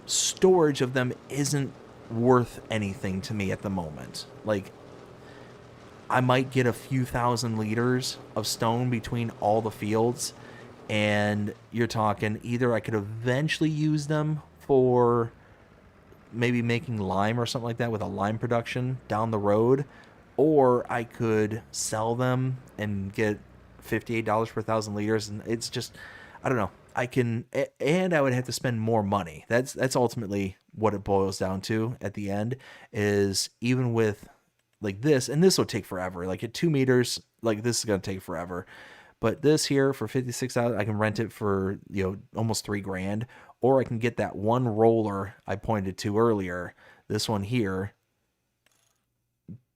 storage of them isn't worth anything to me at the moment. Like, I might get a few thousand liters of stone between all the fields, and you're talking either I could eventually use them for maybe making lime or something like that with a lime production down the road, or I could sell them and get $58 per 1,000 liters, and it's just, I don't know. And I would have to spend more money. That's ultimately what it boils down to at the end, is even with like this, and this will take forever. Like at 2 meters, like this is gonna take forever. But this here for $56, I can rent it for, almost $3,000, or I can get that one roller I pointed to earlier. This one here,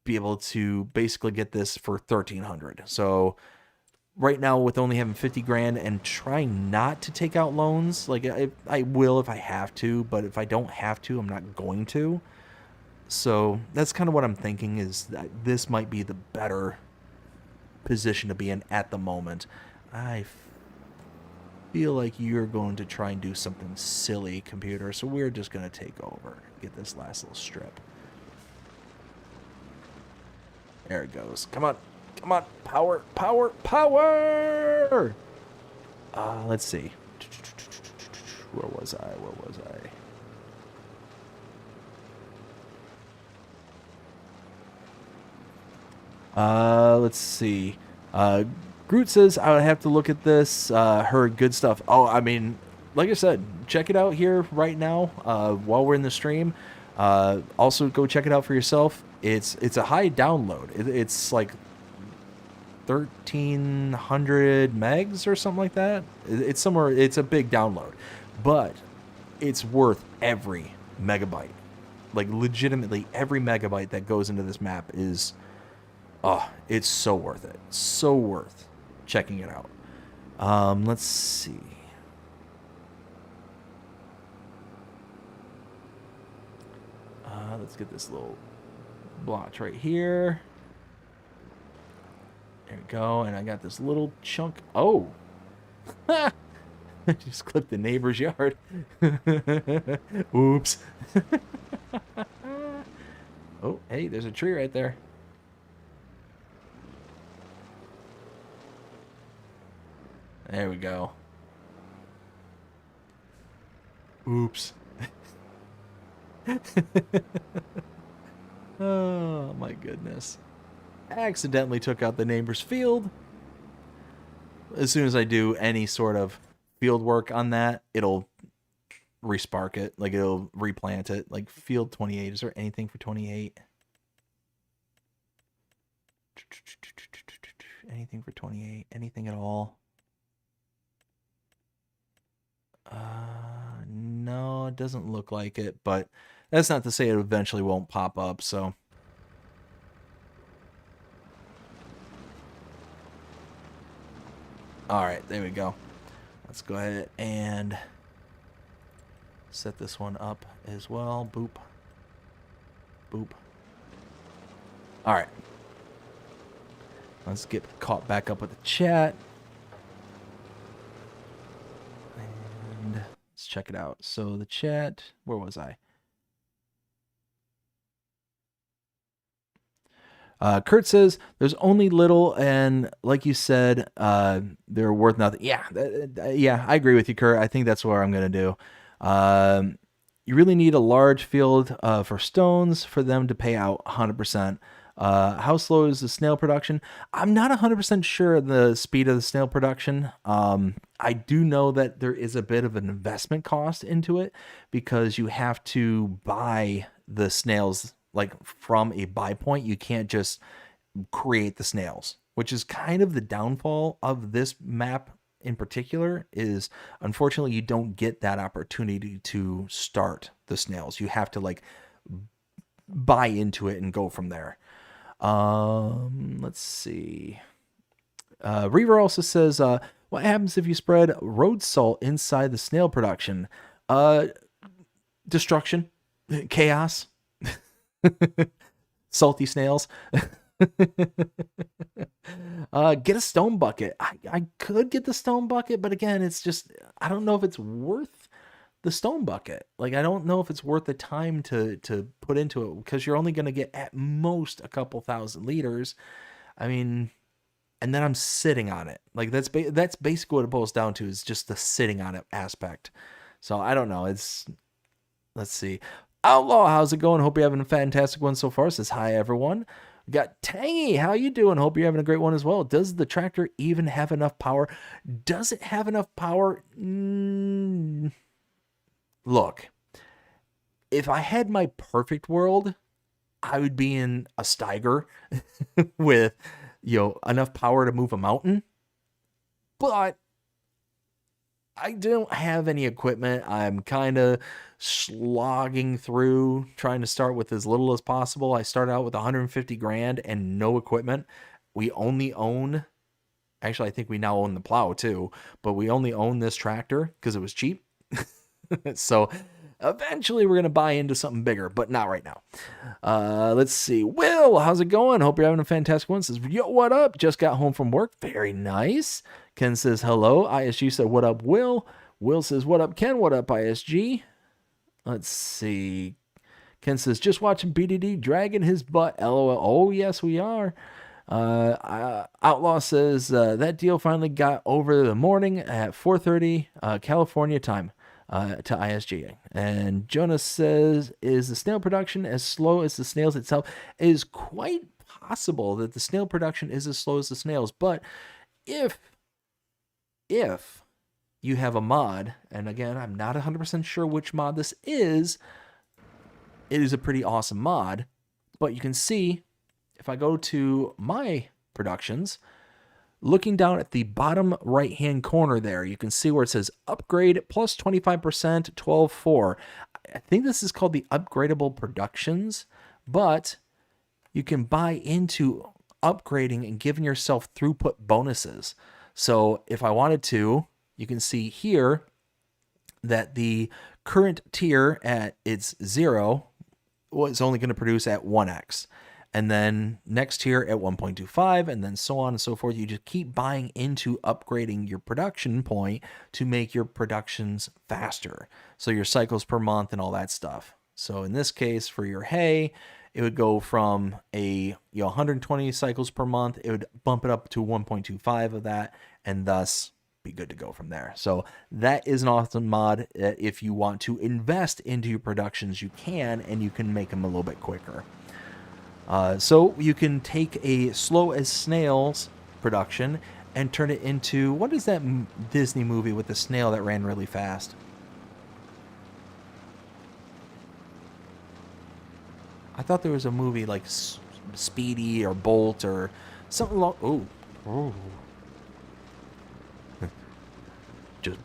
be able to basically get this for $1,300. So right now, with only having $50,000 and trying not to take out loans, like I will if I have to, but if I don't have to, I'm not going to. So that's kind of what I'm thinking, is that this might be the better position to be in at the moment. I feel like you're going to try and do something silly, computer, so we're just going to take over. Get this last little strip. There it goes. Come on. Come on. Power, power, power! Let's see. Where was I? Let's see. Groot says I would have to look at this. Heard good stuff. Oh, I mean, like I said, check it out here right now while we're in the stream. Also, go check it out for yourself. It's a high download. It's like 1,300 megs or something like that. It's somewhere. It's a big download, but it's worth every megabyte. Like legitimately, every megabyte that goes into this map is. Oh, it's so worth it. So worth checking it out. Let's see. Let's get this little blotch right here. There we go. And I got this little chunk. Oh. I just clipped the neighbor's yard. Oops. Oh, hey, there's a tree right there. There we go. Oops. Oh my goodness. I accidentally took out the neighbor's field. As soon as I do any sort of field work on that, it'll respark it. Like it'll replant it. Like field 28. Is there anything for 28? Anything for 28? Anything at all? No, it doesn't look like it, but that's not to say it eventually won't pop up, so. Alright, there we go. Let's go ahead and set this one up as well. Boop. Boop. Alright. Let's get caught back up with the chat. And let's check it out. So the chat, where was I? Kurt says there's only little, and like you said, they're worth nothing. Yeah, yeah, I agree with you, Kurt. I think that's what I'm gonna do. You really need a large field for stones for them to pay out 100%. How slow is the snail production? I'm not 100% sure the speed of the snail production. I do know that there is a bit of an investment cost into it because you have to buy the snails like from a buy point. You can't just create the snails, which is kind of the downfall of this map in particular. Is unfortunately you don't get that opportunity to start the snails. You have to like buy into it and go from there. Let's see. Reaver also says, what happens if you spread road salt inside the snail production? Destruction, chaos, salty snails. Get a stone bucket. I could get the stone bucket, but again, it's just, I don't know if it's worth the stone bucket. Like, I don't know if it's worth the time to put into it because you're only going to get at most a couple thousand liters. I mean, and then I'm sitting on it. Like, that's basically what it boils down to, is just the sitting on it aspect. So I don't know. Let's see. Outlaw, how's it going? Hope you're having a fantastic one so far. Says hi, everyone. We got Tangy, how you doing? Hope you're having a great one as well. Does the tractor even have enough power? Does it have enough power? Look, if I had my perfect world, I would be in a Steiger with, enough power to move a mountain. But I don't have any equipment. I'm kind of slogging through, trying to start with as little as possible. I started out with 150 grand and no equipment. We only own, actually, I think we now own the plow too, but we only own this tractor because it was cheap. So eventually we're going to buy into something bigger, but not right now. Let's see. Will, how's it going? Hope you're having a fantastic one. Says, yo, what up? Just got home from work. Very nice. Ken says, hello. ISG said, what up, Will? Will says, what up, Ken? What up, ISG? Let's see. Ken says, just watching BDD dragging his butt. LOL. Oh, yes, we are. Outlaw says, that deal finally got over the morning at 4:30 California time. To ISG. And Jonas says, is the snail production as slow as the snails itself? It is quite possible that the snail production is as slow as the snails, but if you have a mod, and again, I'm not 100% sure which mod this is, it is a pretty awesome mod, but you can see, if I go to my productions, looking down at the bottom right-hand corner there, you can see where it says upgrade plus 25%, 12.4. I think this is called the upgradable productions, but you can buy into upgrading and giving yourself throughput bonuses. So if I wanted to, you can see here that the current tier at its 0 was only going to produce at 1x. And then next tier at 1.25, and then so on and so forth. You just keep buying into upgrading your production point to make your productions faster. So your cycles per month and all that stuff. So in this case, for your hay, it would go from a 120 cycles per month. It would bump it up to 1.25 of that, and thus be good to go from there. So that is an awesome mod. If you want to invest into your productions, you can, and you can make them a little bit quicker. So you can take a slow as snails production and turn it into, what is that Disney movie with the snail that ran really fast? I thought there was a movie like Speedy or Bolt or something along. Oh. Just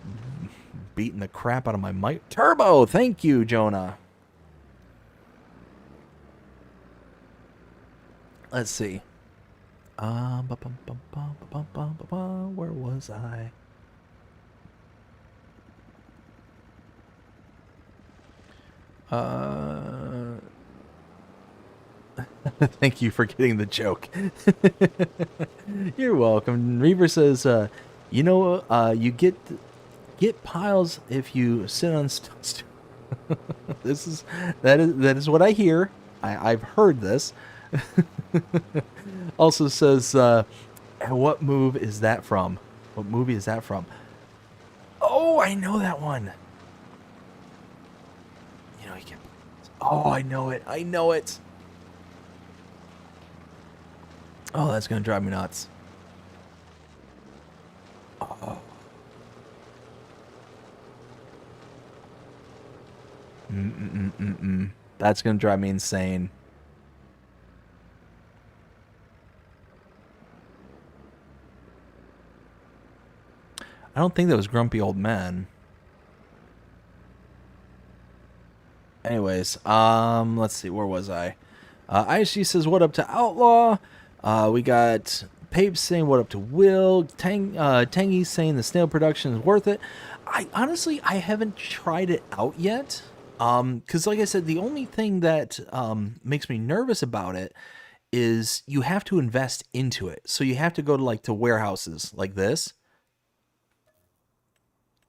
beating the crap out of my mic. Turbo, thank you, Jonah. Let's see. Where was I? Thank you for getting the joke. You're welcome. Reaver says, you get piles if you sit on that is what I hear. I've heard this. Also says, what move is that from? What movie is that from? Oh, I know that one. You know, you can. Oh, I know it. I know it. Oh, that's gonna drive me nuts. Oh. That's gonna drive me insane. I don't think that was Grumpy Old Man. Anyways, let's see, where was I? ISG says, what up to Outlaw? We got Pape saying, what up to Will? Tangy saying the snail production is worth it. I honestly, I haven't tried it out yet. Because like I said, the only thing that makes me nervous about it is you have to invest into it. So you have to go to warehouses like this,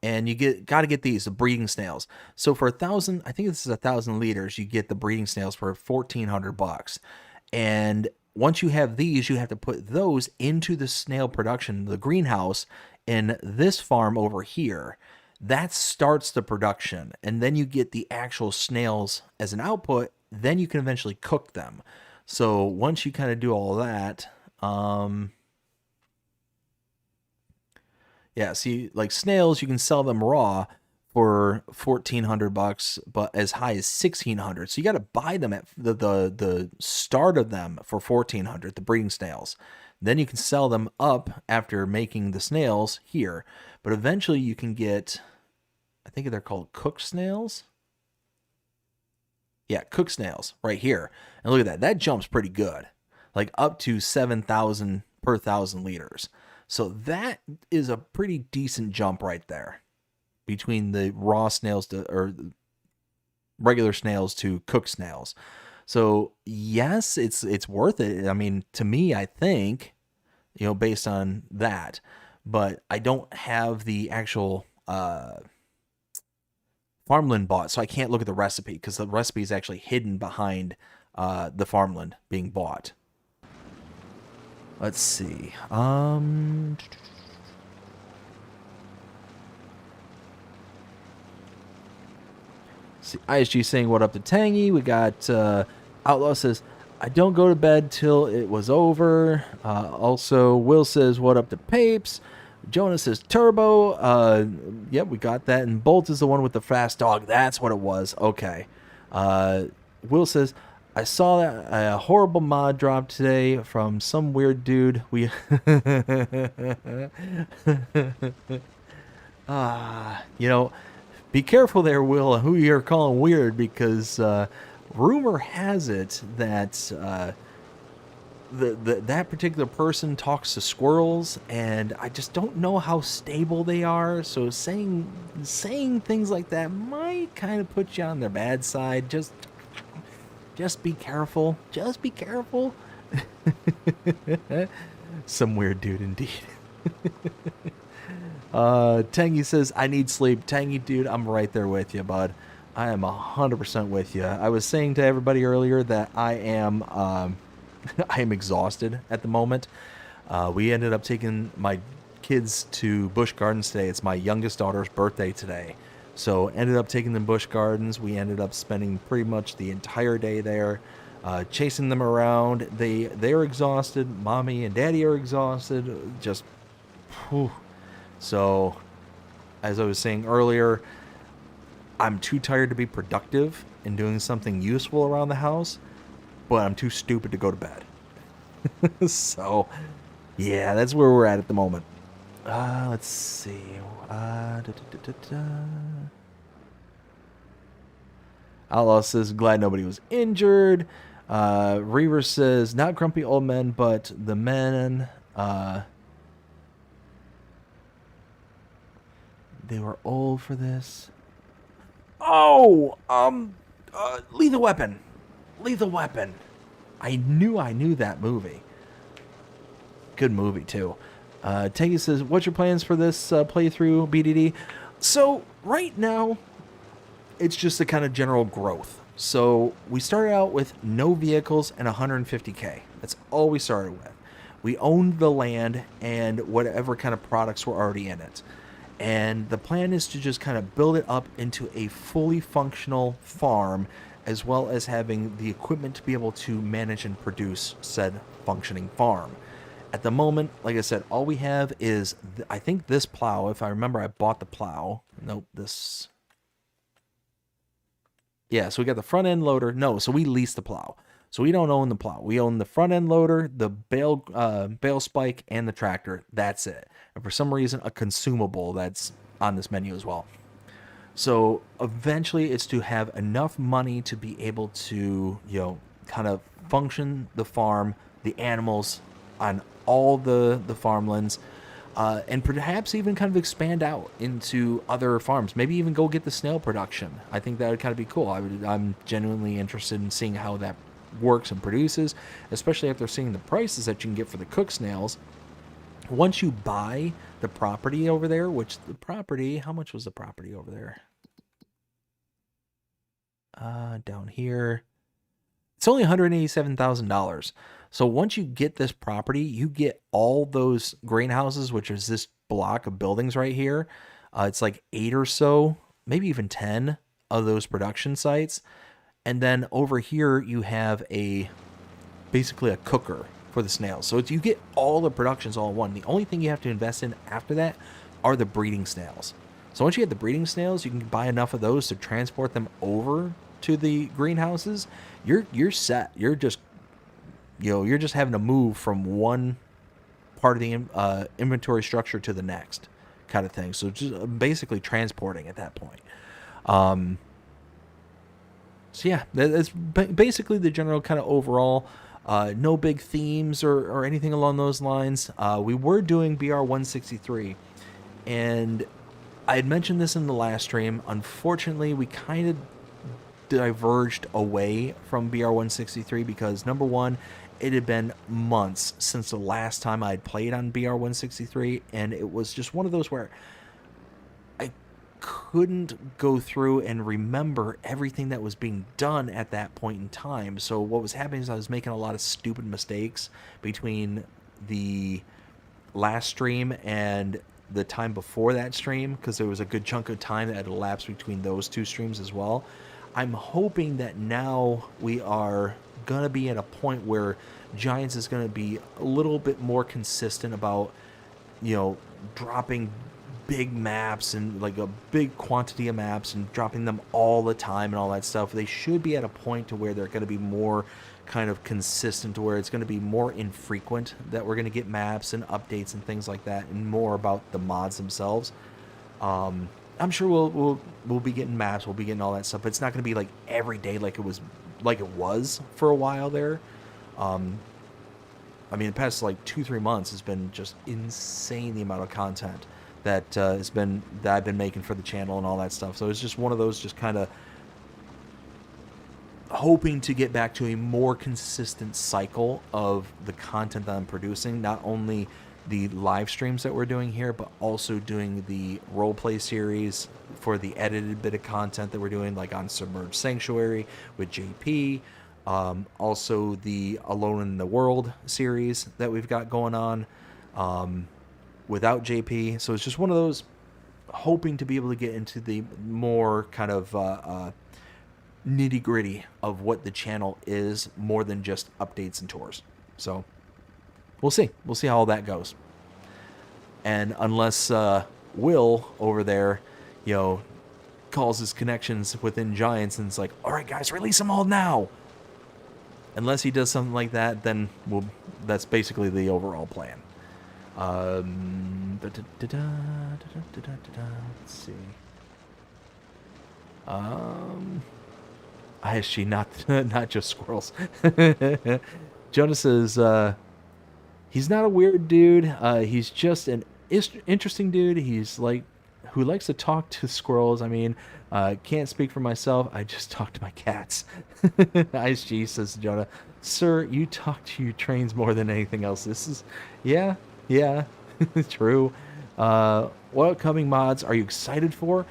and you got to get the breeding snails. So for 1,000, I think this is 1,000 liters, you get the breeding snails for $1,400. And once you have these, you have to put those into the snail production, the greenhouse in this farm over here. That starts the production, and then you get the actual snails as an output. Then you can eventually cook them. So once you kind of do all that, yeah, see, like snails, you can sell them raw for $1,400, but as high as $1,600. So you got to buy them at the start of them for $1,400, the breeding snails. Then you can sell them up after making the snails here. But eventually you can get, I think they're called cooked snails. Yeah, cooked snails right here. And look at that. That jumps pretty good. Like up to 7,000 per 1,000 liters. So that is a pretty decent jump right there between the raw snails or regular snails to cooked snails. So yes, it's worth it. I mean, to me, I think, based on that, but I don't have the actual farmland bought, so I can't look at the recipe because the recipe is actually hidden behind the farmland being bought. Let's see. See, ISG saying what up to Tangy. We got Outlaw says, I don't go to bed till it was over. Also, Will says, what up to Papes? Jonas says Turbo. Yep, we got that. And Bolt is the one with the fast dog. That's what it was. Okay. Will says, I saw that a horrible mod drop today from some weird dude. We be careful there, Will, who you're calling weird, because rumor has it that that particular person talks to squirrels, and I just don't know how stable they are. So saying things like that might kind of put you on their bad side. Just be careful. Just be careful. Some weird dude indeed. Tangy says, I need sleep. Tangy, dude, I'm right there with you, bud. I am 100% with you. I was saying to everybody earlier that I am I am exhausted at the moment. We ended up taking my kids to Busch Gardens today. It's my youngest daughter's birthday today. So ended up taking them Busch Gardens. We ended up spending pretty much the entire day there, chasing them around. They're exhausted. Mommy and Daddy are exhausted. Just, whew. So, as I was saying earlier, I'm too tired to be productive in doing something useful around the house, but I'm too stupid to go to bed. So, yeah, that's where we're at the moment. Let's see. Outlaw says, glad nobody was injured. Reaver says, not grumpy old men, but the men. They were old for this. Oh, lethal weapon. Lethal weapon. I knew that movie. Good movie too. Teggy says, "What's your plans for this playthrough, BDD?" So right now, it's just a kind of general growth. So we started out with no vehicles and 150K. That's all we started with. We owned the land and whatever kind of products were already in it. And the plan is to just kind of build it up into a fully functional farm, as well as having the equipment to be able to manage and produce said functioning farm. At the moment, like I said, all we have is, I think this plow. If I remember, I bought the plow. Nope, this. Yeah, so we got the front end loader. No, so we lease the plow. So we don't own the plow. We own the front end loader, the bale spike, and the tractor. That's it. And for some reason, a consumable that's on this menu as well. So eventually, it's to have enough money to be able to, kind of function the farm, the animals on all the farmlands, and perhaps even kind of expand out into other farms. Maybe even go get the snail production. I think that would kind of be cool. I'm genuinely interested in seeing how that works and produces, especially after seeing the prices that you can get for the cooked snails. Once you buy the property over there, how much was the property over there? Down here, it's only $187,000. So once you get this property, you get all those greenhouses, which is this block of buildings right here. It's like 8 or so, maybe even 10 of those production sites. And then over here, you have basically a cooker for the snails. So you get all the productions all in one. The only thing you have to invest in after that are the breeding snails. So once you get the breeding snails, you can buy enough of those to transport them over to the greenhouses. You're set. You're just having to move from one part of the inventory structure to the next kind of thing. So just basically transporting at that point. So yeah, that's basically the general kind of overall. No big themes or anything along those lines. We were doing BR-163, and I had mentioned this in the last stream. Unfortunately, we kind of diverged away from BR-163 because, number one, it had been months since the last time I had played on BR-163, and it was just one of those where I couldn't go through and remember everything that was being done at that point in time. So what was happening is I was making a lot of stupid mistakes between the last stream and the time before that stream, because there was a good chunk of time that had elapsed between those two streams as well. I'm hoping that now we are going to be at a point where Giants is going to be a little bit more consistent about, dropping big maps and like a big quantity of maps and dropping them all the time and all that stuff. They should be at a point to where they're going to be more kind of consistent, to where it's going to be more infrequent that we're going to get maps and updates and things like that, and more about the mods themselves. I'm sure we'll be getting maps, we'll be getting all that stuff, but it's not going to be like every day like it was for a while there. The past like 2-3 months has been just insane, the amount of content that I've been making for the channel and all that stuff. So it's just one of those, just kind of hoping to get back to a more consistent cycle of the content that I'm producing, not only the live streams that we're doing here, but also doing the roleplay series for the edited bit of content that we're doing, like on Submerged Sanctuary with JP. Also the Alone in the World series that we've got going on without JP. So it's just one of those, hoping to be able to get into the more kind of nitty gritty of what the channel is, more than just updates and tours. So we'll see how all that goes. And unless Will over there, calls his connections within Giants and it's like, all right guys, release them all now. Unless he does something like that, then that's basically the overall plan. Let's see. ISG, not just squirrels. Jonas says, he's not a weird dude. He's just an interesting dude. He's like, who likes to talk to squirrels. Can't speak for myself. I just talk to my cats. ISG, says Jonah. Sir, you talk to your trains more than anything else. This is, yeah, yeah, true. What upcoming mods are you excited for?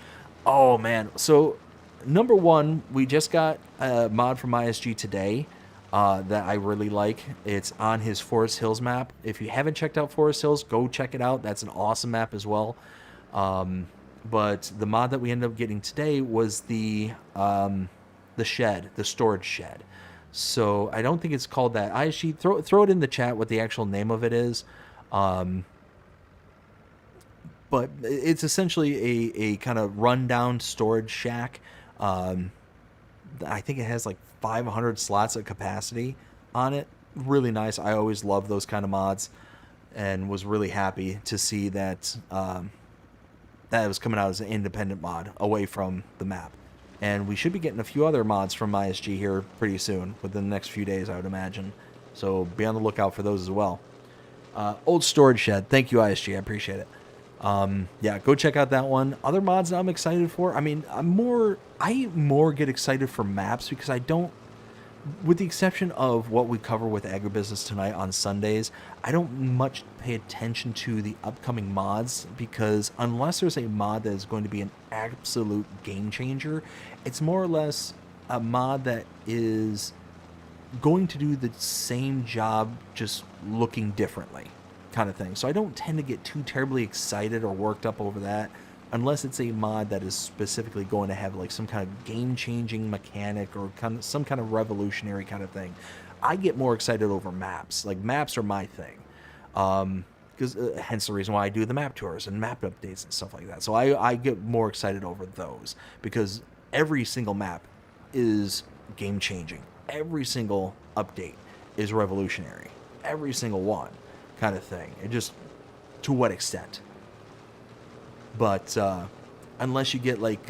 Oh man, so number one, we just got a mod from ISG today that I really like. It's on his Forest Hills map. If you haven't checked out Forest Hills, go check it out. That's an awesome map as well. But the mod that we ended up getting today was the shed, the storage shed. So I don't think it's called that. I actually throw it in the chat what the actual name of it is. But it's essentially a kind of rundown storage shack. I think it has like 500 slots of capacity on it. Really nice. I always love those kind of mods, and was really happy to see that that it was coming out as an independent mod away from the map. And we should be getting a few other mods from ISG here pretty soon, within the next few days, I would imagine. So be on the lookout for those as well. Old Storage Shed. Thank you, ISG. I appreciate it. Yeah, go check out that one. Other mods that I'm excited for. I mean, I more get excited for maps because I don't, with the exception of what we cover with Agribusiness Tonight on Sundays, I don't much pay attention to the upcoming mods because unless there's a mod that is going to be an absolute game changer, it's more or less a mod that is going to do the same job just looking differently kind of thing. So I don't tend to get too terribly excited or worked up over that unless it's a mod that is specifically going to have like some kind of game-changing mechanic or some kind of revolutionary kind of thing. I get more excited over maps. Like, maps are my thing. Because hence the reason why I do the map tours and map updates and stuff like that. So I get more excited over those because every single map is game-changing. Every single update is revolutionary. Every single one kind of thing. It just, to what extent? But unless you get like,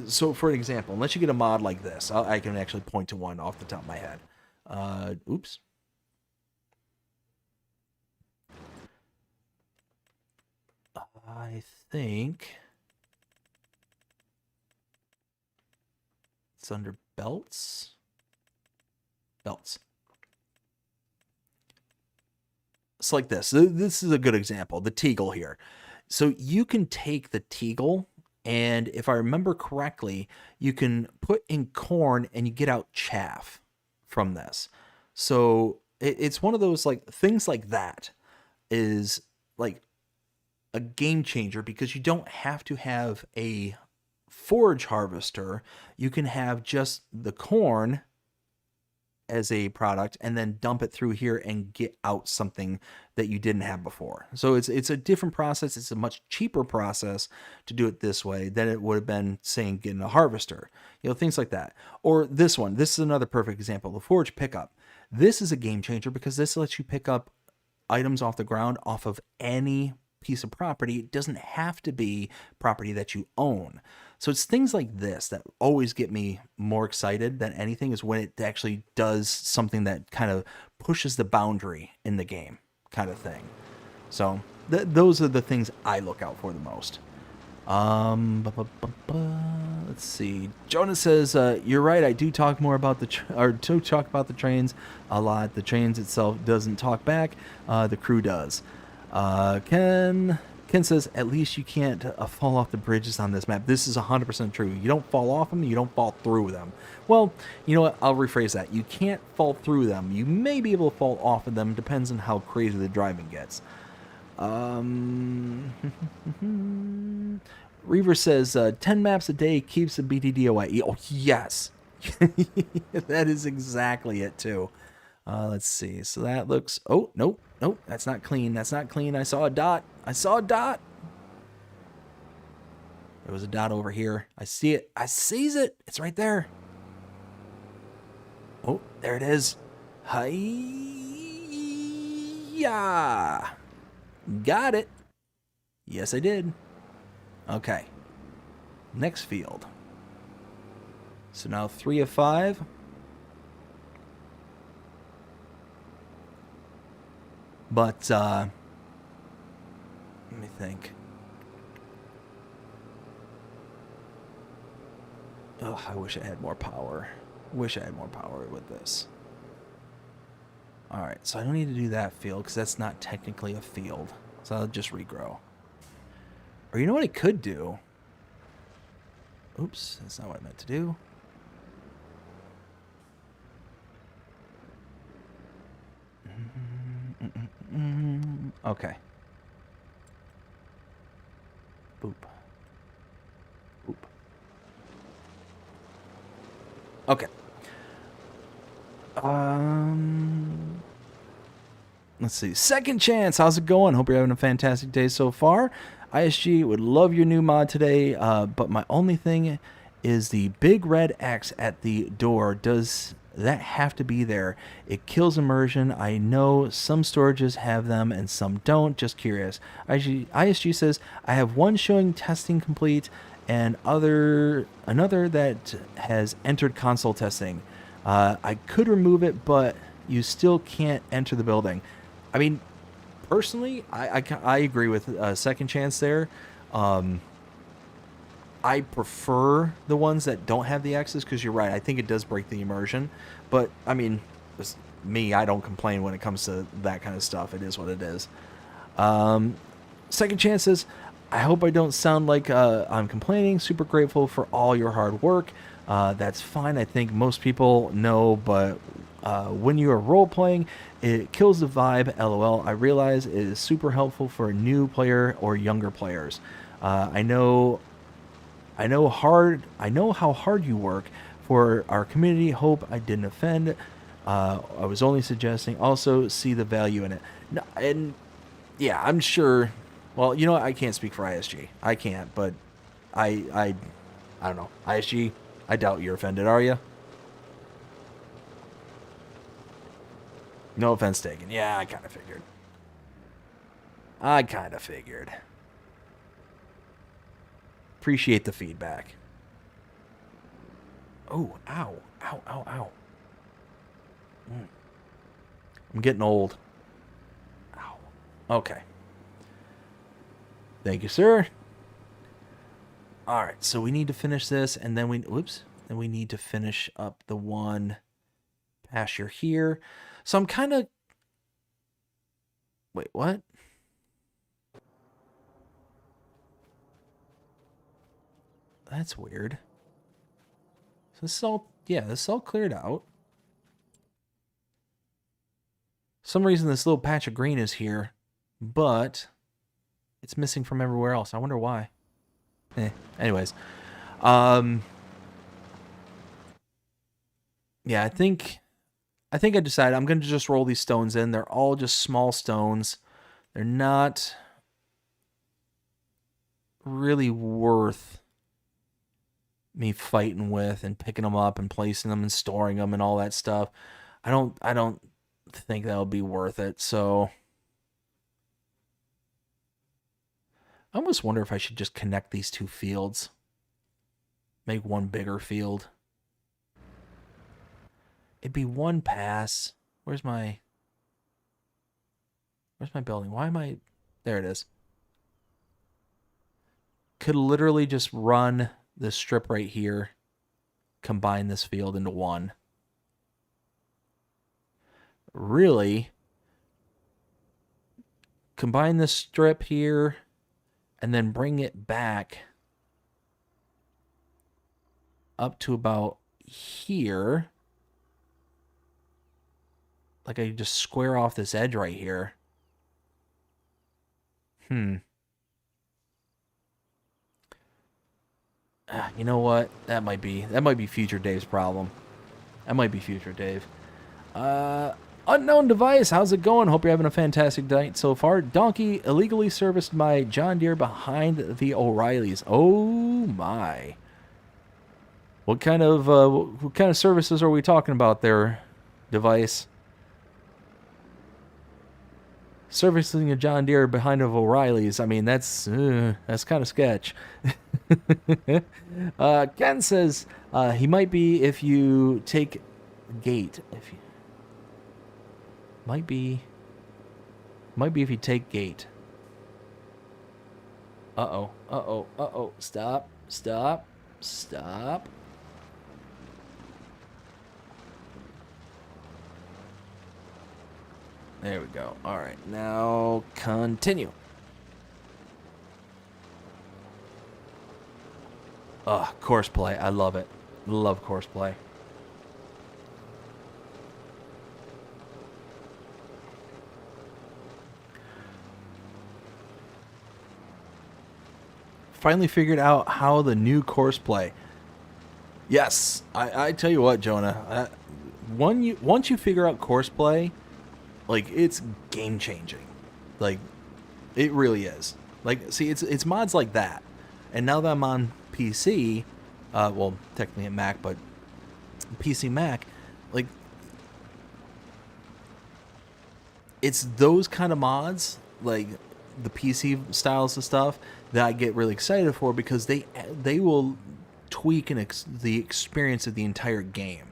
so for an example, unless you get a mod like this, I can actually point to one off the top of my head. Oops. I think it's under belts. Belts. It's like this. This is a good example. The Teagle here. So you can take the Teagle, and if I remember correctly, you can put in corn and you get out chaff from this. So it's one of those like things like that is like a game changer because you don't have to have a forage harvester. You can have just the corn as a product and then dump it through here and get out something that you didn't have before. So it's a different process. It's a much cheaper process to do it this way than it would have been saying getting a harvester, things like that. Or this one, this is another perfect example, the forage pickup. This is a game changer because this lets you pick up items off the ground off of any piece of property. It doesn't have to be property that you own. So it's things like this that always get me more excited than anything, is when it actually does something that kind of pushes the boundary in the game kind of thing. So those are the things I look out for the most. Let's see. Jonah says, you're right. I do talk more about talk about the trains a lot. The trains itself doesn't talk back. The crew does. Ken says, at least you can't fall off the bridges on this map. This is 100% true. You don't fall off them, you don't fall through them. Well, you know what? I'll rephrase that. You can't fall through them. You may be able to fall off of them. Depends on how crazy the driving gets. Reaver says, 10 maps a day keeps the BTD away. Oh, yes. That is exactly it, too. Let's see. So that looks... Oh, nope. Nope, that's not clean. That's not clean. I saw a dot. I saw a dot. There was a dot over here. I see it. I sees it. It's right there. Oh, there it is. Hi-ya. Got it. Yes, I did. Okay. Next field. So now 3 of 5. But, let me think. Oh, I wish I had more power. Wish I had more power with this. Alright, so I don't need to do that field because that's not technically a field. So I'll just regrow. Or you know what I could do? Oops, that's not what I meant to do. Okay. Boop. Boop. Okay. Let's see. Second Chance, how's it going? Hope you're having a fantastic day so far. ISG would love your new mod today, but my only thing is the big red X at the door. Does that have to be there? It kills immersion. I know some storages have them and some don't. Just curious. ISG says, I have one showing testing complete and another that has entered console testing. I could remove it, but you still can't enter the building. I mean, personally, I agree with Second Chance there. I prefer the ones that don't have the X's because you're right. I think it does break the immersion. But, I mean, just me, I don't complain when it comes to that kind of stuff. It is what it is. Second Chance says, I hope I don't sound like I'm complaining. Super grateful for all your hard work. That's fine. I think most people know, but when you are role-playing, it kills the vibe, lol. I realize it is super helpful for a new player or younger players. I know how hard you work for our community. Hope I didn't offend. I was only suggesting. Also, see the value in it. No, and yeah, I'm sure. Well, you know what? I can't speak for ISG. I can't, but I don't know. ISG, I doubt you're offended, are you? No offense taken. Yeah, I kind of figured. Appreciate the feedback. Oh, ow. Ow, ow, ow. I'm getting old. Ow. Okay. Thank you, sir. All right, so we need to finish this, and then then we need to finish up the one pasture here. So I'm kind of... Wait, what? That's weird. So this is all... Yeah, this is all cleared out. For some reason this little patch of green is here, but it's missing from everywhere else. I wonder why. Anyways. Yeah, I think I decided I'm going to just roll these stones in. They're all just small stones. They're not really worth me fighting with and picking them up and placing them and storing them and all that stuff. I don't think that'll be worth it. So I almost wonder if I should just connect these two fields. Make one bigger field. It'd be one pass. Where's my building? Why am I... There it is. Could literally just run this strip right here. Combine this field into one. Really, combine this strip here and then bring it back up to about here. Like I just square off this edge right here. You know what? That might be future Dave's problem. That might be future Dave. Unknown device, how's it going? Hope you're having a fantastic night so far. Donkey illegally serviced my John Deere behind the O'Reillys. Oh my. What kind of services are we talking about there, device? Servicing a John Deere behind of O'Reilly's. I mean, that's kind of sketch. Ken says he might be if you take gate. Might be if you take gate. Uh-oh. Stop. There we go. All right, now continue. Course play. I love it. Love course play. Finally figured out how the new course play. Yes, I tell you what, Jonah. Once you figure out course play, like it's game changing. Like it really is. Like see, it's mods like that, and now that I'm on PC, well technically at Mac, but PC Mac, like it's those kind of mods, like the PC styles of stuff that I get really excited for because they will tweak the experience of the entire game.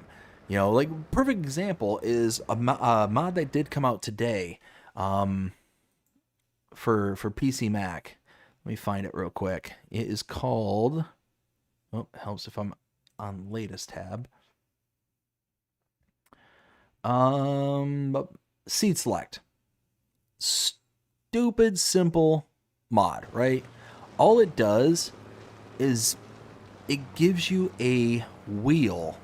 You know, like perfect example is a mod that did come out today, for PC Mac. Let me find it real quick. It is called. Oh, it helps if I'm on latest tab. Seed select. Stupid simple mod, right? All it does is it gives you a wheel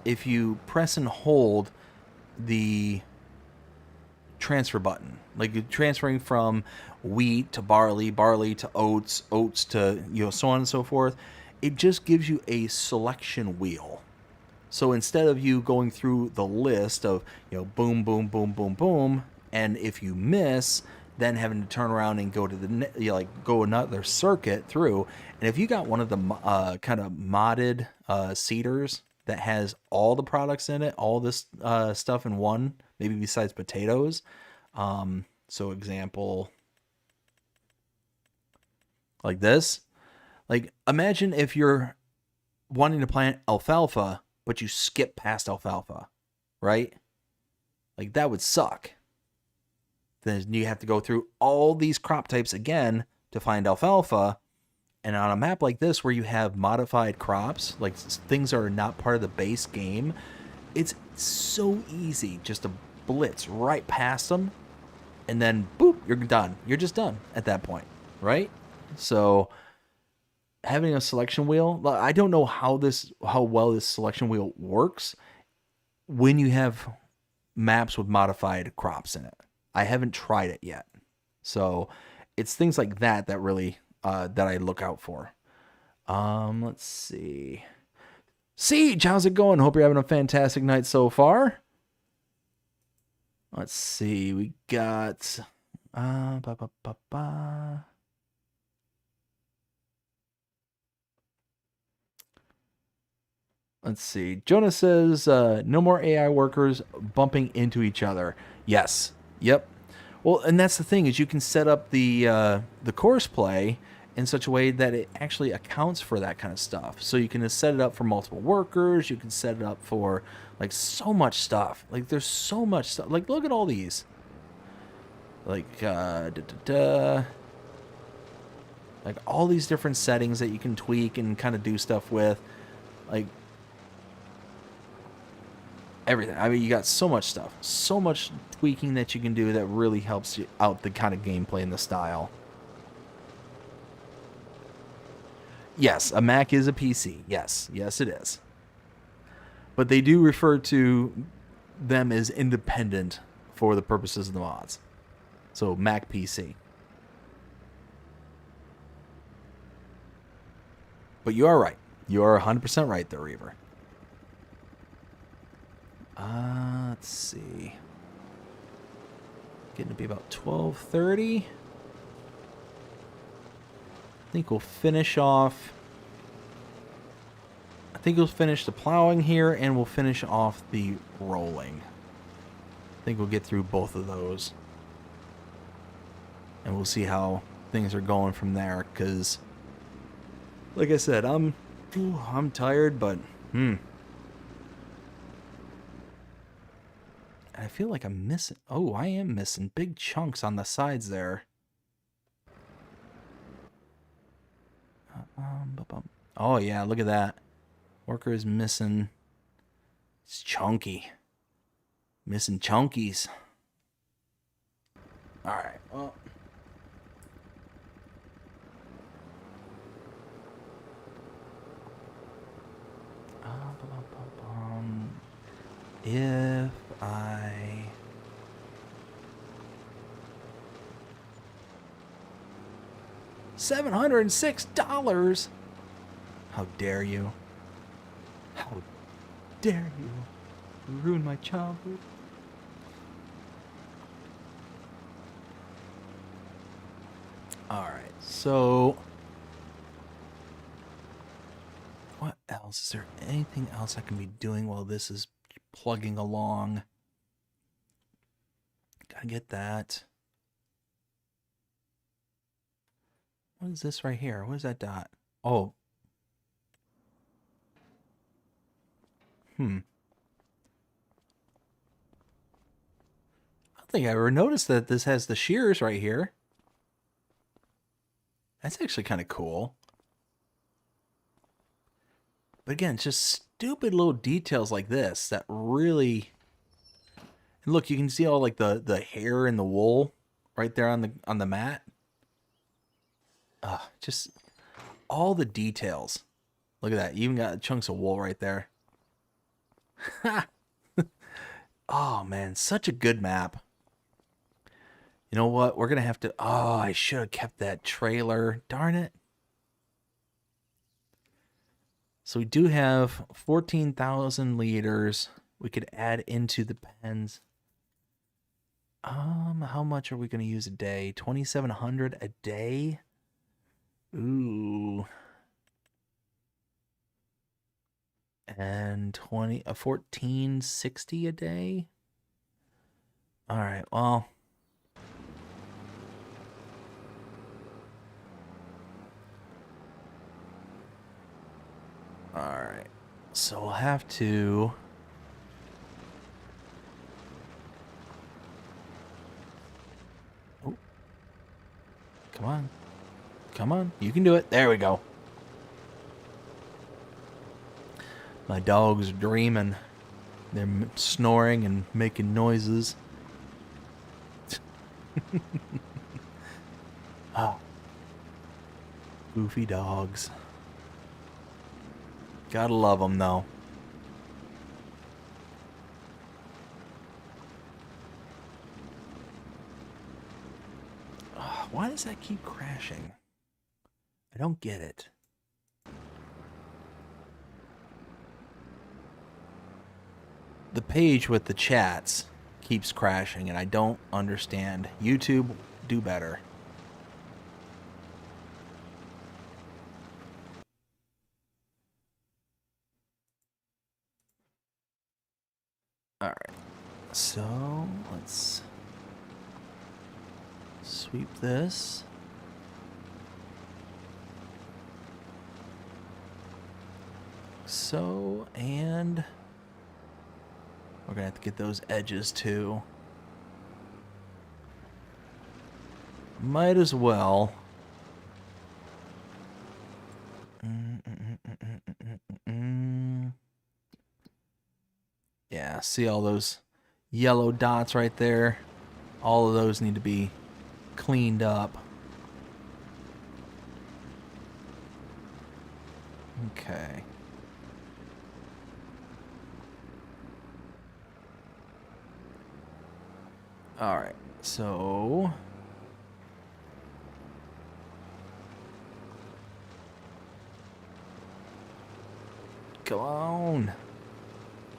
if you press and hold the transfer button. Like you're transferring from wheat to barley, barley to oats, oats to, you know, so on and so forth. It just gives you a selection wheel. So instead of you going through the list of, you know, boom, boom, boom, boom, boom, and if you miss, then having to turn around and go to the, you know, like go another circuit through. And if you got one of the kind of modded seeders that has all the products in it, all this stuff in one, maybe besides potatoes. So example, like this. Like imagine if you're wanting to plant alfalfa, but you skip past alfalfa, right? Like that would suck. Then you have to go through all these crop types again to find alfalfa. And on a map like this where you have modified crops, like things are not part of the base game, it's so easy just to blitz right past them. And then, boop, you're done. You're just done at that point, right? So having a selection wheel, I don't know how well this selection wheel works when you have maps with modified crops in it. I haven't tried it yet. So it's things like that that really that I look out for. Let's see. Siege, how's it going? Hope you're having a fantastic night so far. Let's see. We got Let's see. Jonah says, no more AI workers bumping into each other. Yes. Yep. Well, and that's the thing is you can set up the course play in such a way that it actually accounts for that kind of stuff. So you can set it up for multiple workers. You can set it up for like so much stuff. Like there's so much stuff. Like look at all these. Like like all these different settings that you can tweak and kind of do stuff with. Like everything. I mean, you got so much stuff, so much tweaking that you can do that really helps you out the kind of gameplay and the style. Yes, a Mac is a PC. Yes, yes it is. But they do refer to them as independent for the purposes of the mods. So Mac PC. But you are right. You are 100% right there, Reaver. Let's see. Getting to be about 12:30. I think we'll finish off. I think we'll finish the plowing here, and we'll finish off the rolling. I think we'll get through both of those, and we'll see how things are going from there. Because, like I said, I'm tired, but I feel like I'm missing. Oh, I am missing big chunks on the sides there. Oh, yeah, look at that. Worker is missing. It's chunky. Missing chunkies. All right. Well. If I $706. How dare you? How dare you ruin my childhood? All right. So what else? Is there anything else I can be doing while this is plugging along? Gotta get that. What is this right here? What is that dot? Oh. I don't think I ever noticed that this has the shears right here. That's actually kind of cool. But again, it's just stupid little details like this that really... And look, you can see all like the hair and the wool right there on the mat. Just all the details. Look at that. You even got chunks of wool right there. Oh, man. Such a good map. You know what? We're going to have to... Oh, I should have kept that trailer. Darn it. So we do have 14,000 liters. We could add into the pens. How much are we going to use a day? 2,700 a day? Ooh. And 1460 a day? All right, well. All right. So we'll have to... Oh. Come on. Come on. You can do it. There we go. My dog's dreaming. They're snoring and making noises. Oh. Goofy dogs. Gotta love them, though. Why does that keep crashing? I don't get it. The page with the chats keeps crashing, and I don't understand. YouTube, do better. All right. So, let's sweep this. So, and we're gonna have to get those edges too. Might as well. Yeah, see all those yellow dots right there? All of those need to be cleaned up. Okay. All right, so come on,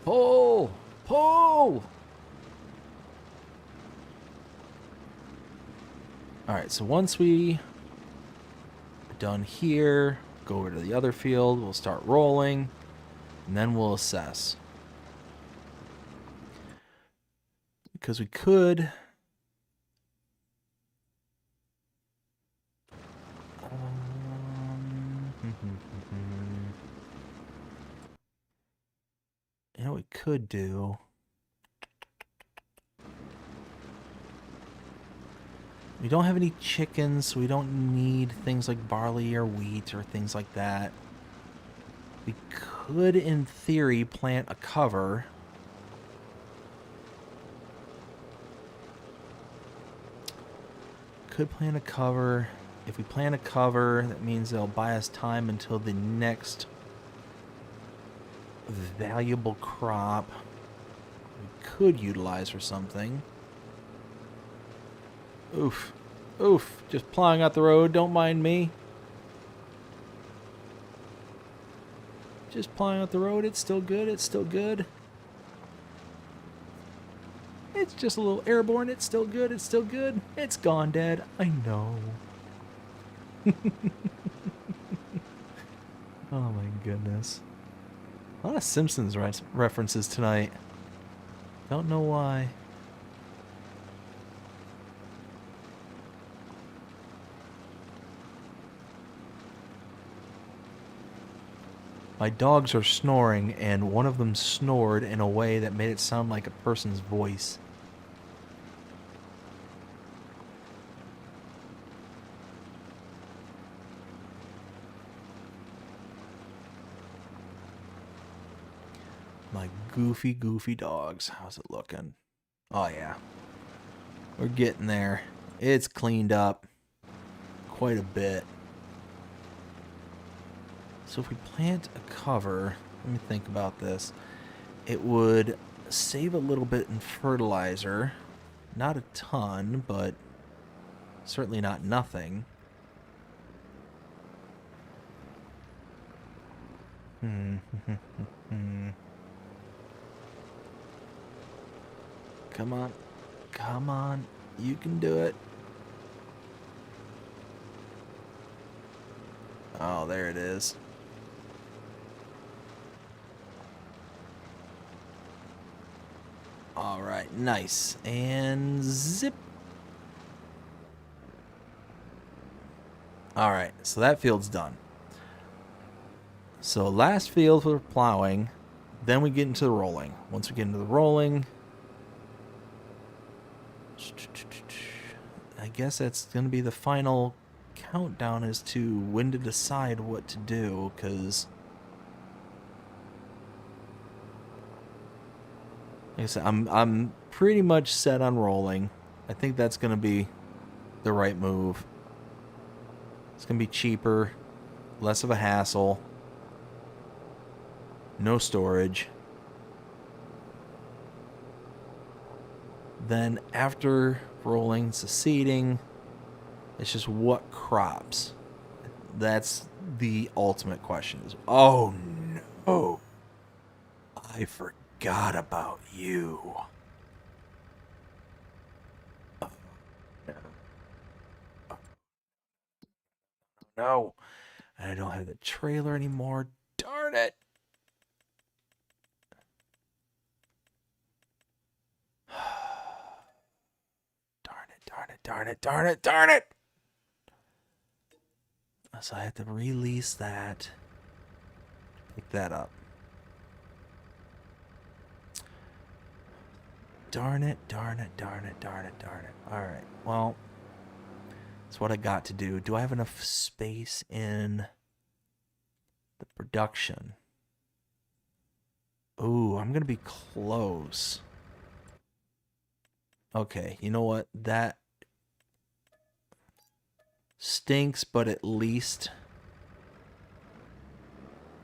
pull, pull. All right, so once we are done here, go over to the other field, we'll start rolling, and then we'll assess. Because we could... you know what we could do? We don't have any chickens, so we don't need things like barley or wheat or things like that. We could, in theory, plant a cover. could plan a cover. If we plan a cover, that means they'll buy us time until the next valuable crop we could utilize for something. Oof. Oof. Just plowing out the road. Don't mind me. Just plowing out the road. It's still good. It's still good. It's just a little airborne. It's still good. It's still good. It's gone, Dad. I know. Oh my goodness. A lot of Simpsons references tonight. Don't know why. My dogs are snoring, and one of them snored in a way that made it sound like a person's voice. My goofy, goofy dogs. How's it looking? Oh, yeah. We're getting there. It's cleaned up quite a bit. So if we plant a cover, let me think about this. It would save a little bit in fertilizer. Not a ton, but certainly not nothing. Come on. Come on. You can do it. Oh, there it is. All right, nice. And zip. All right, so that field's done. So last field for plowing, then we get into the rolling. Once we get into the rolling, I guess that's going to be the final countdown as to when to decide what to do, because like I said, I'm pretty much set on rolling. I think that's going to be the right move. It's going to be cheaper, less of a hassle, no storage. Then after rolling, it's the seeding. It's just what crops. That's the ultimate question. Oh no, I forgot about you. Oh, no. Oh, no, I don't have the trailer anymore. Darn it. Darn it. So I have to release that. Pick that up. Darn it. Alright, well, that's what I got to do. Do I have enough space in the production? Ooh, I'm going to be close. Okay, you know what? That stinks, but at least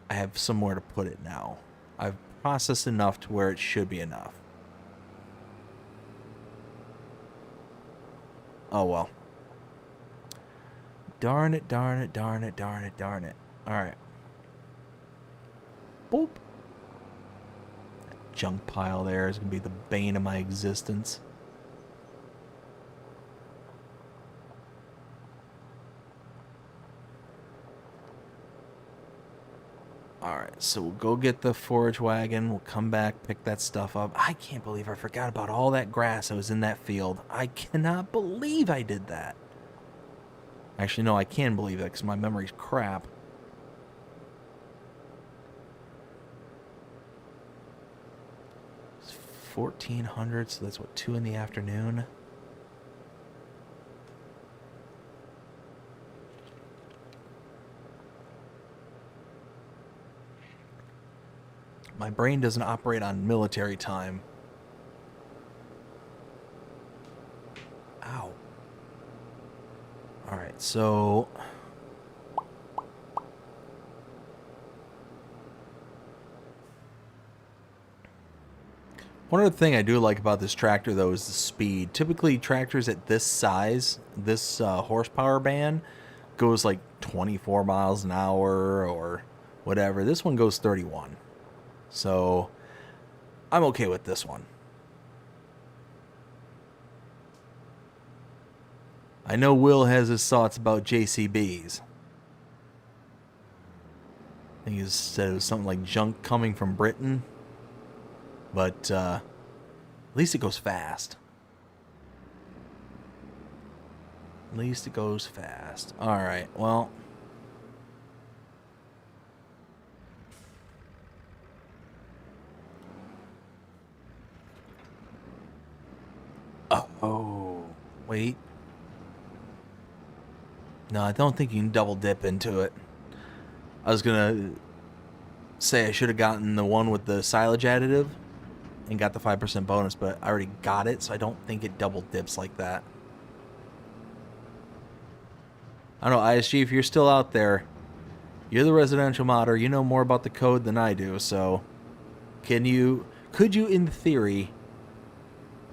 I have somewhere to put it now. I've processed enough to where it should be enough. Oh well. Darn it. Alright. Boop. That junk pile there is going to be the bane of my existence. Alright, so we'll go get the forage wagon. We'll come back, pick that stuff up. I can't believe I forgot about all that grass that was in that field. I cannot believe I did that. Actually, no, I can believe it because my memory's crap. It's 1400, so that's what, 2 in the afternoon? My brain doesn't operate on military time. Ow. So one other thing I do like about this tractor, though, is the speed. Typically, tractors at this size, this horsepower band, goes like 24 miles an hour or whatever. This one goes 31. So I'm okay with this one. I know Will has his thoughts about JCBs. I think he said it was something like junk coming from Britain. But at least it goes fast. At least it goes fast. Alright, well. Oh, wait. No, I don't think you can double dip into it. I was going to say I should have gotten the one with the silage additive and got the 5% bonus, but I already got it, so I don't think it double dips like that. I don't know, ISG, if you're still out there, you're the residential modder, you know more about the code than I do, so could you, in theory,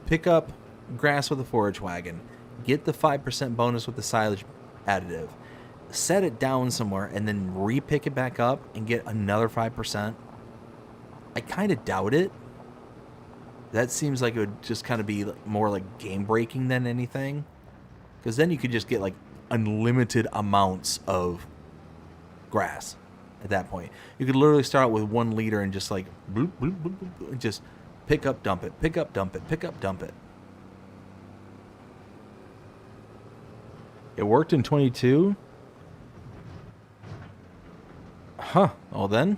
pick up grass with a forage wagon, get the 5% bonus with the silage additive, set it down somewhere, and then re-pick it back up and get another 5%? I kind of doubt it. That seems like it would just kind of be more like game-breaking than anything. Because then you could just get like unlimited amounts of grass at that point. You could literally start out with 1 liter and just like bloop, bloop, bloop, bloop, and just pick up, dump it, pick up, dump it, pick up, dump it. It worked in 22? Huh. Well then.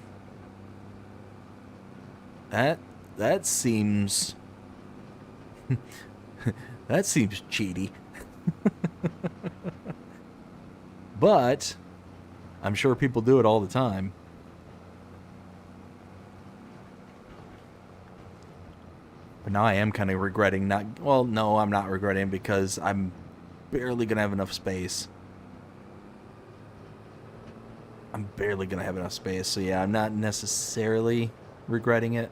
That seems... that seems cheaty. But I'm sure people do it all the time. But now I am kind of regretting not... Well, no, I'm not regretting because I'm barely going to have enough space. I'm barely going to have enough space. So yeah, I'm not necessarily regretting it.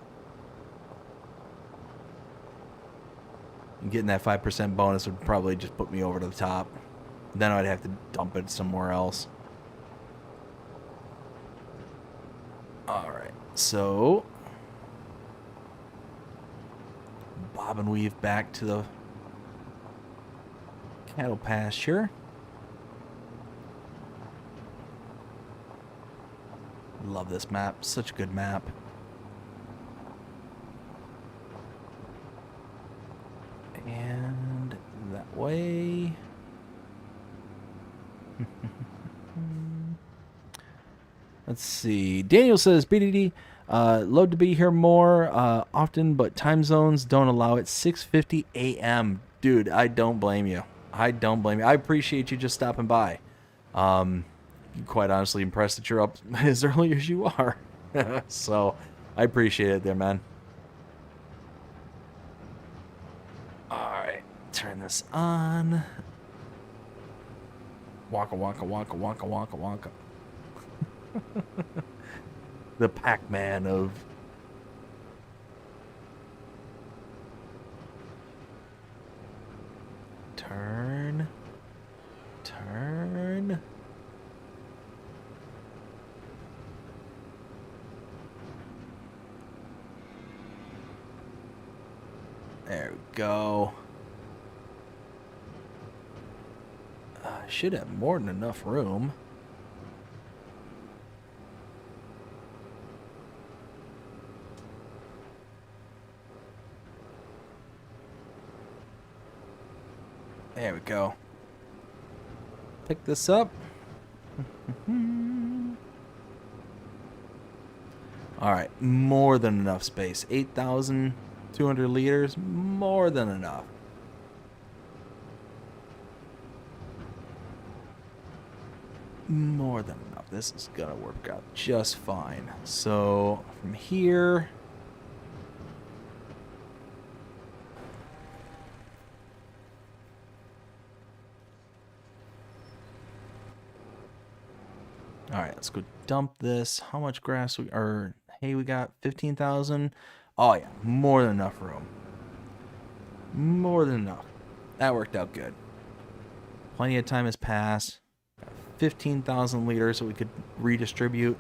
And getting that 5% bonus would probably just put me over to the top. Then I'd have to dump it somewhere else. Alright, so... bob and weave back to the cattle pasture. Love this map. Such a good map. And that way. Let's see. Daniel says, BDD, love to be here more often, but time zones don't allow it. 6:50 a.m. Dude, I don't blame you. I don't blame you. I appreciate you just stopping by. Quite honestly impressed that you're up as early as you are. So, I appreciate it there, man. Alright, turn this on. Waka waka waka waka waka waka. The Pac-Man of... Turn. Turn. There we go. Should have more than enough room. There we go. Pick this up. Alright, more than enough space. 8,200 liters, more than enough. More than enough. This is gonna work out just fine. So, from here... All right, let's go dump this. How much grass or hay we got? 15,000. Oh yeah, more than enough room. More than enough. That worked out good. Plenty of time has passed. 15,000 liters that we could redistribute.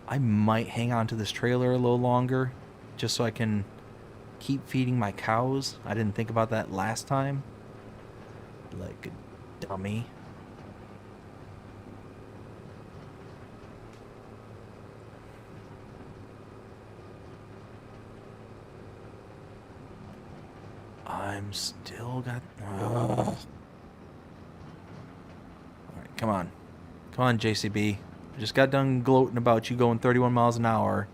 I might hang on to this trailer a little longer just so I can keep feeding my cows. I didn't think about that last time. Like a dummy. I'm still got... All right, come on. Come on, JCB. I just got done gloating about you going 31 miles an hour.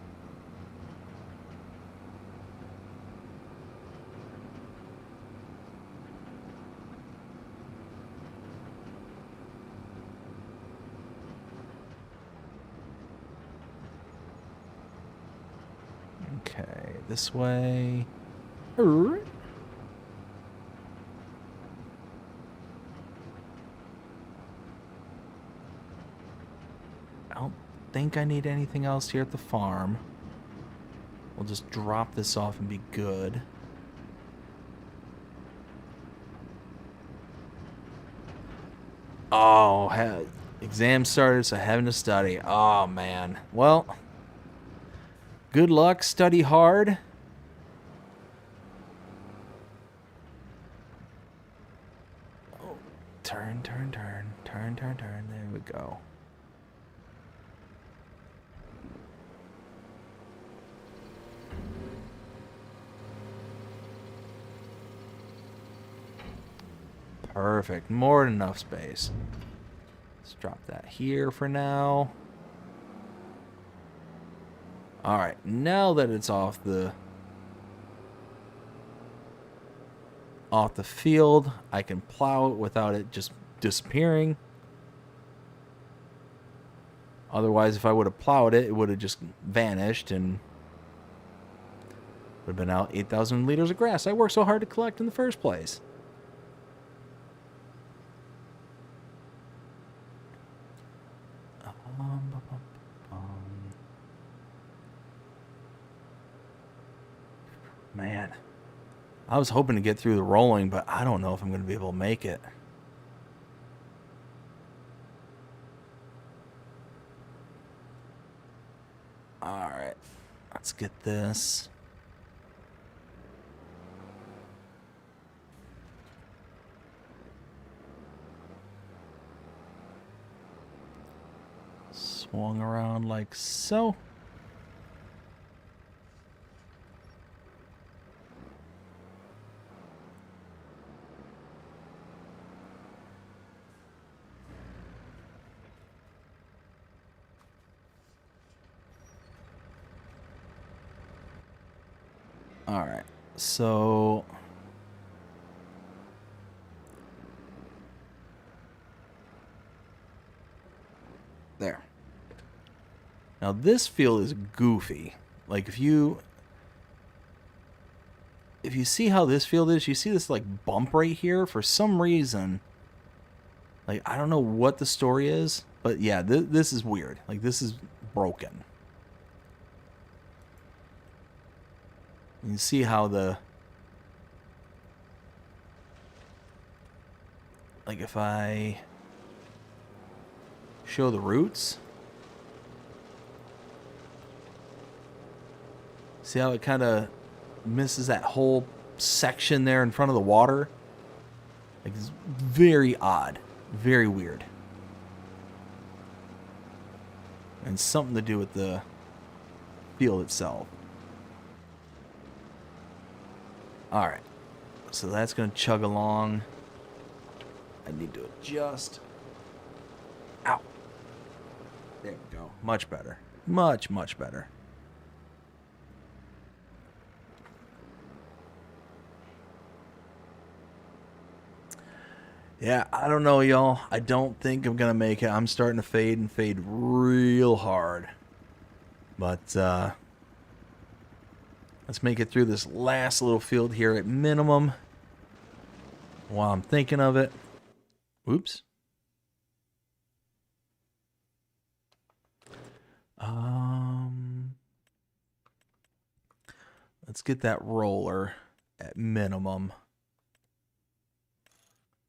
Okay, this way. I don't think I need anything else here at the farm. We'll just drop this off and be good. Oh, exam started, so having to study. Oh, man. Well, good luck. Study hard. Oh, turn, turn, turn. Turn, turn, turn. There we go. Perfect. More than enough space. Let's drop that here for now. Alright, now that it's off the field, I can plow it without it just disappearing. Otherwise, if I would have plowed it, it would have just vanished and would have been out 8,000 liters of grass I worked so hard to collect in the first place. Man, I was hoping to get through the rolling, but I don't know if I'm going to be able to make it. Alright, let's get this. Swung around like so. All right, so there. Now this field is goofy. Like if you see how this field is, you see this like bump right here for some reason. Like I don't know what the story is, but yeah, this is weird. Like this is broken. You can see how like if I show the roots, see how it kind of misses that whole section there in front of the water? Like it's very odd, very weird. And something to do with the field itself. Alright, so that's going to chug along. I need to adjust. Ow. There we go. Much better. Much, much better. Yeah, I don't know, y'all. I don't think I'm going to make it. I'm starting to fade and fade real hard. But, let's make it through this last little field here at minimum while I'm thinking of it. Oops. let's get that roller at minimum.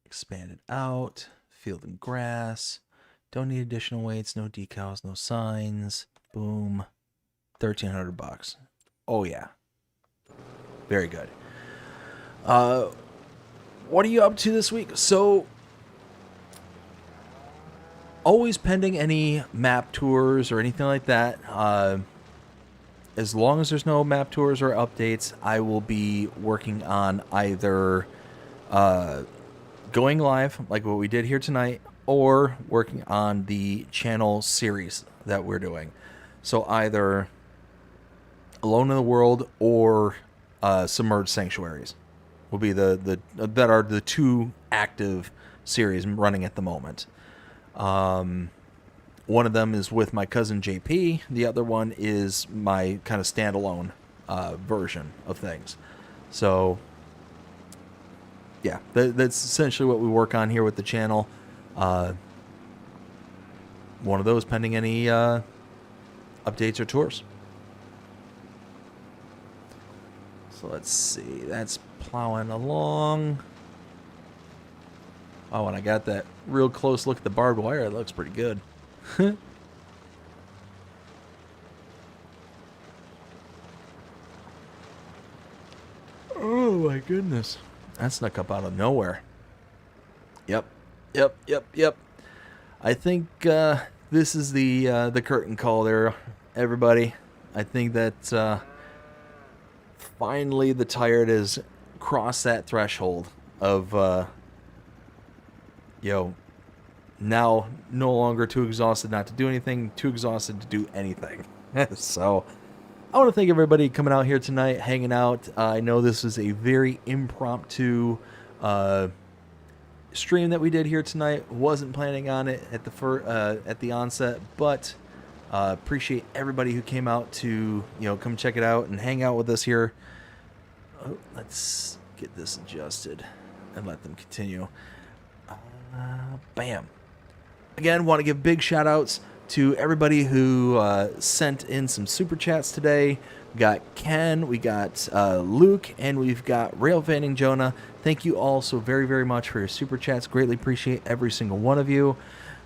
Expand it out. Field and grass. Don't need additional weights. No decals. No signs. Boom. $1,300. Oh yeah. Very good. What are you up to this week? So, always pending any map tours or anything like that. As long as there's no map tours or updates, I will be working on either going live, like what we did here tonight, or working on the channel series that we're doing. So either Alone in the World or Submerged Sanctuaries will be that are the two active series running at the moment. One of them is with my cousin JP. The other one is my kind of standalone version of things. So, yeah, that's essentially what we work on here with the channel. One of those pending any updates or tours. So let's see. That's plowing along. Oh, and I got that real close look at the barbed wire. It looks pretty good. Oh my goodness. That snuck up out of nowhere. Yep. I think this is the curtain call there, everybody. I think that finally the tired has crossed that threshold of now no longer too exhausted not to do anything, too exhausted to do anything. So I want to thank everybody coming out here tonight, hanging out. I know this is a very impromptu stream that we did here tonight. Wasn't planning on it at the onset, but appreciate everybody who came out to come check it out and hang out with us here. Oh, let's get this adjusted and let them continue. Bam. Again, want to give big shout outs to everybody who sent in some super chats today. We got Ken, we got Luke, and we've got Rail Fanning Jonah. Thank you all so very, very much for your super chats. Greatly appreciate every single one of you.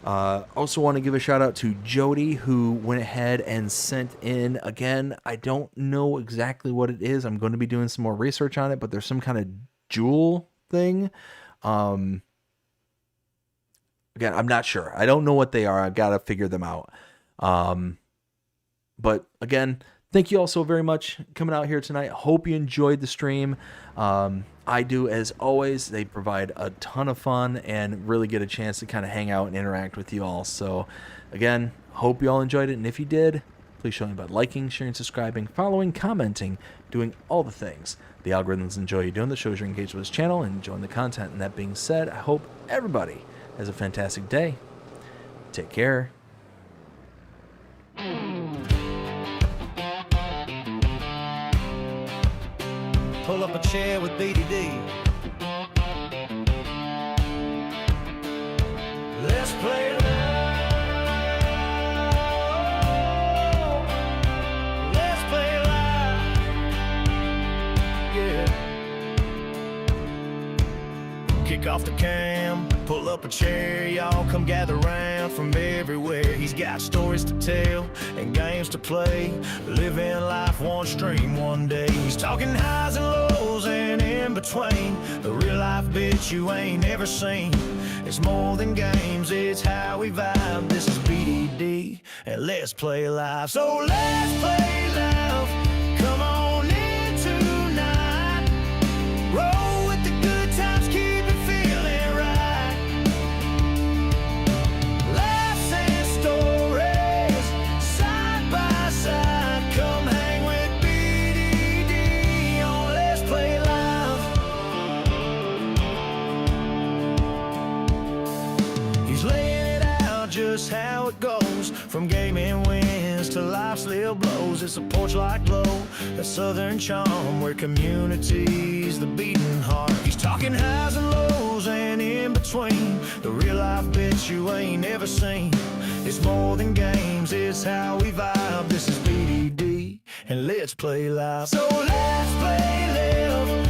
Also want to give a shout out to Jody, who went ahead and sent in, again, I don't know exactly what it is. I'm going to be doing some more research on it, but there's some kind of jewel thing. Again, I'm not sure. I don't know what they are. I've got to figure them out. But again, thank you all so very much coming out here tonight. Hope you enjoyed the stream. I do, as always. They provide a ton of fun and really get a chance to kind of hang out and interact with you all. So again, hope you all enjoyed it. And if you did, please show me by liking, sharing, subscribing, following, commenting, doing all the things the algorithms enjoy you doing. That shows you're engaged with this channel and enjoying the content. And that being said, I hope everybody has a fantastic day. Take care. Pull up a chair with BDD. Let's play live. Let's play live. Yeah. Kick off the cam. Pull up a chair, y'all come gather round from everywhere. He's got stories to tell and games to play. Living life one stream one day. He's talking highs and lows and in between. The real life bitch you ain't ever seen. It's more than games, it's how we vibe. This is BDD and let's play live. So let's play live. Come on in tonight. Roll with the good times, keep it feeling right. Laughs and stories, side by side. Come hang with BDD on Let's Play Live. He's laying it out just how it goes, from gaming wins to life's little blows. It's a porch-like glow, that southern charm where community's the beating heart. He's talking highs and lows and in between. The real life bitch you ain't ever seen. It's more than games, it's how we vibe. This is BDD and let's play live. So let's play live.